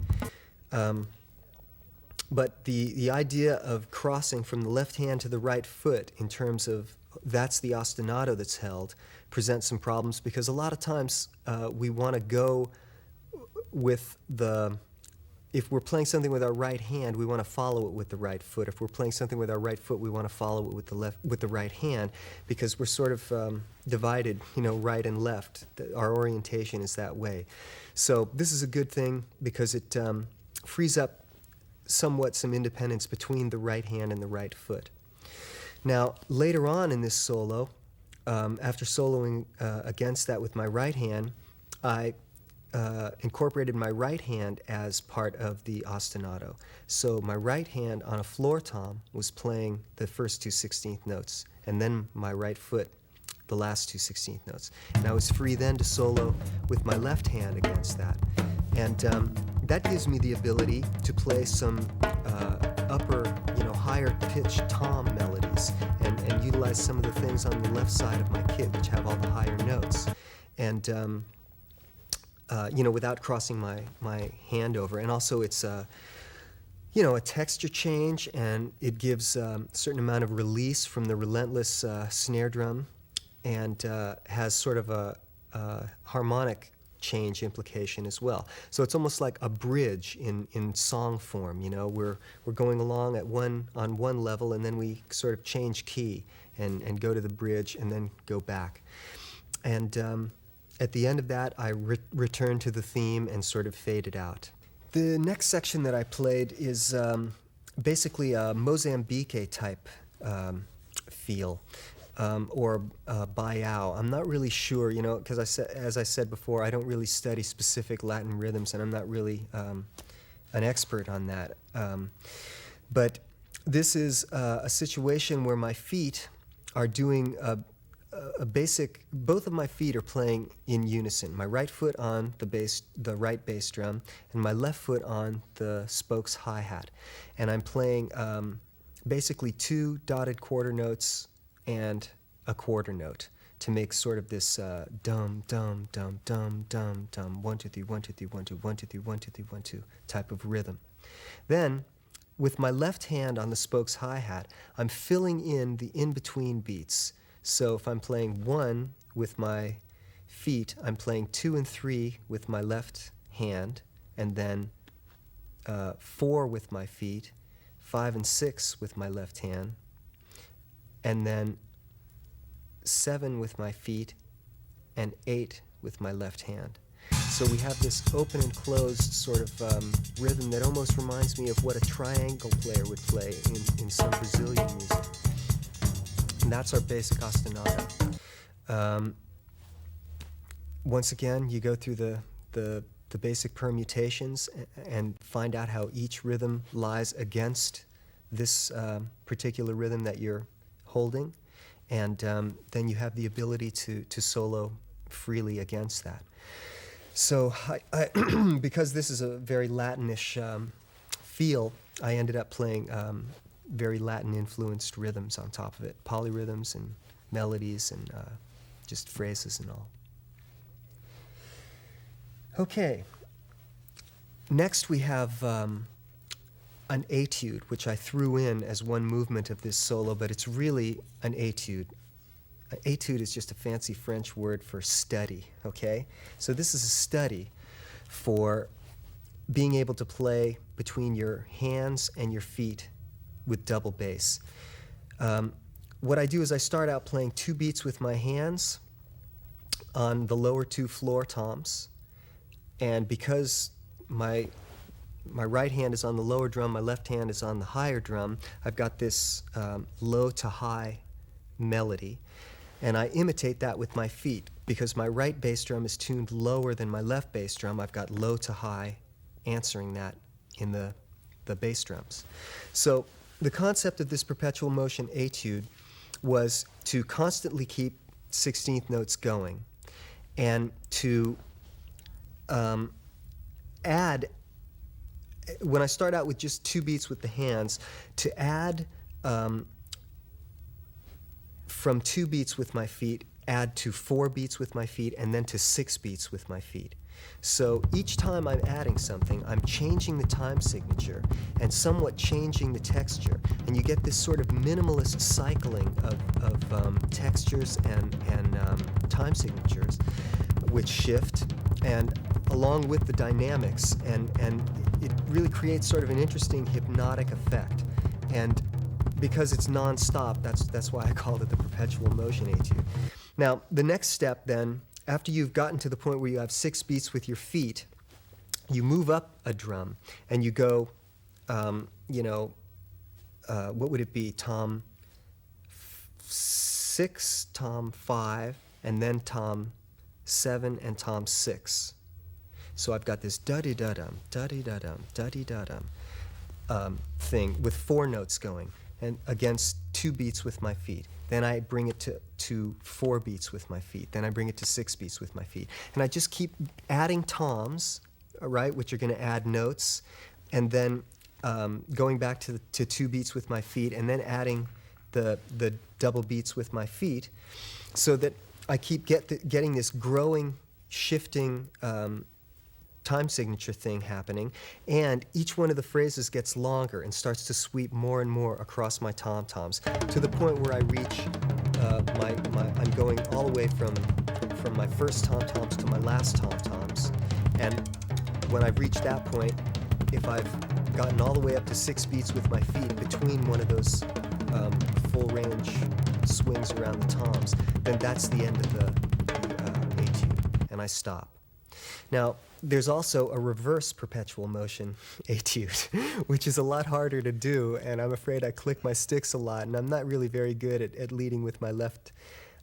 But the idea of crossing from the left hand to the right foot in terms of that's the ostinato that's held presents some problems because a lot of times we want to go with if we're playing something with our right hand, we want to follow it with the right foot. If we're playing something with our right foot, we want to follow it with the right hand because we're sort of divided, right and left. Our orientation is that way. So this is a good thing because it frees up somewhat some independence between the right hand and the right foot. Now, later on in this solo, after soloing against that with my right hand, I incorporated my right hand as part of the ostinato. So my right hand on a floor tom was playing the first two 16th notes, and then my right foot the last two 16th notes. And I was free then to solo with my left hand against that. And that gives me the ability to play some upper, higher pitched tom melodies and utilize some of the things on the left side of my kit, which have all the higher notes. And without crossing my hand over. And also it's a texture change, and it gives a certain amount of release from the relentless snare drum, and has sort of a harmonic change implication as well. So it's almost like a bridge in song form. We're going along on one level, and then we sort of change key and go to the bridge and then go back. And at the end of that, I return to the theme and sort of fade it out. The next section that I played is basically a Mozambique type feel, or bayao. I'm not really sure, because as I said before, I don't really study specific Latin rhythms, and I'm not really an expert on that. But this is a situation where my feet are doing a basic, both of my feet are playing in unison. My right foot on the right bass drum, and my left foot on the spokes hi-hat. And I'm playing basically two dotted quarter notes and a quarter note to make sort of this dum dum dum dum dum dum 1 2 3 1 2 3 1 2 1 2 3 1 2 3 1 2 type of rhythm. Then with my left hand on the spokes hi-hat, I'm filling in the in-between beats. So if I'm playing 1 with my feet, I'm playing 2 and 3 with my left hand, and then 4 with my feet, 5 and 6 with my left hand, and then 7 with my feet, and 8 with my left hand. So we have this open and closed sort of rhythm that almost reminds me of what a triangle player would play in some Brazilian music. And that's our basic ostinato. Once again, you go through the basic permutations and find out how each rhythm lies against this particular rhythm that you're holding, and then you have the ability to solo freely against that. So I because this is a very Latinish feel, I ended up playing very Latin-influenced rhythms on top of it, polyrhythms and melodies and just phrases and all. Okay. Next we have an etude, which I threw in as one movement of this solo, but it's really an etude. An etude is just a fancy French word for study, okay? So this is a study for being able to play between your hands and your feet with double bass. What I do is I start out playing 2 beats with my hands on the lower 2 floor toms, and because my right hand is on the lower drum, my left hand is on the higher drum, I've got this low to high melody, and I imitate that with my feet. Because my right bass drum is tuned lower than my left bass drum, I've got low to high answering that in the bass drums. So the concept of this perpetual motion etude was to constantly keep 16th notes going, and to add, when I start out with just 2 beats with the hands, to add from 2 beats with my feet, add to 4 beats with my feet, and then to 6 beats with my feet. So each time I'm adding something, I'm changing the time signature and somewhat changing the texture. And you get this sort of minimalist cycling of textures and time signatures, which shift, and along with the dynamics, and it really creates sort of an interesting hypnotic effect. And because it's non-stop, that's why I called it the perpetual motion etude. Now, the next step then, after you've gotten to the point where you have 6 beats with your feet, you move up a drum and you go, what would it be? Tom 6, Tom 5, and then Tom 7 and Tom 6. So I've got this da-di-da-dum, da-di-da-dum, da-di-da-dum thing with 4 notes going, and against 2 beats with my feet. Then I bring it to 4 beats with my feet. Then I bring it to 6 beats with my feet. And I just keep adding toms, right, which are going to add notes, and then going back to 2 beats with my feet, and then adding the double beats with my feet, so that I keep getting this growing, shifting time signature thing happening, and each one of the phrases gets longer and starts to sweep more and more across my tom-toms, to the point where I reach I'm going all the way from my first tom-toms to my last tom-toms. And when I've reached that point, if I've gotten all the way up to 6 beats with my feet between one of those full range swings around the toms, then that's the end of the etude, and I stop. Now, there's also a reverse perpetual motion etude, which is a lot harder to do, and I'm afraid I click my sticks a lot, and I'm not really very good at leading with my left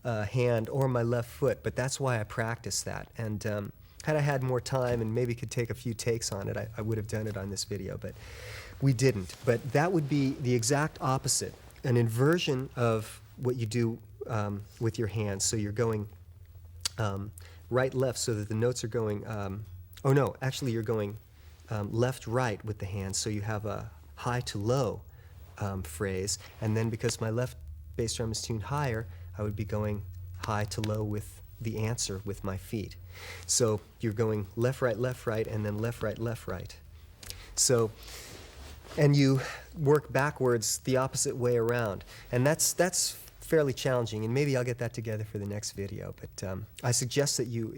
hand or my left foot, but that's why I practice that. And had I had more time and maybe could take a few takes on it, I would have done it on this video, but we didn't. But that would be the exact opposite, an inversion of what you do with your hands. So you're going right-left, so that the notes are going, you're going left-right with the hands, so you have a high to low phrase, and then because my left bass drum is tuned higher, I would be going high to low with the answer with my feet. So you're going left-right, left-right, and then left-right, left-right. So, and you work backwards the opposite way around, and that's fairly challenging, and maybe I'll get that together for the next video. But I suggest that you,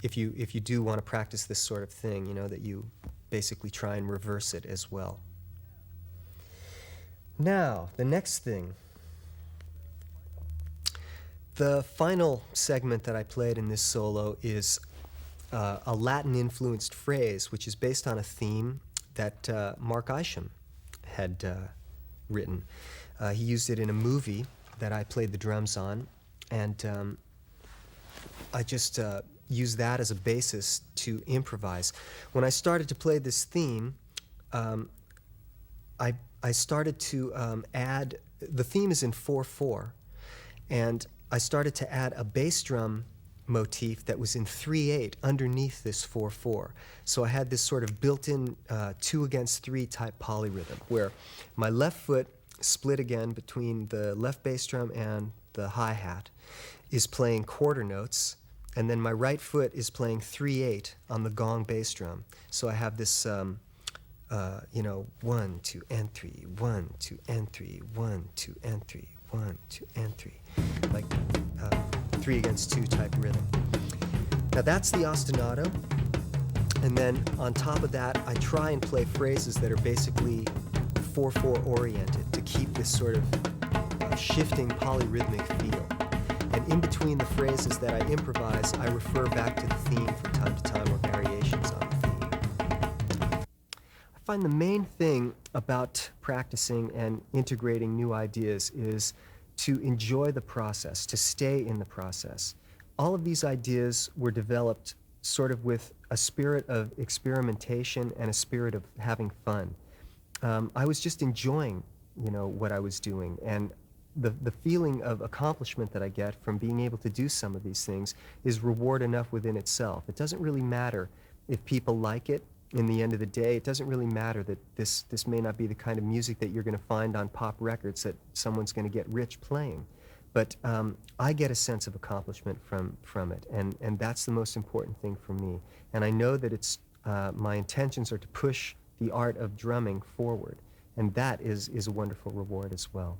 if you do want to practice this sort of thing, that you basically try and reverse it as well. Now, the next thing. The final segment that I played in this solo is a Latin-influenced phrase, which is based on a theme that Mark Isham had written. He used it in a movie that I played the drums on, and I just used that as a basis to improvise. When I started to play this theme, I started to add, the theme is in 4/4, and I started to add a bass drum motif that was in 3/8 underneath this 4/4. So I had this sort of built-in 2 against 3 type polyrhythm, where my left foot, split again between the left bass drum and the hi-hat, is playing quarter notes, and then my right foot is playing 3/8 on the gong bass drum. So I have this 1, 2, and 3, 1, 2, and 3, 1, 2, and 3, 1, 2, and 3, like 3 against 2 type rhythm. Now that's the ostinato, and then on top of that, I try and play phrases that are basically 4/4 oriented to keep this sort of shifting polyrhythmic feel. And in between the phrases that I improvise, I refer back to the theme from time to time or variations on the theme. I find the main thing about practicing and integrating new ideas is to enjoy the process, to stay in the process. All of these ideas were developed sort of with a spirit of experimentation and a spirit of having fun. I was just enjoying, what I was doing, and the feeling of accomplishment that I get from being able to do some of these things is reward enough within itself. It doesn't really matter if people like it. In the end of the day, it doesn't really matter that this may not be the kind of music that you're going to find on pop records that someone's going to get rich playing. But I get a sense of accomplishment from it, and that's the most important thing for me. And I know that it's my intentions are to push the art of drumming forward, and that is a wonderful reward as well.